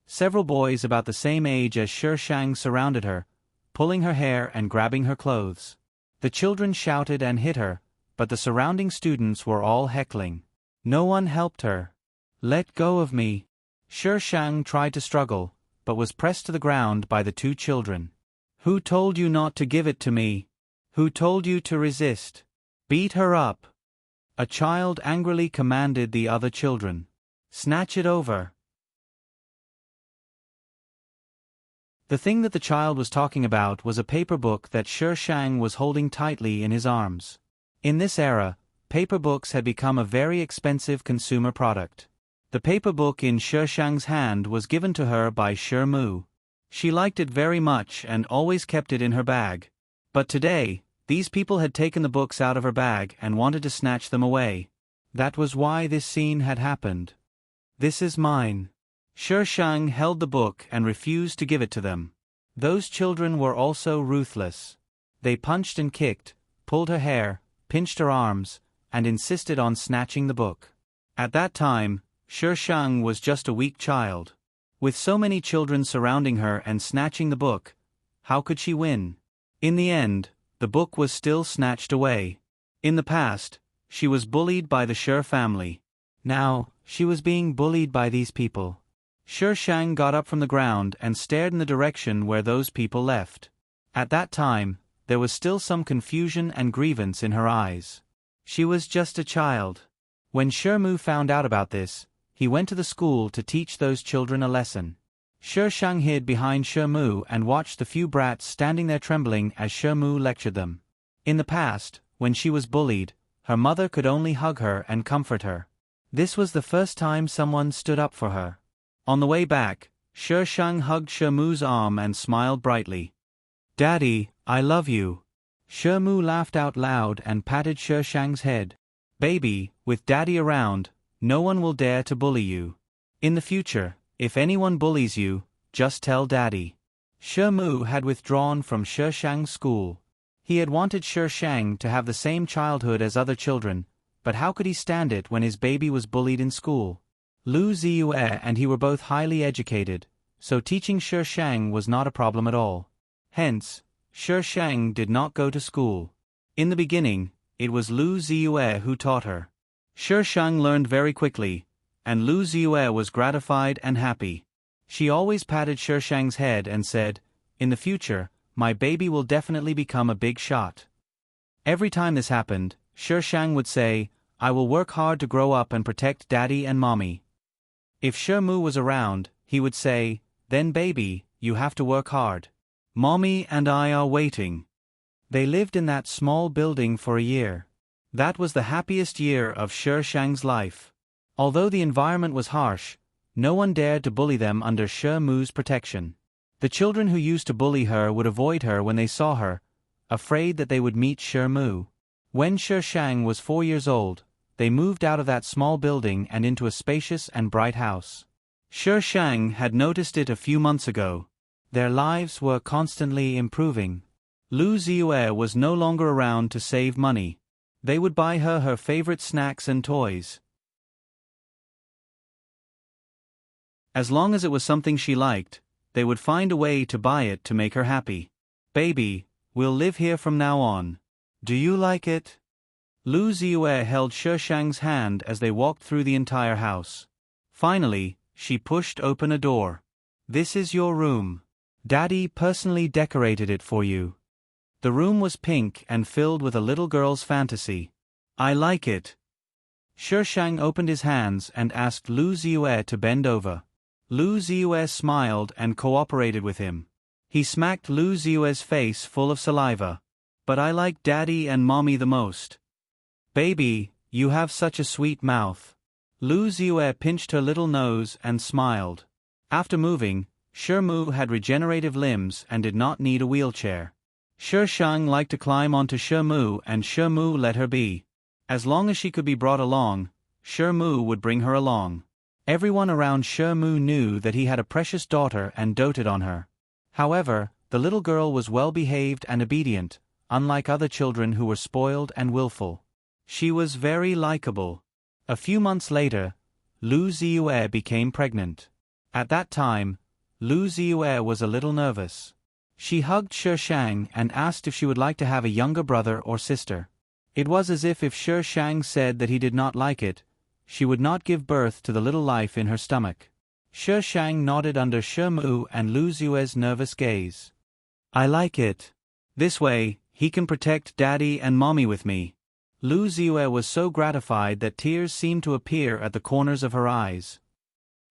Several boys about the same age as Shishang surrounded her, pulling her hair and grabbing her clothes. The children shouted and hit her, but the surrounding students were all heckling. No one helped her. Let go of me. Shishang tried to struggle, but was pressed to the ground by the two children. Who told you not to give it to me? Who told you to resist? Beat her up. A child angrily commanded the other children. Snatch it over. The thing that the child was talking about was a paper book that Shishang was holding tightly in his arms. In this era, paper books had become a very expensive consumer product. The paper book in Shishang's hand was given to her by Shermu. She liked it very much and always kept it in her bag. But today, these people had taken the books out of her bag and wanted to snatch them away. That was why this scene had happened. This is mine. Shishang held the book and refused to give it to them. Those children were also ruthless. They punched and kicked, pulled her hair, pinched her arms, and insisted on snatching the book. At that time, Shishang was just a weak child. With so many children surrounding her and snatching the book, how could she win? In the end, the book was still snatched away. In the past, she was bullied by the Shi family. Now, she was being bullied by these people. Shi Shang got up from the ground and stared in the direction where those people left. At that time, there was still some confusion and grievance in her eyes. She was just a child. When Shi found out about this, he went to the school to teach those children a lesson. Shi Shang hid behind Shi and watched the few brats standing there trembling as Shi lectured them. In the past, when she was bullied, her mother could only hug her and comfort her. This was the first time someone stood up for her. On the way back, Shi Shang hugged Shi arm and smiled brightly. "Daddy, I love you." Shi laughed out loud and patted Shi Shang's head. "Baby, with Daddy around, no one will dare to bully you. In the future, if anyone bullies you, just tell Daddy." Shi had withdrawn from Shi Shang's school. He had wanted Shi Shang to have the same childhood as other children, but how could he stand it when his baby was bullied in school? Lu Ziyue and he were both highly educated, so teaching Shi Shang was not a problem at all. Hence, Shi Shang did not go to school. In the beginning, it was Lu Ziyue who taught her. Shi Shang learned very quickly, and Lu Ziyue was gratified and happy. She always patted Shi Shang's head and said, "In the future, my baby will definitely become a big shot." Every time this happened, Shi Shang would say, "I will work hard to grow up and protect Daddy and Mommy." If Shi was around, he would say, "Then baby, you have to work hard. Mommy and I are waiting." They lived in that small building for a year. That was the happiest year of Shi Shang's life. Although the environment was harsh, no one dared to bully them under Shi protection. The children who used to bully her would avoid her when they saw her, afraid that they would meet Shi. When Shi Shang was 4 years old, they moved out of that small building and into a spacious and bright house. Shi Shang had noticed it a few months ago. Their lives were constantly improving. Lu Ziyue was no longer around to save money. They would buy her her favorite snacks and toys. As long as it was something she liked, they would find a way to buy it to make her happy. "Baby, we'll live here from now on. Do you like it?" Lu Ziyue held Shi Shang's hand as they walked through the entire house. Finally, she pushed open a door. "This is your room. Daddy personally decorated it for you." The room was pink and filled with a little girl's fantasy. "I like it." Shi Shang opened his hands and asked Lu Ziyue to bend over. Lu Ziyue smiled and cooperated with him. He smacked Lu Ziyue's face full of saliva. "But I like Daddy and Mommy the most." "Baby, you have such a sweet mouth." Lu Ziyue pinched her little nose and smiled. After moving, Shi had regenerative limbs and did not need a wheelchair. Shi Shang liked to climb onto Shi and Shi let her be. As long as she could be brought along, Shi would bring her along. Everyone around Shi knew that he had a precious daughter and doted on her. However, the little girl was well-behaved and obedient, unlike other children who were spoiled and willful. She was very likable. A few months later, Lu Ziyue became pregnant. At that time, Lu Ziyue was a little nervous. She hugged Shi Shang and asked if she would like to have a younger brother or sister. It was as if Shi Shang said that he did not like it, she would not give birth to the little life in her stomach. Shi Shang nodded under Shi and Lu Ziyue's nervous gaze. "I like it. This way, he can protect Daddy and Mommy with me." Lu Ziyue was so gratified that tears seemed to appear at the corners of her eyes.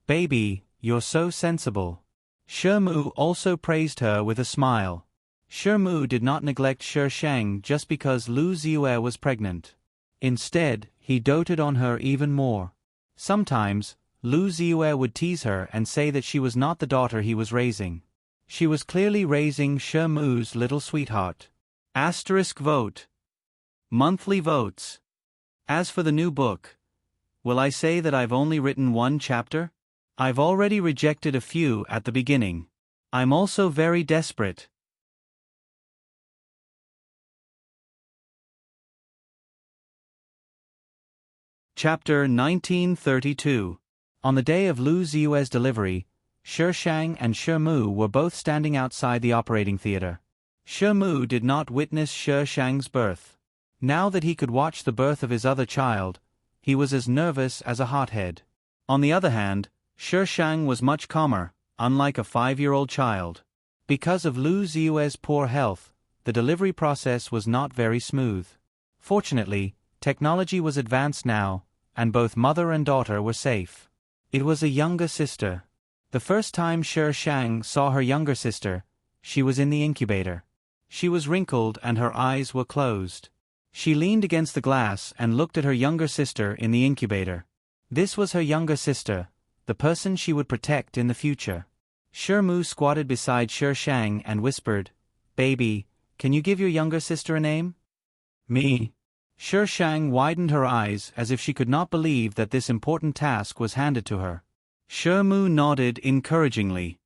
"Baby, you're so sensible." Shi also praised her with a smile. Shi did not neglect Shi Shang just because Lu Ziyue was pregnant. Instead, he doted on her even more. Sometimes, Lu Ziyue would tease her and say that she was not the daughter he was raising. She was clearly raising Shi little sweetheart. Vote. Monthly votes. As for the new book, will I say that I've only written 1 chapter? I've already rejected a few at the beginning. I'm also very desperate. Chapter 1932. On the day of Lu Ziyue's delivery, Shi Shang and Shi were both standing outside the operating theater. Shi Mu did not witness Shi Shang's birth. Now that he could watch the birth of his other child, he was as nervous as a hothead. On the other hand, Shi Shang was much calmer, unlike a 5-year-old child. Because of Lu Ziyue's poor health, the delivery process was not very smooth. Fortunately, technology was advanced now, and both mother and daughter were safe. It was a younger sister. The first time Shi Shang saw her younger sister, she was in the incubator. She was wrinkled and her eyes were closed. She leaned against the glass and looked at her younger sister in the incubator. This was her younger sister, the person she would protect in the future. Shi Mu squatted beside Shi Shang and whispered, "Baby, can you give your younger sister a name?" "Me." Shi Shang widened her eyes as if she could not believe that this important task was handed to her. Shi Mu nodded encouragingly.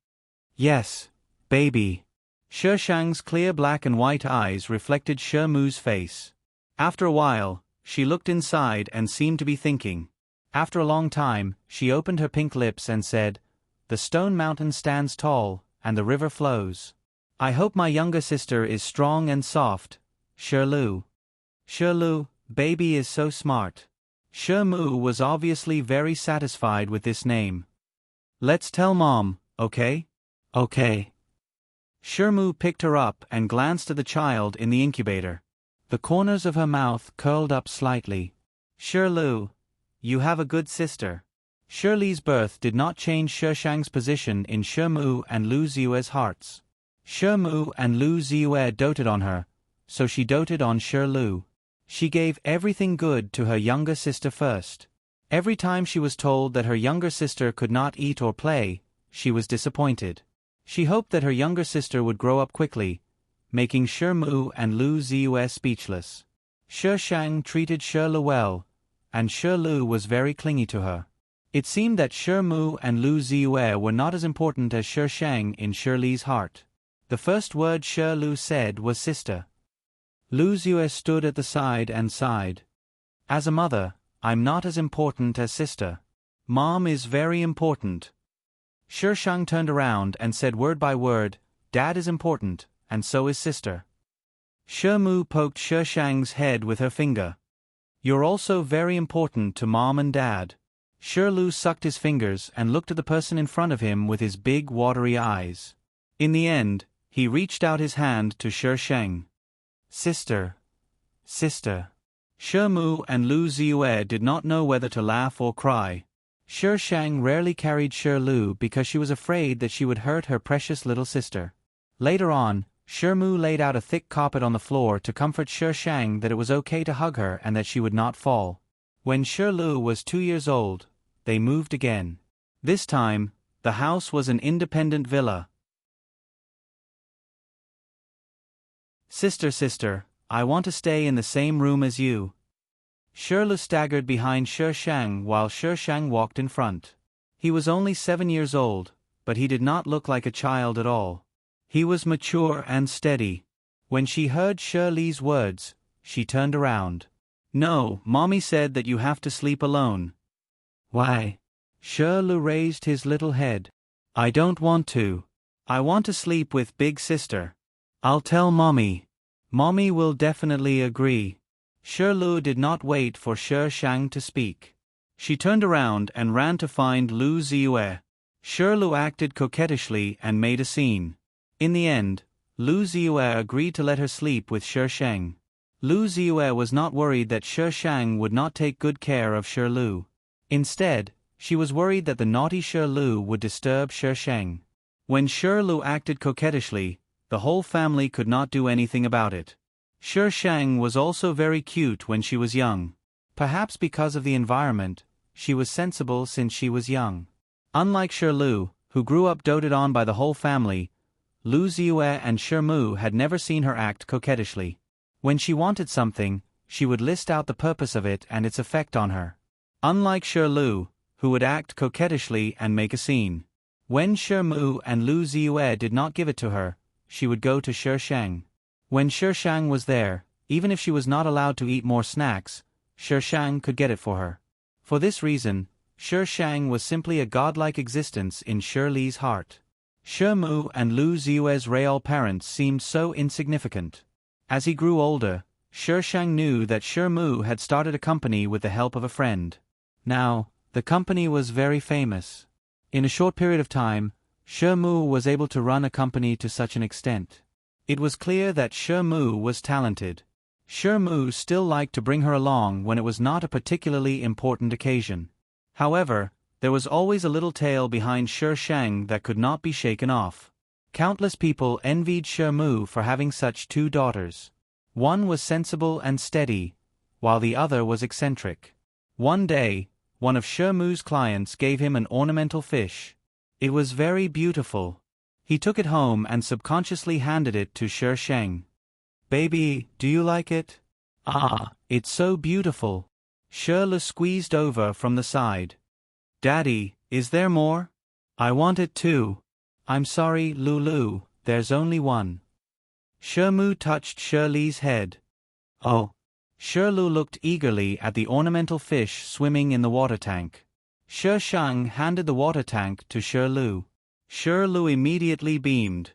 "Yes, baby." Shi Shang's clear black and white eyes reflected Shi Mu's face. After a while, she looked inside and seemed to be thinking. After a long time, she opened her pink lips and said, "The stone mountain stands tall, and the river flows. I hope my younger sister is strong and soft, Shi Lu." "Shi Lu, baby is so smart." Shi Mu was obviously very satisfied with this name. "Let's tell Mom, okay?" "Okay." Shi Mu picked her up and glanced at the child in the incubator. The corners of her mouth curled up slightly. "Shi Lu, you have a good sister." Shi Li's birth did not change Shi Shang's position in Shi Mu and Lu Ziyue's hearts. Shi Mu and Lu Ziyue doted on her, so she doted on Shi Lu. She gave everything good to her younger sister first. Every time she was told that her younger sister could not eat or play, she was disappointed. She hoped that her younger sister would grow up quickly, making Shi Mu and Lu Ziyue speechless. Shi Shang treated Shi Lu well, and Shi Lu was very clingy to her. It seemed that Shi Mu and Lu Ziyue were not as important as Shi Shang in Shi Li's heart. The first word Shi Lu said was sister. Lu Ziyue stood at the side and sighed. "As a mother, I'm not as important as sister. Mom is very important." Shi Shang turned around and said word by word, "Dad is important, and so is sister." Shi Mu poked Shi Shang's head with her finger. "You're also very important to Mom and Dad." Shi Lu sucked his fingers and looked at the person in front of him with his big watery eyes. In the end, he reached out his hand to Shi Shang. "Sister. Sister." Shi Mu and Lu Ziyue did not know whether to laugh or cry. Shi Shang rarely carried Shi Lu because she was afraid that she would hurt her precious little sister. Later on, Shi Mu laid out a thick carpet on the floor to comfort Shi Shang that it was okay to hug her and that she would not fall. When Shi Lu was 2 years old, they moved again. This time, the house was an independent villa. Sister, I want to stay in the same room as you." Shi Lu staggered behind Shi Shang while Shi Shang walked in front. He was only 7 years old, but he did not look like a child at all. He was mature and steady. When she heard Shi Li's words, she turned around. "No, Mommy said that you have to sleep alone." "Why?" Shi Lu raised his little head. "I don't want to. I want to sleep with big sister. I'll tell Mommy. Mommy will definitely agree." Shi Lu did not wait for Shi Shang to speak. She turned around and ran to find Lu Ziyue. Shi Lu acted coquettishly and made a scene. In the end, Lu Ziyue agreed to let her sleep with Shi Shang. Lu Ziyue was not worried that Shi Shang would not take good care of Shi Lu. Instead, she was worried that the naughty Shi Lu would disturb Shi Shang. When Shi Lu acted coquettishly, the whole family could not do anything about it. Shi Shang was also very cute when she was young. Perhaps because of the environment, she was sensible since she was young. Unlike Shi Lu, who grew up doted on by the whole family, Lu Ziyue and Shi Mu had never seen her act coquettishly. When she wanted something, she would list out the purpose of it and its effect on her. Unlike Shi Lu, who would act coquettishly and make a scene. When Shi Mu and Lu Ziyue did not give it to her, she would go to Shi Shang. When Shi Shang was there, even if she was not allowed to eat more snacks, Shi Shang could get it for her. For this reason, Shi Shang was simply a godlike existence in Shi Li's heart. Mu and Lu Ziyue's real parents seemed so insignificant. As he grew older, Shang knew that Mu had started a company with the help of a friend. Now, the company was very famous. In a short period of time, Mu was able to run a company to such an extent. It was clear that Mu was talented. Mu still liked to bring her along when it was not a particularly important occasion. However, there was always a little tail behind Shang that could not be shaken off. Countless people envied Mu for having such two daughters. One was sensible and steady, while the other was eccentric. One day, one of Mu's clients gave him an ornamental fish. It was very beautiful. He took it home and subconsciously handed it to Shang. "Baby, do you like it?" "Ah, it's so beautiful." Lu squeezed over from the side. "Daddy, is there more?" "I want it too." "I'm sorry, Lulu, there's only one." Mu touched Li's head. "Oh." Lu looked eagerly at the ornamental fish swimming in the water tank. Shang handed the water tank to Lu. Lu immediately beamed.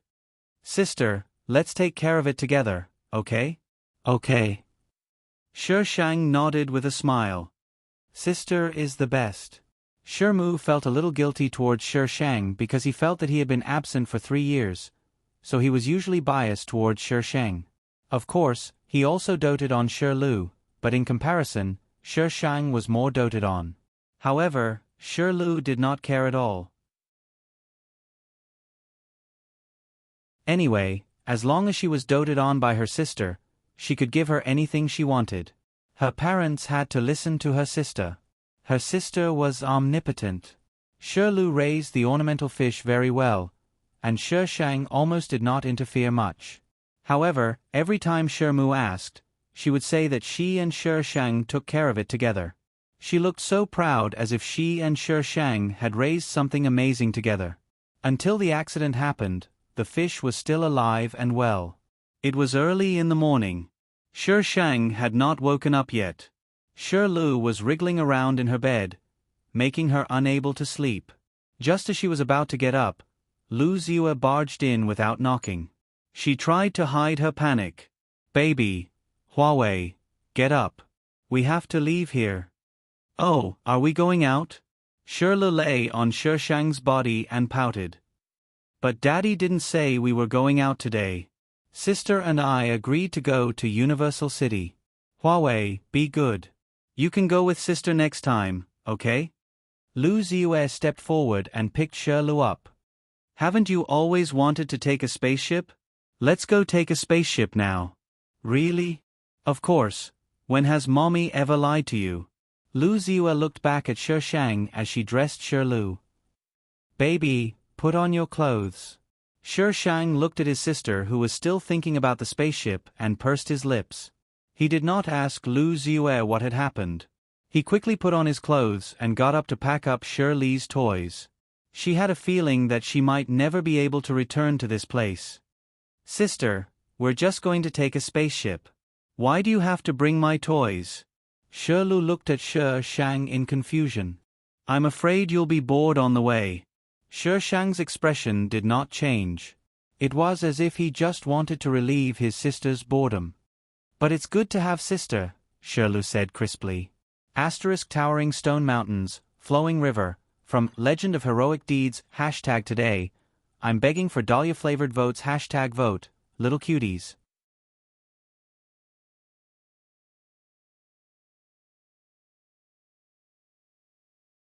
"Sister, let's take care of it together, okay?" "Okay." Shang nodded with a smile. "Sister is the best." Mu felt a little guilty towards Shang because he felt that he had been absent for 3 years, so he was usually biased towards Shang. Of course, he also doted on Lu, but in comparison, Shang was more doted on. However, Lu did not care at all. Anyway, as long as she was doted on by her sister, she could give her anything she wanted. Her parents had to listen to her sister. Her sister was omnipotent. Lu raised the ornamental fish very well, and Shang almost did not interfere much. However, every time Mu asked, she would say that she and Shang took care of it together. She looked so proud, as if she and Shang had raised something amazing together. Until the accident happened, the fish was still alive and well. It was early in the morning. Shang had not woken up yet. Lu was wriggling around in her bed, making her unable to sleep. Just as she was about to get up, Lu Ziyue barged in without knocking. She tried to hide her panic. "Baby, Huawei, get up. We have to leave here." "Oh, are we going out?" Lu lay on Shang's body and pouted. "But Daddy didn't say we were going out today. Sister and I agreed to go to Universal City. Huawei, be good. You can go with Sister next time, okay?" Lu Ziyue stepped forward and picked Lu up. "Haven't you always wanted to take a spaceship? Let's go take a spaceship now." "Really?" "Of course. When has Mommy ever lied to you?" Lu Ziyue looked back at Shang as she dressed Lu. "Baby, put on your clothes." Shang looked at his sister, who was still thinking about the spaceship, and pursed his lips. He did not ask Lu Ziyue what had happened. He quickly put on his clothes and got up to pack up Li's toys. She had a feeling that she might never be able to return to this place. "Sister, we're just going to take a spaceship. Why do you have to bring my toys?" Lu looked at Shang in confusion. "I'm afraid you'll be bored on the way." Shang's expression did not change. It was as if he just wanted to relieve his sister's boredom. "But it's good to have sister," Lu said crisply. *Towering stone mountains, flowing river, from Legend of Heroic Deeds #today, I'm begging for Dahlia-flavored votes #vote, little cuties.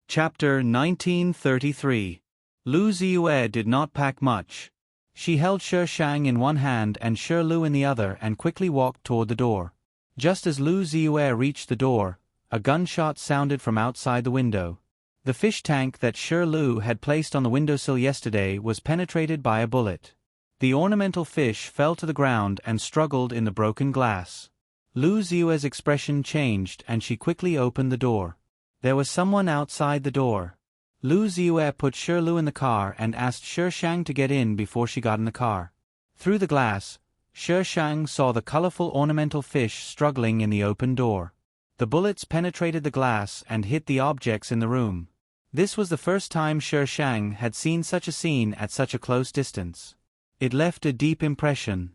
Chapter 1933. Lu Ziyue did not pack much. She held Shang in one hand and Lu in the other and quickly walked toward the door. Just as Lu Ziyue reached the door, a gunshot sounded from outside the window. The fish tank that Lu had placed on the windowsill yesterday was penetrated by a bullet. The ornamental fish fell to the ground and struggled in the broken glass. Lu Ziyue's expression changed and she quickly opened the door. There was someone outside the door. Lu Ziyue put Lu in the car and asked Shang to get in before she got in the car. Through the glass, Shang saw the colorful ornamental fish struggling in the open door. The bullets penetrated the glass and hit the objects in the room. This was the first time Shi Shang had seen such a scene at such a close distance. It left a deep impression.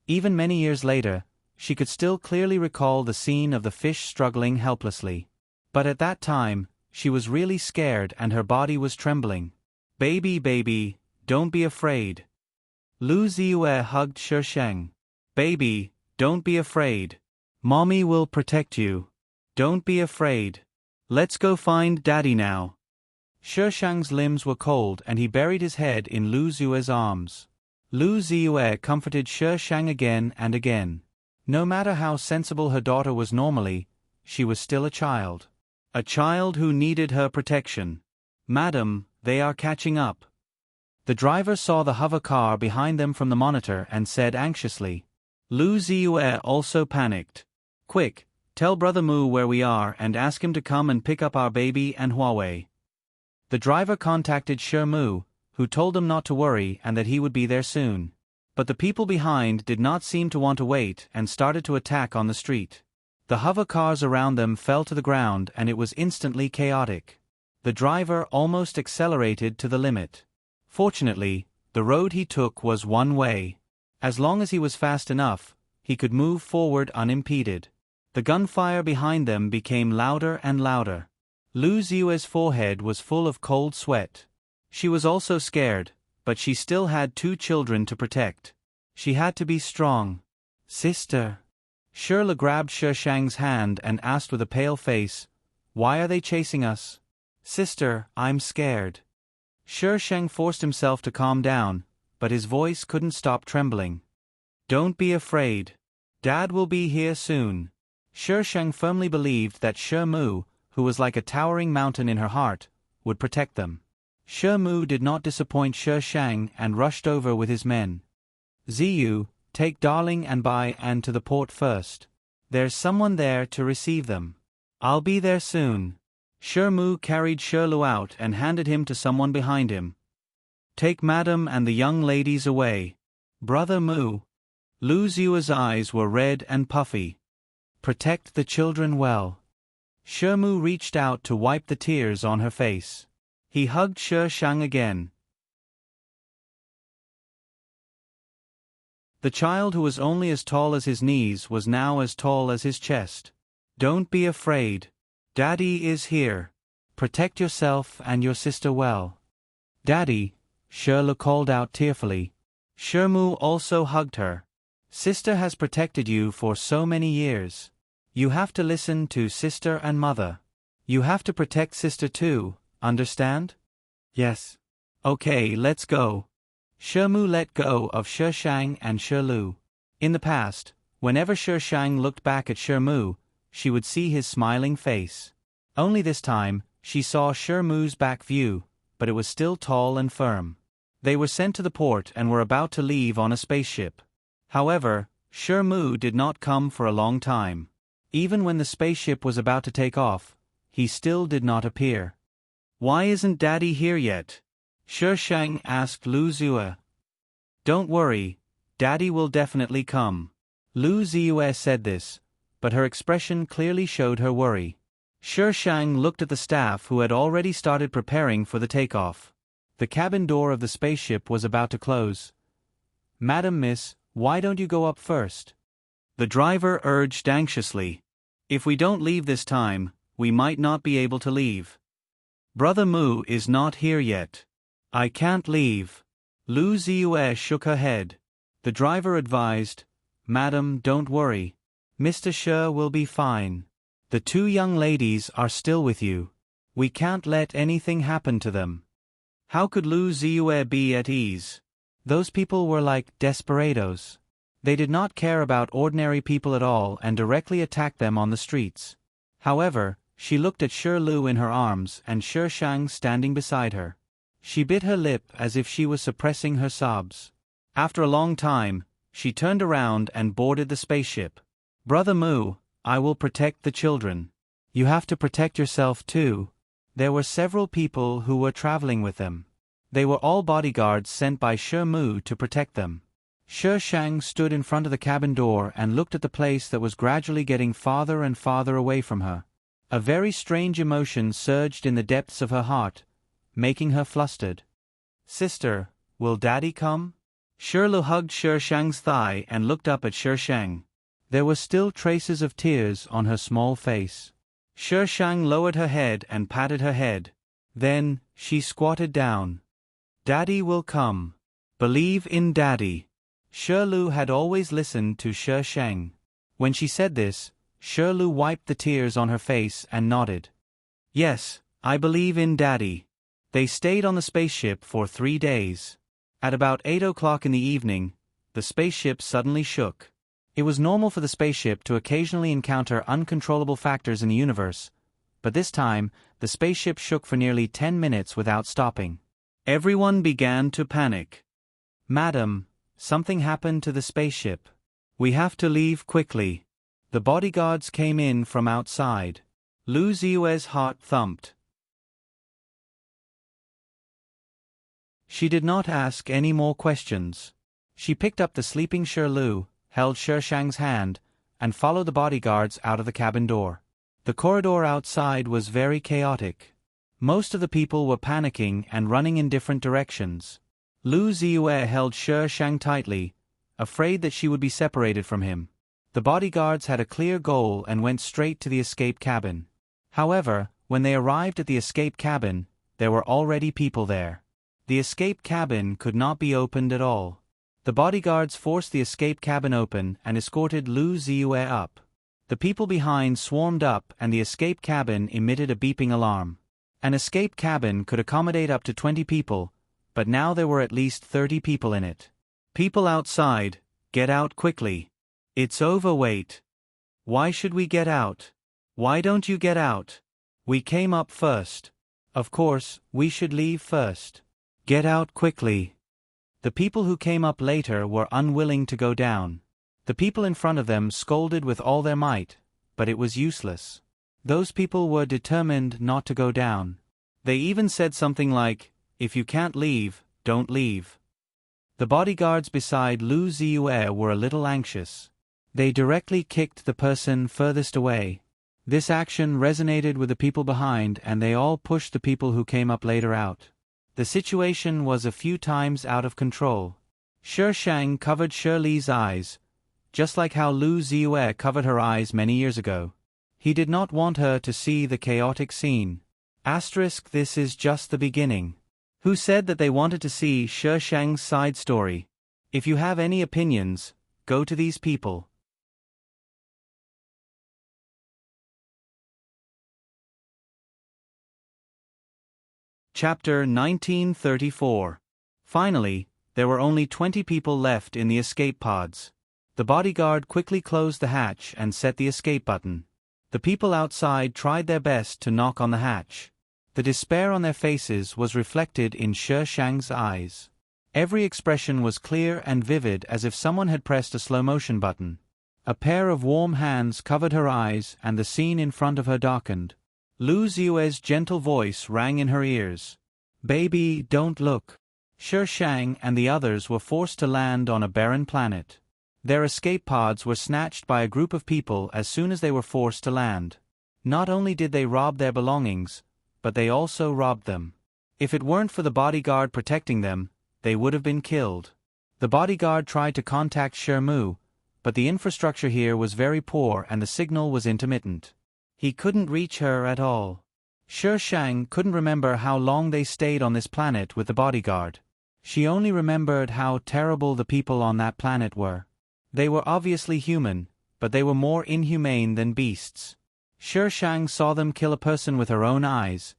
Even many years later, she could still clearly recall the scene of the fish struggling helplessly. But at that time, she was really scared and her body was trembling. Baby, baby, don't be afraid. Lu Ziyue hugged Shi Shang. Baby, don't be afraid. Mommy will protect you. Don't be afraid. Let's go find Daddy now. Shi Shang's limbs were cold and he buried his head in Lu Ziyue's arms. Lu Ziyue comforted Shi Shang again and again. No matter how sensible her daughter was normally, she was still a child. A child who needed her protection. Madam, they are catching up. The driver saw the hover car behind them from the monitor and said anxiously. Lu Ziyue also panicked. Quick, tell Brother Mu where we are and ask him to come and pick up our baby and Huawei. The driver contacted Shi Mu, who told them not to worry and that he would be there soon. But the people behind did not seem to want to wait and started to attack on the street. The hover cars around them fell to the ground and it was instantly chaotic. The driver almost accelerated to the limit. Fortunately, the road he took was one way. As long as he was fast enough, he could move forward unimpeded. The gunfire behind them became louder and louder. Lu Ziyue's forehead was full of cold sweat. She was also scared, but she still had 2 children to protect. She had to be strong. Sister. Shirley grabbed Shi Shang's hand and asked with a pale face, Why are they chasing us? Sister, I'm scared. Shi Shang forced himself to calm down, but his voice couldn't stop trembling. Don't be afraid. Dad will be here soon. Shi Shang firmly believed that Shi Mu, who was like a towering mountain in her heart, would protect them. Shi Mu did not disappoint Shi Shang and rushed over with his men. Ziyu, take Darling and Bai An to the port first. There's someone there to receive them. I'll be there soon. Shi Mu carried Shi Lu out and handed him to someone behind him. Take Madam and the young ladies away. Brother Mu. Lu Ziyue's eyes were red and puffy. Protect the children well. Shi Mu reached out to wipe the tears on her face. He hugged Shi Shang again. The child, who was only as tall as his knees, was now as tall as his chest. Don't be afraid. Daddy is here. Protect yourself and your sister well. Daddy, Shirley called out tearfully. Shi Mu also hugged her. Sister has protected you for so many years. You have to listen to sister and mother. You have to protect sister too, understand? Yes. Okay, let's go. Shi Mu let go of Shi Shang and Shi Lu. In the past, whenever Shi Shang looked back at Shi Mu, she would see his smiling face. Only this time, she saw Shi Mu's back view, but it was still tall and firm. They were sent to the port and were about to leave on a spaceship. However, Shi Mu did not come for a long time. Even when the spaceship was about to take off, he still did not appear. Why isn't Daddy here yet? Shi Shang asked Lu Ziyue. Don't worry, Daddy will definitely come. Lu Ziyue said this, but her expression clearly showed her worry. Shi Shang looked at the staff who had already started preparing for the takeoff. The cabin door of the spaceship was about to close. Madam Miss, why don't you go up first? The driver urged anxiously. If we don't leave this time, we might not be able to leave. Brother Mu is not here yet. I can't leave. Lu Ziyue shook her head. The driver advised, Madam, don't worry. Mr. Shi will be fine. The 2 young ladies are still with you. We can't let anything happen to them. How could Lu Ziyue be at ease? Those people were like desperados. They did not care about ordinary people at all and directly attacked them on the streets. However, she looked at Shi Lu in her arms and Shi Shang standing beside her. She bit her lip as if she was suppressing her sobs. After a long time, she turned around and boarded the spaceship. Brother Mu, I will protect the children. You have to protect yourself too. There were several people who were traveling with them. They were all bodyguards sent by Shi Mu to protect them. Shi Shang stood in front of the cabin door and looked at the place that was gradually getting farther and farther away from her. A very strange emotion surged in the depths of her heart, making her flustered. Sister, will Daddy come? Shirlu hugged Shi Shang's thigh and looked up at Shi Shang. There were still traces of tears on her small face. Shi Shang lowered her head and patted her head. Then, she squatted down. Daddy will come. Believe in Daddy. Shirlu had always listened to Shi Shang. When she said this, Shirlu wiped the tears on her face and nodded. Yes, I believe in Daddy. They stayed on the spaceship for 3 days. At about 8 o'clock in the evening, the spaceship suddenly shook. It was normal for the spaceship to occasionally encounter uncontrollable factors in the universe, but this time, the spaceship shook for nearly 10 minutes without stopping. Everyone began to panic. Madam, something happened to the spaceship. We have to leave quickly. The bodyguards came in from outside. Lu Ziyue's heart thumped. She did not ask any more questions. She picked up the sleeping Shirlu, held Shi Shang's hand, and followed the bodyguards out of the cabin door. The corridor outside was very chaotic. Most of the people were panicking and running in different directions. Lu Ziyue held Shi Shang tightly, afraid that she would be separated from him. The bodyguards had a clear goal and went straight to the escape cabin. However, when they arrived at the escape cabin, there were already people there. The escape cabin could not be opened at all. The bodyguards forced the escape cabin open and escorted Lu Ziyue up. The people behind swarmed up and the escape cabin emitted a beeping alarm. An escape cabin could accommodate up to 20 people, but now there were at least 30 people in it. People outside, get out quickly. It's over, wait. Why should we get out? Why don't you get out? We came up first. Of course, we should leave first. Get out quickly. The people who came up later were unwilling to go down. The people in front of them scolded with all their might, but it was useless. Those people were determined not to go down. They even said something like, if you can't leave, don't leave. The bodyguards beside Lu Ziyue were a little anxious. They directly kicked the person furthest away. This action resonated with the people behind and they all pushed the people who came up later out. The situation was a few times out of control. Shi Shang covered Shi Li's eyes, just like how Lu Ziyue covered her eyes many years ago. He did not want her to see the chaotic scene. This is just the beginning. Who said that they wanted to see Shi Shang's side story? If you have any opinions, go to these people. Chapter 1934. Finally, there were only 20 people left in the escape pods. The bodyguard quickly closed the hatch and set the escape button. The people outside tried their best to knock on the hatch. The despair on their faces was reflected in Shi Shang's eyes. Every expression was clear and vivid as if someone had pressed a slow-motion button. A pair of warm hands covered her eyes and the scene in front of her darkened. Lu Ziyue's gentle voice rang in her ears. Baby, don't look. Shi Shang and the others were forced to land on a barren planet. Their escape pods were snatched by a group of people as soon as they were forced to land. Not only did they rob their belongings, but they also robbed them. If it weren't for the bodyguard protecting them, they would have been killed. The bodyguard tried to contact Shermu, but the infrastructure here was very poor and the signal was intermittent. He couldn't reach her at all. Shi Shang couldn't remember how long they stayed on this planet with the bodyguard. She only remembered how terrible the people on that planet were. They were obviously human, but they were more inhumane than beasts. Shi Shang saw them kill a person with her own eyes.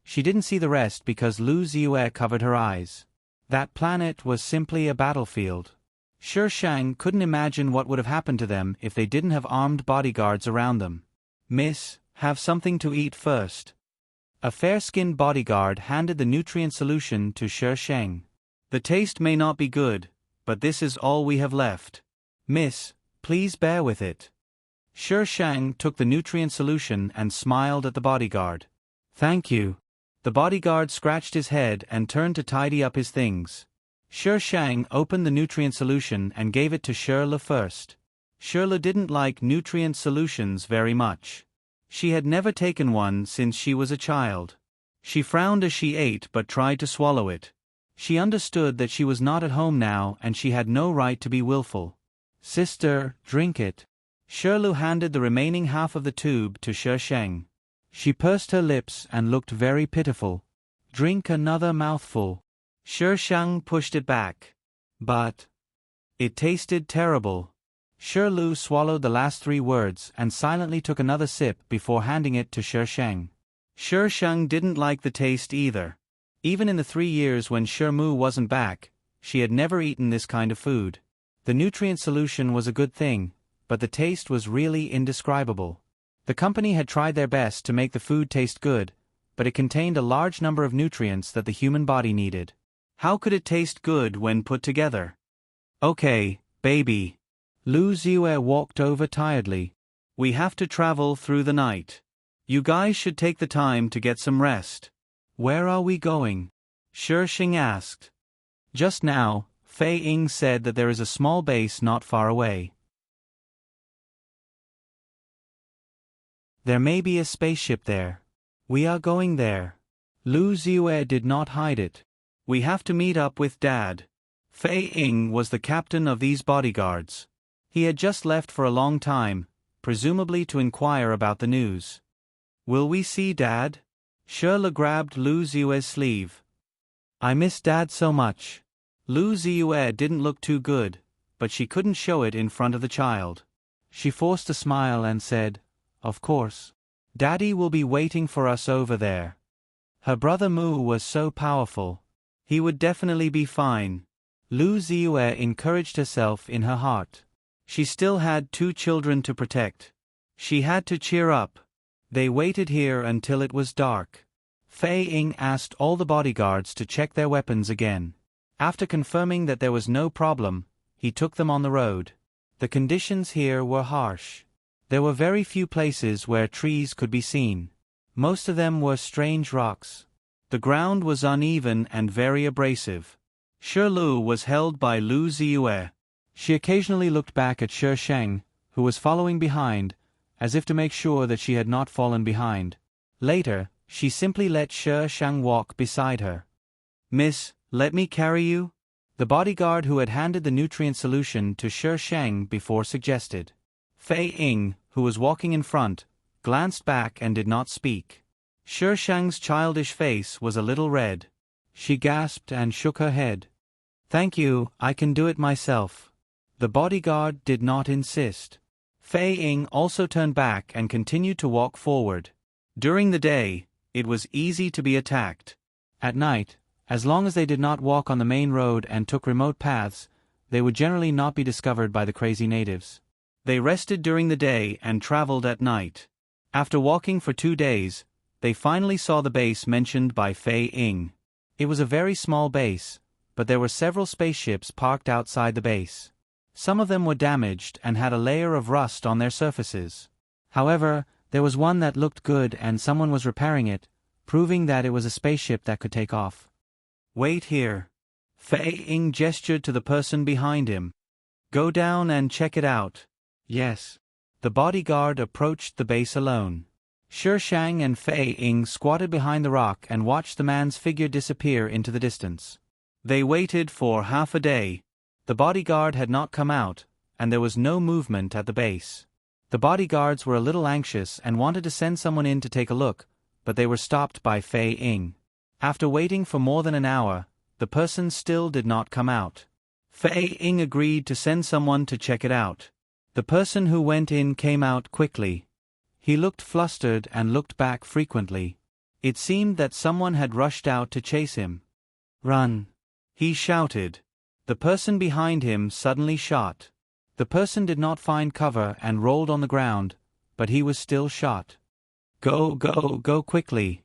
She didn't see the rest because Lu Ziyue covered her eyes. That planet was simply a battlefield. Shi Shang couldn't imagine what would have happened to them if they didn't have armed bodyguards around them. Miss, have something to eat first. A fair-skinned bodyguard handed the nutrient solution to Shi Shang. The taste may not be good, but this is all we have left. Miss, please bear with it. Shi Shang took the nutrient solution and smiled at the bodyguard. Thank you. The bodyguard scratched his head and turned to tidy up his things. Shi Shang opened the nutrient solution and gave it to Shirley first. Shirley didn't like nutrient solutions very much. She had never taken one since she was a child. She frowned as she ate but tried to swallow it. She understood that she was not at home now and she had no right to be willful. Sister, drink it. Shirlu handed the remaining half of the tube to Shi Sheng. She pursed her lips and looked very pitiful. Drink another mouthful. Shi Sheng pushed it back. But it tasted terrible. Shirlu swallowed the last 3 words and silently took another sip before handing it to Shi Sheng. Shi Sheng didn't like the taste either. Even in the 3 years when Shirmu wasn't back, she had never eaten this kind of food. The nutrient solution was a good thing, but the taste was really indescribable. The company had tried their best to make the food taste good, but it contained a large number of nutrients that the human body needed. How could it taste good when put together? Okay, baby. Lu Ziyue walked over tiredly. We have to travel through the night. You guys should take the time to get some rest. Where are we going? Shi Sheng asked. Just now, Fei Ying said that there is a small base not far away. There may be a spaceship there. We are going there. Lu Ziyue did not hide it. We have to meet up with Dad. Fei Ying was the captain of these bodyguards. He had just left for a long time, presumably to inquire about the news. Will we see Dad? Shirley grabbed Lu Ziyue's sleeve. I miss Dad so much. Lu Ziyue didn't look too good, but she couldn't show it in front of the child. She forced a smile and said, Of course. Daddy will be waiting for us over there. Her brother Mu was so powerful. He would definitely be fine. Lu Ziyue encouraged herself in her heart. She still had 2 children to protect. She had to cheer up. They waited here until it was dark. Fei Ying asked all the bodyguards to check their weapons again. After confirming that there was no problem, he took them on the road. The conditions here were harsh. There were very few places where trees could be seen. Most of them were strange rocks. The ground was uneven and very abrasive. Shirlu was held by Lu Ziyue. She occasionally looked back at Shi Sheng, who was following behind, as if to make sure that she had not fallen behind. Later, she simply let Shi Sheng walk beside her. Miss, let me carry you? The bodyguard who had handed the nutrient solution to Shi Sheng before suggested. Fei Ying, who was walking in front, glanced back and did not speak. Shi Sheng's childish face was a little red. She gasped and shook her head. Thank you, I can do it myself. The bodyguard did not insist. Fei Ying also turned back and continued to walk forward. During the day, it was easy to be attacked. At night, as long as they did not walk on the main road and took remote paths, they would generally not be discovered by the crazy natives. They rested during the day and traveled at night. After walking for 2 days, they finally saw the base mentioned by Fei Ying. It was a very small base, but there were several spaceships parked outside the base. Some of them were damaged and had a layer of rust on their surfaces. However, there was one that looked good and someone was repairing it, proving that it was a spaceship that could take off. Wait here. Fei Ying gestured to the person behind him. Go down and check it out. Yes. The bodyguard approached the base alone. Shi Sheng and Fei Ying squatted behind the rock and watched the man's figure disappear into the distance. They waited for half a day. The bodyguard had not come out, and there was no movement at the base. The bodyguards were a little anxious and wanted to send someone in to take a look, but they were stopped by Fei Ying. After waiting for more than an hour, the person still did not come out. Fei Ying agreed to send someone to check it out. The person who went in came out quickly. He looked flustered and looked back frequently. It seemed that someone had rushed out to chase him. Run! He shouted. The person behind him suddenly shot. The person did not find cover and rolled on the ground, but he was still shot. Go, go, go quickly!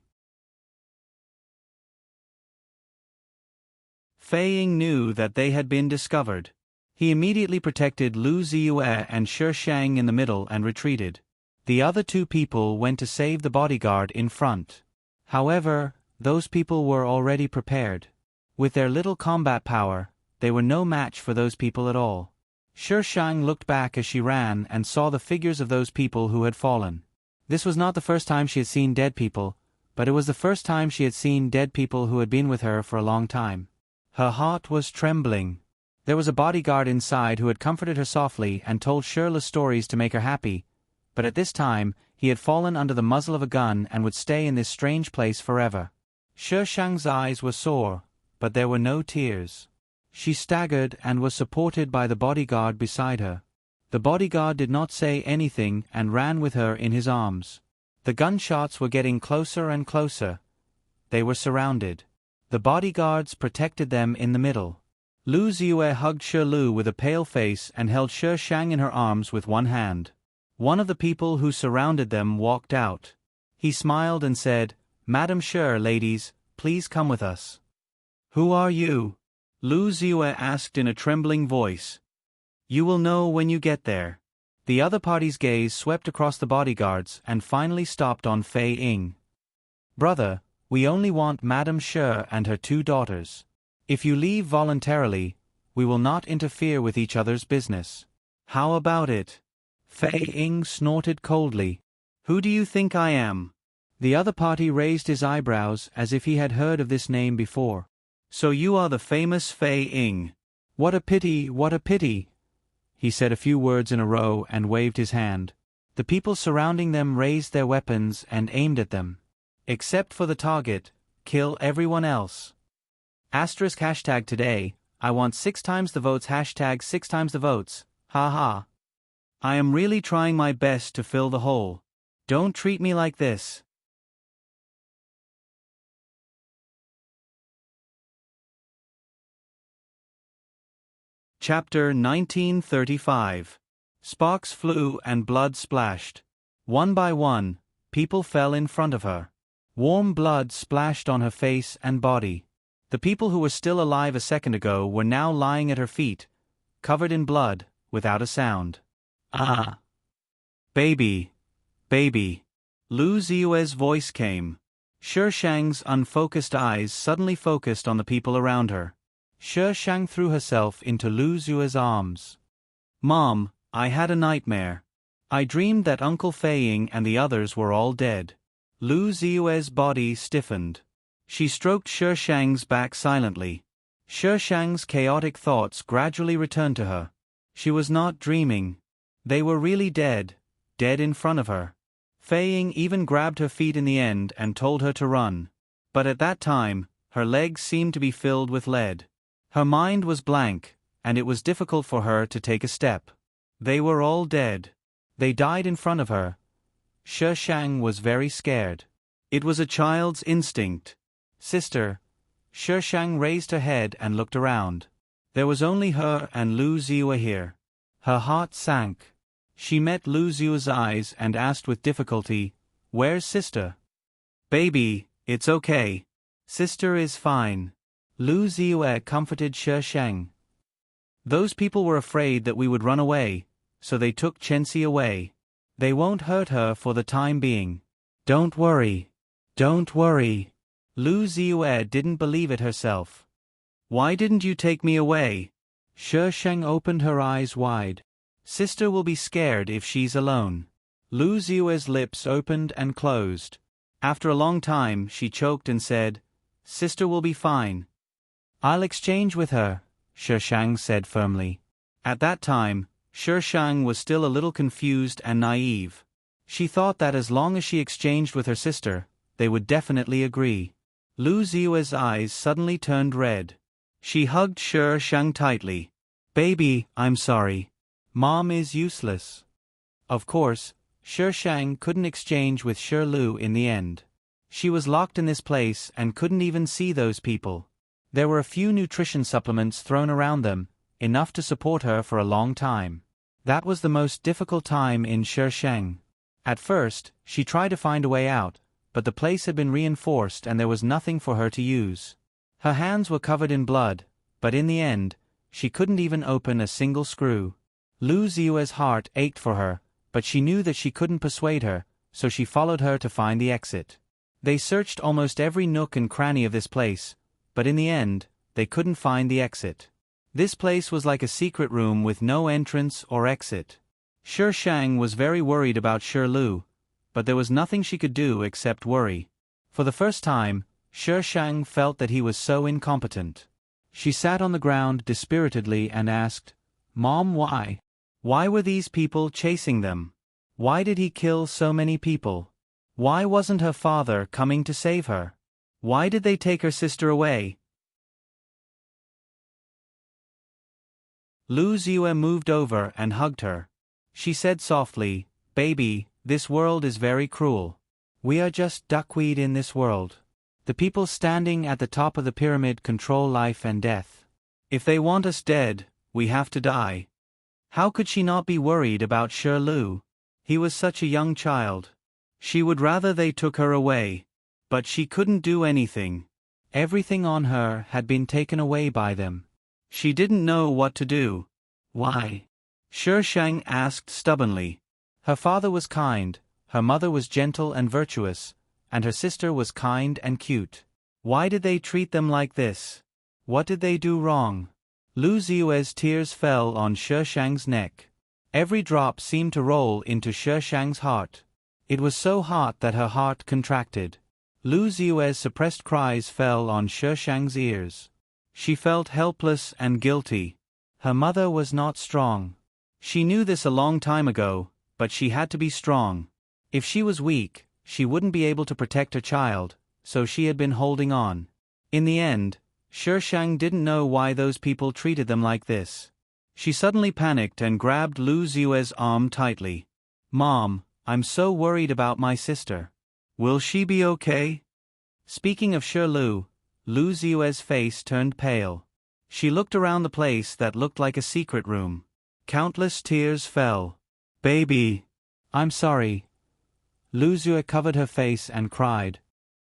Fei Ying knew that they had been discovered. He immediately protected Lu Ziyue and Shi Sheng in the middle and retreated. The other 2 people went to save the bodyguard in front. However, those people were already prepared. With their little combat power, they were no match for those people at all. Shi Sheng looked back as she ran and saw the figures of those people who had fallen. This was not the first time she had seen dead people, but it was the first time she had seen dead people who had been with her for a long time. Her heart was trembling. There was a bodyguard inside who had comforted her softly and told Shirley stories to make her happy, but at this time, he had fallen under the muzzle of a gun and would stay in this strange place forever. She Shang's eyes were sore, but there were no tears. She staggered and was supported by the bodyguard beside her. The bodyguard did not say anything and ran with her in his arms. The gunshots were getting closer and closer. They were surrounded. The bodyguards protected them in the middle. Lu Ziyue hugged Shirley with a pale face and held She Shang in her arms with one hand. One of the people who surrounded them walked out. He smiled and said, "Madam Shi, ladies, please come with us." "Who are you?" Lu Ziyue asked in a trembling voice. "You will know when you get there." The other party's gaze swept across the bodyguards and finally stopped on Fei Ying. "Brother, we only want Madam Shi and her 2 daughters. If you leave voluntarily, we will not interfere with each other's business." "How about it?" Fei Ying snorted coldly. "Who do you think I am?" The other party raised his eyebrows as if he had heard of this name before. "So you are the famous Fei Ying. What a pity, what a pity." He said a few words in a row and waved his hand. The people surrounding them raised their weapons and aimed at them. "Except for the target, kill everyone else." #hashtag today, I want 6 times the votes #6 times the votes, haha. I am really trying my best to fill the hole. Don't treat me like this. Chapter 1935. Sparks flew and blood splashed. One by one, people fell in front of her. Warm blood splashed on her face and body. The people who were still alive a second ago were now lying at her feet, covered in blood, without a sound. "Ah! Baby! Baby!" Lu Ziyue's voice came. She Shang's unfocused eyes suddenly focused on the people around her. She Shang threw herself into Lu Ziyue's arms. "Mom, I had a nightmare. I dreamed that Uncle Fei Ying and the others were all dead." Lu Ziyue's body stiffened. She stroked She Shang's back silently. She Shang's chaotic thoughts gradually returned to her. She was not dreaming. They were really dead, dead in front of her. Fei Ying even grabbed her feet in the end and told her to run. But at that time, her legs seemed to be filled with lead. Her mind was blank, and it was difficult for her to take a step. They were all dead. They died in front of her. She Shang was very scared. It was a child's instinct. "Sister." She Shang raised her head and looked around. There was only her and Lu Ziyue here. Her heart sank. She met Lu Ziyue's eyes and asked with difficulty, "Where's Sister?" "Baby, it's okay. Sister is fine." Lu Ziyue comforted She Shang. "Those people were afraid that we would run away, so they took Chenxi away. They won't hurt her for the time being. Don't worry. Don't worry." Lu Ziyue didn't believe it herself. "Why didn't you take me away?" She Shang opened her eyes wide. "Sister will be scared if she's alone." Lu Ziyue's lips opened and closed. After a long time, she choked and said, "Sister will be fine." "I'll exchange with her," She Shang said firmly. At that time, She Shang was still a little confused and naive. She thought that as long as she exchanged with her sister, they would definitely agree. Lu Ziyue's eyes suddenly turned red. She hugged She Shang tightly. "Baby, I'm sorry. Mom is useless." Of course, She Shang couldn't exchange with Shirley in the end. She was locked in this place and couldn't even see those people. There were a few nutrition supplements thrown around them, enough to support her for a long time. That was the most difficult time in She Shang. At first, she tried to find a way out, but the place had been reinforced and there was nothing for her to use. Her hands were covered in blood, but in the end, she couldn't even open a single screw. Lu Ziyue's heart ached for her, but she knew that she couldn't persuade her, so she followed her to find the exit. They searched almost every nook and cranny of this place, but in the end, they couldn't find the exit. This place was like a secret room with no entrance or exit. She Shang was very worried about Shirley, but there was nothing she could do except worry. For the first time, Shi Shang felt that he was so incompetent. She sat on the ground dispiritedly and asked, "Mom, why? Why were these people chasing them? Why did he kill so many people? Why wasn't her father coming to save her? Why did they take her sister away?" Lu Ziyue moved over and hugged her. She said softly, "Baby, this world is very cruel. We are just duckweed in this world. The people standing at the top of the pyramid control life and death. If they want us dead, we have to die." How could she not be worried about Shi Lu? He was such a young child. She would rather they took her away. But she couldn't do anything. Everything on her had been taken away by them. She didn't know what to do. "Why?" Shi Shang asked stubbornly. Her father was kind, her mother was gentle and virtuous, and her sister was kind and cute. Why did they treat them like this? What did they do wrong? Lu Ziyue's tears fell on Shi Shang's neck. Every drop seemed to roll into Shi Shang's heart. It was so hot that her heart contracted. Lu Ziyue's suppressed cries fell on Shi Shang's ears. She felt helpless and guilty. Her mother was not strong. She knew this a long time ago, but she had to be strong. If she was weak, she wouldn't be able to protect her child, so she had been holding on. In the end, Shi Shang didn't know why those people treated them like this. She suddenly panicked and grabbed Lu Ziyue's arm tightly. "Mom, I'm so worried about my sister. Will she be okay?" Speaking of Shi Lu, Lu Ziyue's face turned pale. She looked around the place that looked like a secret room. Countless tears fell. "Baby, I'm sorry." Lu Ziyue covered her face and cried.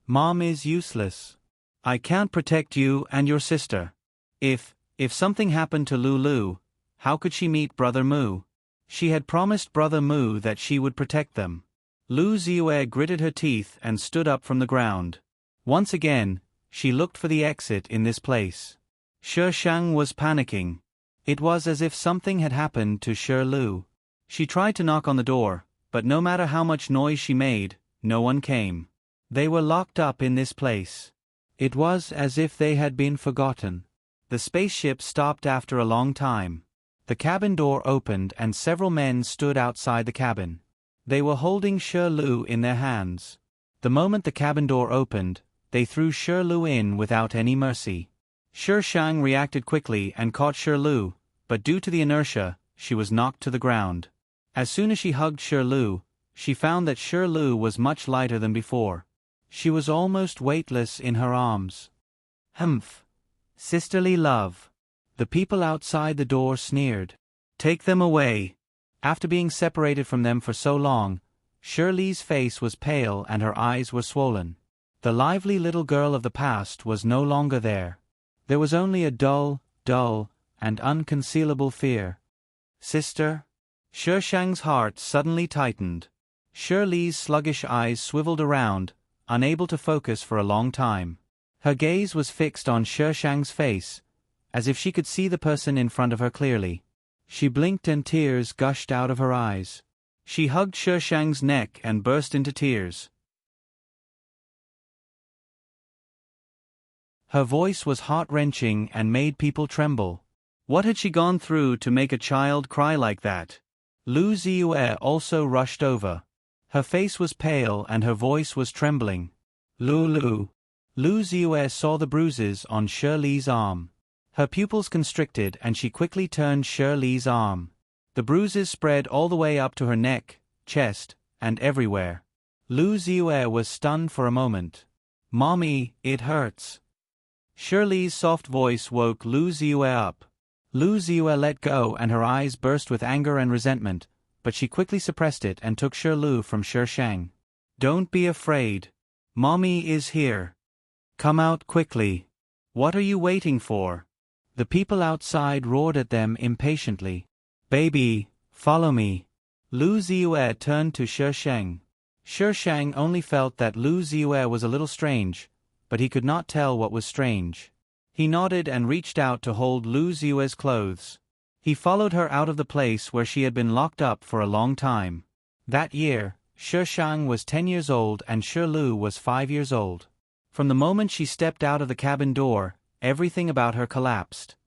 "Mom is useless. I can't protect you and your sister. If something happened to Lulu, how could she meet Brother Mu? She had promised Brother Mu that she would protect them." Lu Ziyue gritted her teeth and stood up from the ground. Once again, she looked for the exit in this place. Shi Shang was panicking. It was as if something had happened to Shi Lu. She tried to knock on the door, but no matter how much noise she made, no one came. They were locked up in this place. It was as if they had been forgotten. The spaceship stopped after a long time. The cabin door opened and several men stood outside the cabin. They were holding Shi Lu in their hands. The moment the cabin door opened, they threw Shi Lu in without any mercy. Shi Shang reacted quickly and caught Shi Lu, but due to the inertia, she was knocked to the ground. As soon as she hugged Shi Lu, she found that Shi Lu was much lighter than before. She was almost weightless in her arms. "Humph! Sisterly love." The people outside the door sneered. "Take them away." After being separated from them for so long, Shi Li's face was pale and her eyes were swollen. The lively little girl of the past was no longer there. There was only a dull, and unconcealable fear. "Sister?" Shi Shang's heart suddenly tightened. Shi Li's sluggish eyes swiveled around, unable to focus for a long time. Her gaze was fixed on Shi Shang's face, as if she could see the person in front of her clearly. She blinked and tears gushed out of her eyes. She hugged Shi Shang's neck and burst into tears. Her voice was heart-wrenching and made people tremble. What had she gone through to make a child cry like that? Lu Ziyue also rushed over. Her face was pale and her voice was trembling. "Lulu." Lu Ziyue saw the bruises on Shi Li's arm. Her pupils constricted and she quickly turned Shi Li's arm. The bruises spread all the way up to her neck, chest, and everywhere. Lu Ziyue was stunned for a moment. "Mommy, it hurts." Shi Li's soft voice woke Lu Ziyue up. Lu Ziyue let go and her eyes burst with anger and resentment, but she quickly suppressed it and took Shi Lu from Shi Shang. "Don't be afraid. Mommy is here. Come out quickly. What are you waiting for?" The people outside roared at them impatiently. "Baby, follow me." Lu Ziyue turned to Shi Shang. Shi Shang only felt that Lu Ziyue was a little strange, but he could not tell what was strange. He nodded and reached out to hold Lu Ziyue's clothes. He followed her out of the place where she had been locked up for a long time. That year, Shi Shang was 10 years old and Shi Lu was 5 years old. From the moment she stepped out of the cabin door, everything about her collapsed.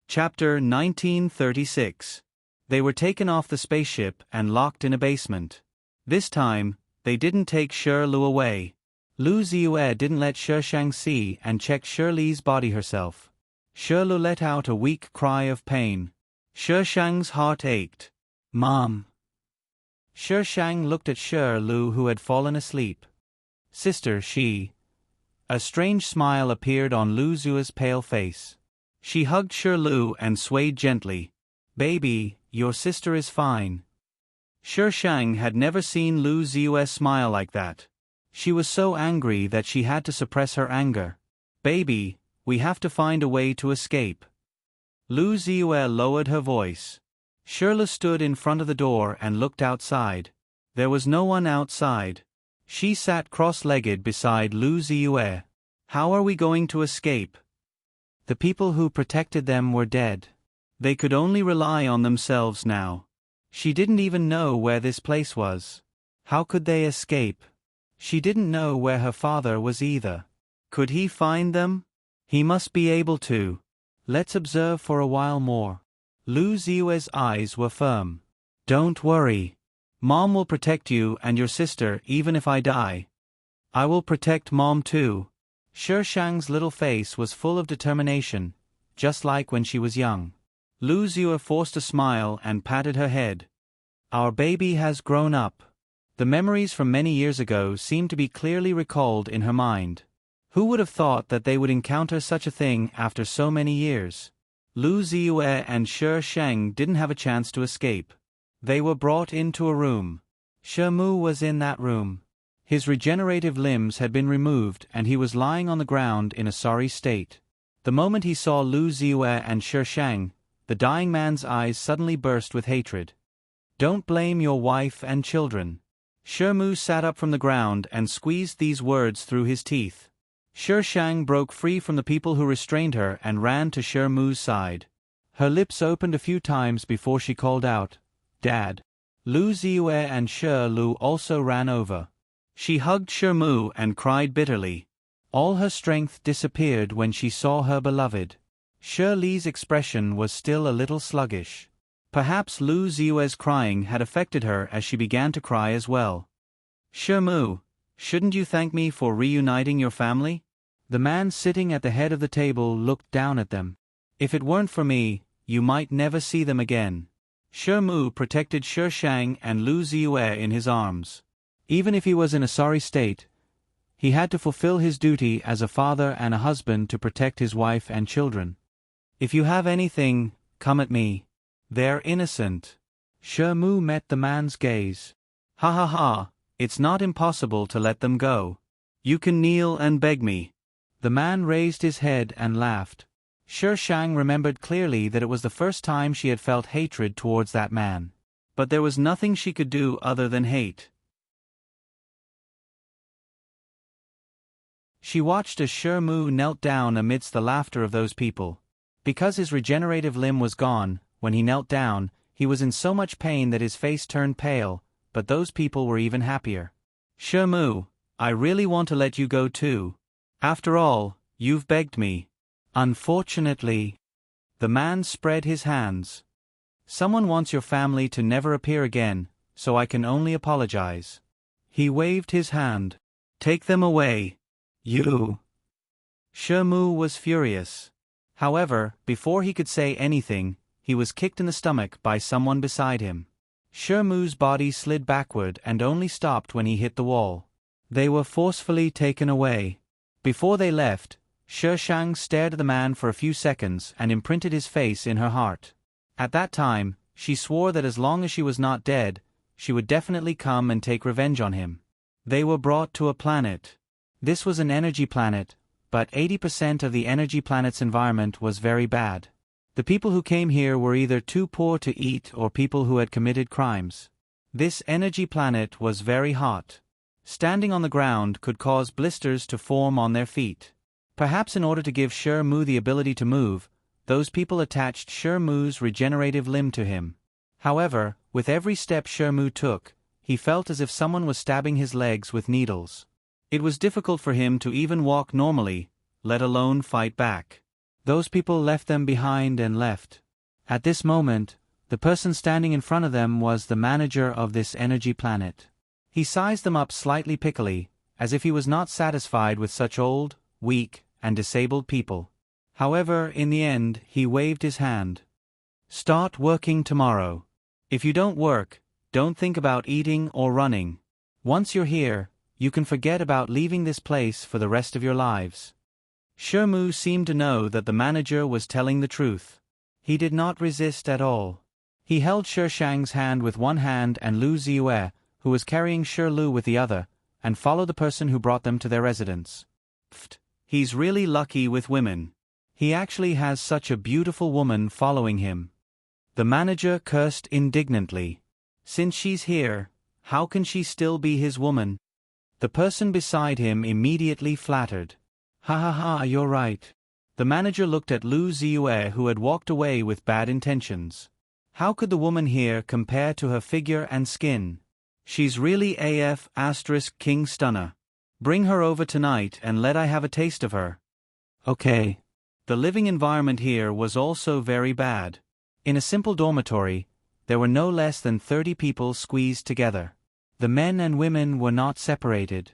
Chapter 1936. They were taken off the spaceship and locked in a basement. This time, they didn't take Shi Lu away. Lu Ziyue didn't let Shi Shang see and checked Shi Li's body herself. Shi Lu let out a weak cry of pain. Shi Shang's heart ached. "Mom." Shi Shang looked at Shi Lu, who had fallen asleep. "Sister," she. A strange smile appeared on Lu Ziyue's pale face. She hugged Shi Lu and swayed gently. "Baby, your sister is fine." Shi Shang had never seen Lu Ziyue smile like that. She was so angry that she had to suppress her anger. "Baby, we have to find a way to escape." Lu Ziyue lowered her voice. Shi Lu stood in front of the door and looked outside. There was no one outside. She sat cross-legged beside Lu Ziyue. "How are we going to escape? The people who protected them were dead. They could only rely on themselves now." She didn't even know where this place was. How could they escape? She didn't know where her father was either. Could he find them? He must be able to. "Let's observe for a while more." Lu Ziyue's eyes were firm. "Don't worry. Mom will protect you and your sister even if I die. I will protect Mom too." Shi Shang's little face was full of determination, just like when she was young. Lu Ziyue forced a smile and patted her head. "Our baby has grown up." The memories from many years ago seemed to be clearly recalled in her mind. Who would have thought that they would encounter such a thing after so many years? Lu Ziyue and Shi Shang didn't have a chance to escape. They were brought into a room. Shi Mu was in that room. His regenerative limbs had been removed and he was lying on the ground in a sorry state. The moment he saw Lu Ziyue and Shi Shang, the dying man's eyes suddenly burst with hatred. "Don't blame your wife and children." Shi Mu sat up from the ground and squeezed these words through his teeth. Shi Shang broke free from the people who restrained her and ran to Shi Mu's side. Her lips opened a few times before she called out, "Dad." Lu Ziyue and Shi Lu also ran over. She hugged Shi Mu and cried bitterly. All her strength disappeared when she saw her beloved. Shi Li's expression was still a little sluggish. Perhaps Lu Ziyue's crying had affected her as she began to cry as well. "Shi Mu, shouldn't you thank me for reuniting your family?" The man sitting at the head of the table looked down at them. "If it weren't for me, you might never see them again." Shi Mu protected Shi Shang and Lu Ziyue in his arms. Even if he was in a sorry state, he had to fulfill his duty as a father and a husband to protect his wife and children. "If you have anything, come at me. They're innocent." Shi Mu met the man's gaze. "Ha ha ha, it's not impossible to let them go. You can kneel and beg me." The man raised his head and laughed. Shi Shang remembered clearly that it was the first time she had felt hatred towards that man. But there was nothing she could do other than hate. She watched as Shi Mu knelt down amidst the laughter of those people. Because his regenerative limb was gone, when he knelt down, he was in so much pain that his face turned pale, but those people were even happier. "Shi Mu, I really want to let you go too. After all, you've begged me." "Unfortunately." The man spread his hands. "Someone wants your family to never appear again, so I can only apologize." He waved his hand. "Take them away. You." Shi Mu was furious. However, before he could say anything, he was kicked in the stomach by someone beside him. Shi Mu's body slid backward and only stopped when he hit the wall. They were forcefully taken away. Before they left, Shi Shang stared at the man for a few seconds and imprinted his face in her heart. At that time, she swore that as long as she was not dead, she would definitely come and take revenge on him. They were brought to a planet. This was an energy planet, but 80% of the energy planet's environment was very bad. The people who came here were either too poor to eat or people who had committed crimes. This energy planet was very hot. Standing on the ground could cause blisters to form on their feet. Perhaps in order to give Shi Mu the ability to move, those people attached Shermu's regenerative limb to him. However, with every step Shermu took, he felt as if someone was stabbing his legs with needles. It was difficult for him to even walk normally, let alone fight back. Those people left them behind and left. At this moment, the person standing in front of them was the manager of this energy planet. He sized them up slightly pickily, as if he was not satisfied with such old, weak, and disabled people. However, in the end, he waved his hand. Start working tomorrow. If you don't work, don't think about eating or running. Once you're here, you can forget about leaving this place for the rest of your lives. Shermu seemed to know that the manager was telling the truth. He did not resist at all. He held Shishang's hand with one hand and Lu Ziyue, who was carrying Lu with the other, and followed the person who brought them to their residence. Pfft, he's really lucky with women. He actually has such a beautiful woman following him. The manager cursed indignantly. Since she's here, how can she still be his woman? The person beside him immediately flattered. Ha ha ha, you're right. The manager looked at Lu Ziyue, who had walked away with bad intentions. How could the woman here compare to her figure and skin? She's really AF * King Stunner. Bring her over tonight and let I have a taste of her. Okay. The living environment here was also very bad. In a simple dormitory, there were no less than 30 people squeezed together. The men and women were not separated.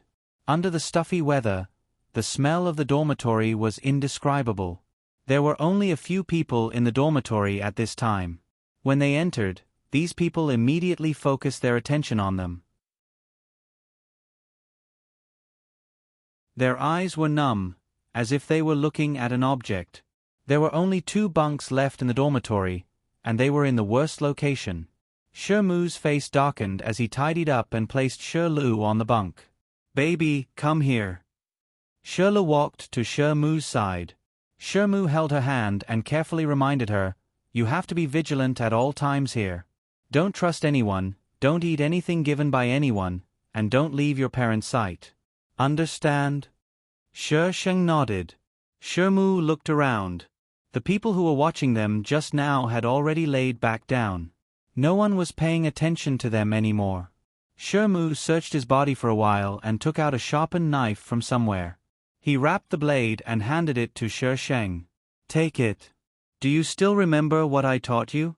Under the stuffy weather, the smell of the dormitory was indescribable. There were only a few people in the dormitory at this time. When they entered, these people immediately focused their attention on them. Their eyes were numb, as if they were looking at an object. There were only 2 bunks left in the dormitory, and they were in the worst location. Shermu's face darkened as he tidied up and placed Lu on the bunk. Baby, come here. Lu walked to Shermu's side. Shermu held her hand and carefully reminded her, you have to be vigilant at all times here. Don't trust anyone, don't eat anything given by anyone, and don't leave your parents' sight. Understand? Sheng nodded. Shermu looked around. The people who were watching them just now had already laid back down. No one was paying attention to them anymore. Shermu searched his body for a while and took out a sharpened knife from somewhere. He wrapped the blade and handed it to Sheng. Take it. Do you still remember what I taught you?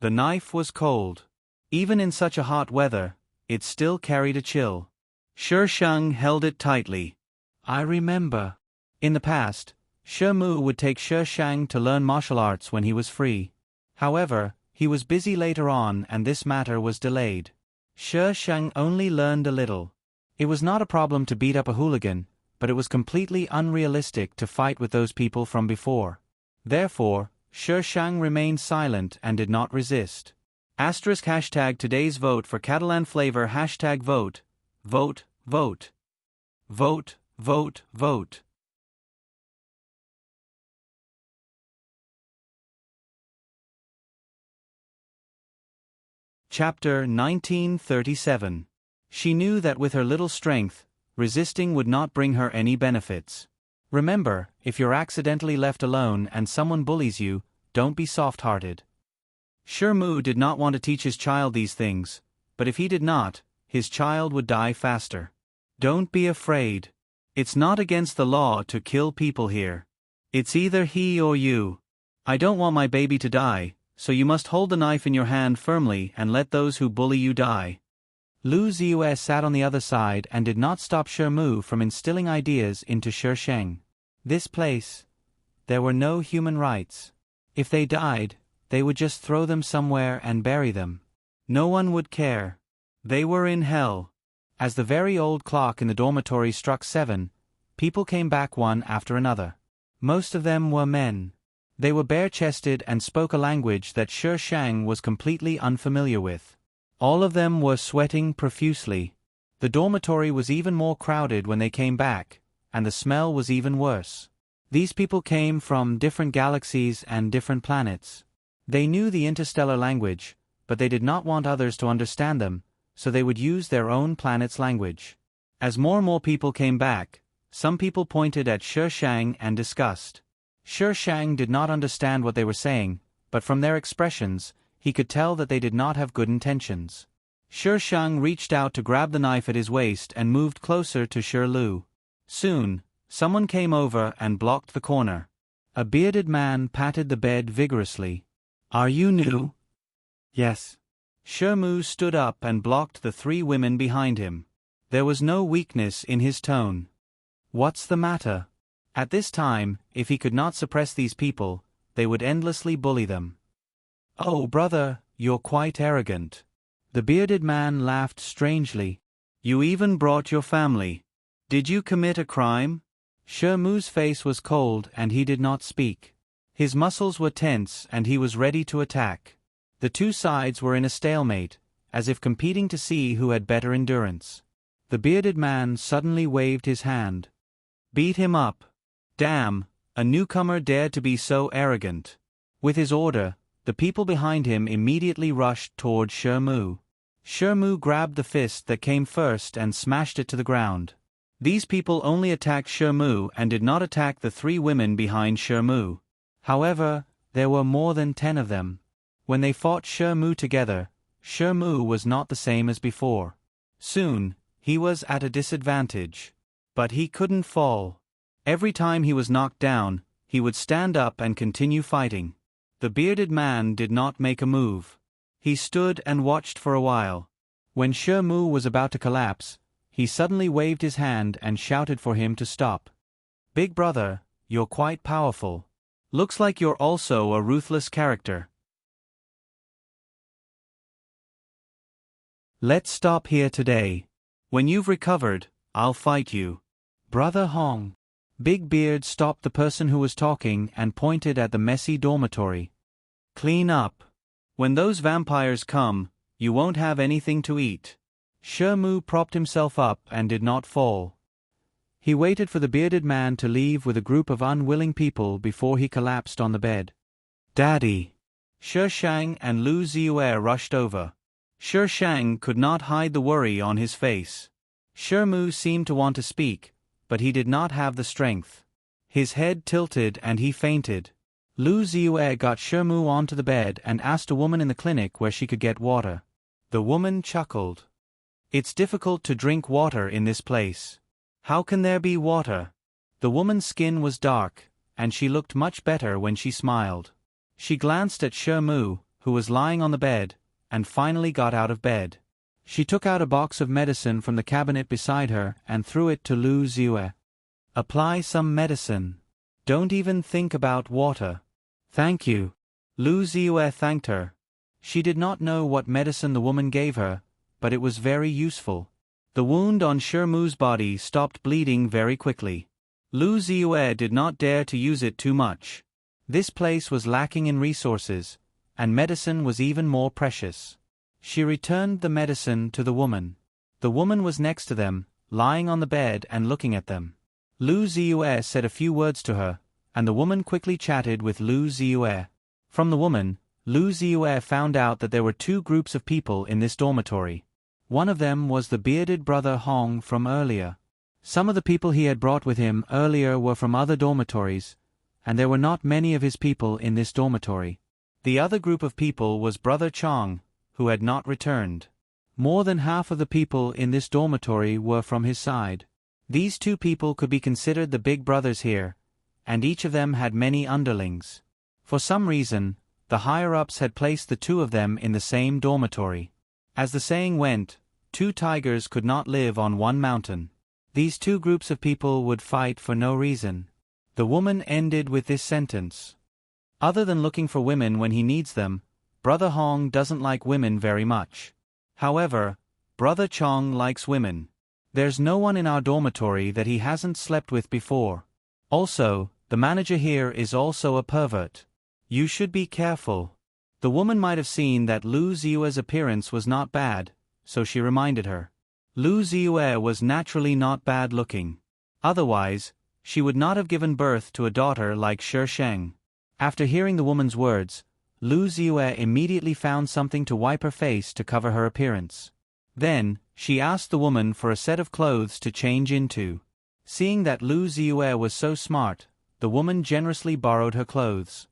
The knife was cold. Even in such a hot weather, it still carried a chill. Sheng held it tightly. I remember. In the past, Shermu would take Sheng to learn martial arts when he was free. However, he was busy later on and this matter was delayed. Sheng only learned a little. It was not a problem to beat up a hooligan, but it was completely unrealistic to fight with those people from before. Therefore, Sheng remained silent and did not resist. #today's vote for Catalan flavor #vote. Vote, vote. Vote, vote, vote. Chapter 1937. She knew that with her little strength, resisting would not bring her any benefits. Remember, if you're accidentally left alone and someone bullies you, don't be soft-hearted. Shermu did not want to teach his child these things, but if he did not, his child would die faster. Don't be afraid. It's not against the law to kill people here. It's either he or you. I don't want my baby to die, so you must hold the knife in your hand firmly and let those who bully you die. Lu Ziyue sat on the other side and did not stop Shermu from instilling ideas into Sheng. This place, there were no human rights. If they died, they would just throw them somewhere and bury them. No one would care. They were in hell. As the very old clock in the dormitory struck 7, people came back one after another. Most of them were men. They were bare-chested and spoke a language that Sheng was completely unfamiliar with. All of them were sweating profusely. The dormitory was even more crowded when they came back, and the smell was even worse. These people came from different galaxies and different planets. They knew the interstellar language, but they did not want others to understand them, so they would use their own planet's language. As more and more people came back, some people pointed at Sheng and discussed. Shi Shang did not understand what they were saying, but from their expressions, he could tell that they did not have good intentions. Shi Shang reached out to grab the knife at his waist and moved closer to Shi Lu. Soon, someone came over and blocked the corner. A bearded man patted the bed vigorously. "Are you new?" "Yes." Shi Mu stood up and blocked the three women behind him. There was no weakness in his tone. "What's the matter?" At this time, if he could not suppress these people, they would endlessly bully them. "Oh, brother, you're quite arrogant." The bearded man laughed strangely. "You even brought your family. Did you commit a crime?" Shi Mu's face was cold and he did not speak. His muscles were tense and he was ready to attack. The two sides were in a stalemate, as if competing to see who had better endurance. The bearded man suddenly waved his hand. "Beat him up." Damn, a newcomer dared to be so arrogant. With his order, the people behind him immediately rushed toward Shi Mu. Shi Mu grabbed the fist that came first and smashed it to the ground. These people only attacked Shi Mu and did not attack the three women behind Shi Mu. However, there were more than 10 of them. When they fought Shi Mu together, Shi Mu was not the same as before. Soon, he was at a disadvantage. But he couldn't fall. Every time he was knocked down, he would stand up and continue fighting. The bearded man did not make a move. He stood and watched for a while. When Shi Mu was about to collapse, he suddenly waved his hand and shouted for him to stop. "Big brother, you're quite powerful. Looks like you're also a ruthless character. Let's stop here today. When you've recovered, I'll fight you." "Brother Hong." Big Beard stopped the person who was talking and pointed at the messy dormitory. "Clean up. When those vampires come, you won't have anything to eat." Shi Mu propped himself up and did not fall. He waited for the bearded man to leave with a group of unwilling people before he collapsed on the bed. "Daddy!" Shi Shang and Lu Ziyue rushed over. Shi Shang could not hide the worry on his face. Shi Mu seemed to want to speak, but he did not have the strength. His head tilted and he fainted. Lu Ziyue got Shi Mu onto the bed and asked a woman in the clinic where she could get water. The woman chuckled. "It's difficult to drink water in this place. How can there be water?" The woman's skin was dark, and she looked much better when she smiled. She glanced at Shi Mu, who was lying on the bed, and finally got out of bed. She took out a box of medicine from the cabinet beside her and threw it to Lu Ziyue. "Apply some medicine. Don't even think about water." "Thank you." Lu Ziyue thanked her. She did not know what medicine the woman gave her, but it was very useful. The wound on Shi Mu's body stopped bleeding very quickly. Lu Ziyue did not dare to use it too much. This place was lacking in resources, and medicine was even more precious. She returned the medicine to the woman. The woman was next to them, lying on the bed and looking at them. Lu Ziyue said a few words to her, and the woman quickly chatted with Lu Ziyue. From the woman, Lu Ziyue found out that there were 2 groups of people in this dormitory. One of them was the bearded brother Hong from earlier. Some of the people he had brought with him earlier were from other dormitories, and there were not many of his people in this dormitory. The other group of people was Brother Chong, who had not returned. More than half of the people in this dormitory were from his side. These 2 people could be considered the big brothers here, and each of them had many underlings. For some reason, the higher-ups had placed the 2 of them in the same dormitory. As the saying went, 2 tigers could not live on one mountain. These 2 groups of people would fight for no reason. The woman ended with this sentence. Other than looking for women when he needs them, Brother Hong doesn't like women very much. However, Brother Chong likes women. There's no one in our dormitory that he hasn't slept with before. Also, the manager here is also a pervert. You should be careful. The woman might have seen that Lu Ziyue's appearance was not bad, so she reminded her. Lu Ziyue was naturally not bad looking. Otherwise, she would not have given birth to a daughter like Shi Sheng. After hearing the woman's words, Lu Ziyue immediately found something to wipe her face to cover her appearance. Then, she asked the woman for a set of clothes to change into. Seeing that Lu Ziyue was so smart, the woman generously borrowed her clothes.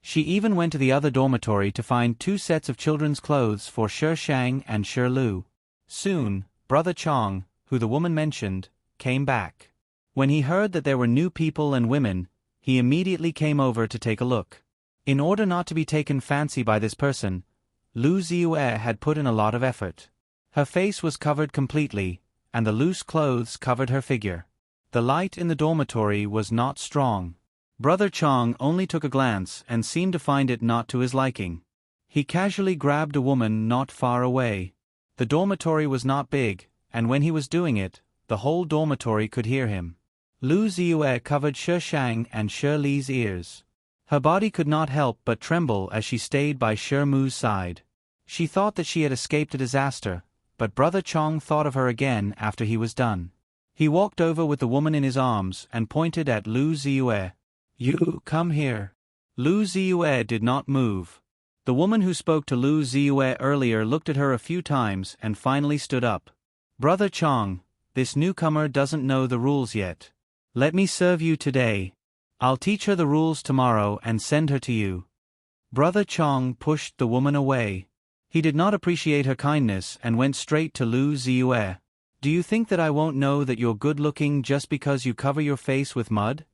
She even went to the other dormitory to find 2 sets of children's clothes for Shi Shang and Shi Lu. Soon, Brother Chong, who the woman mentioned, came back. When he heard that there were new people and women, he immediately came over to take a look. In order not to be taken fancy by this person, Lu Ziyue had put in a lot of effort. Her face was covered completely, and the loose clothes covered her figure. The light in the dormitory was not strong. Brother Chong only took a glance and seemed to find it not to his liking. He casually grabbed a woman not far away. The dormitory was not big, and when he was doing it, the whole dormitory could hear him. Lu Ziyue covered Shi Shang and Shi Li's ears. Her body could not help but tremble as she stayed by Shi Mu's side. She thought that she had escaped a disaster, but Brother Chong thought of her again after he was done. He walked over with the woman in his arms and pointed at Lu Ziyue. "You, come here." Lu Ziyue did not move. The woman who spoke to Lu Ziyue earlier looked at her a few times and finally stood up. "Brother Chong, this newcomer doesn't know the rules yet. Let me serve you today. I'll teach her the rules tomorrow and send her to you." Brother Chong pushed the woman away. He did not appreciate her kindness and went straight to Lu Ziyue. "Do you think that I won't know that you're good-looking just because you cover your face with mud?"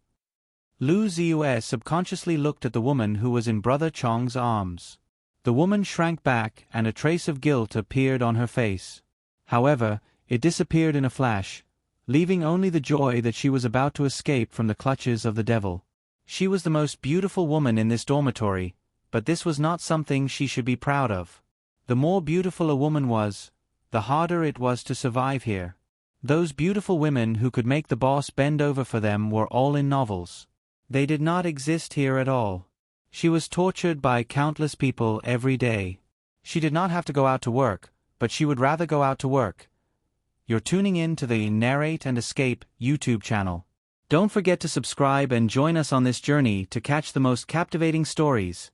Lu Ziyue subconsciously looked at the woman who was in Brother Chong's arms. The woman shrank back and a trace of guilt appeared on her face. However, it disappeared in a flash, leaving only the joy that she was about to escape from the clutches of the devil. She was the most beautiful woman in this dormitory, but this was not something she should be proud of. The more beautiful a woman was, the harder it was to survive here. Those beautiful women who could make the boss bend over for them were all in novels. They did not exist here at all. She was tortured by countless people every day. She did not have to go out to work, but she would rather go out to work. You're tuning in to the Narrate and Escape YouTube channel. Don't forget to subscribe and join us on this journey to catch the most captivating stories.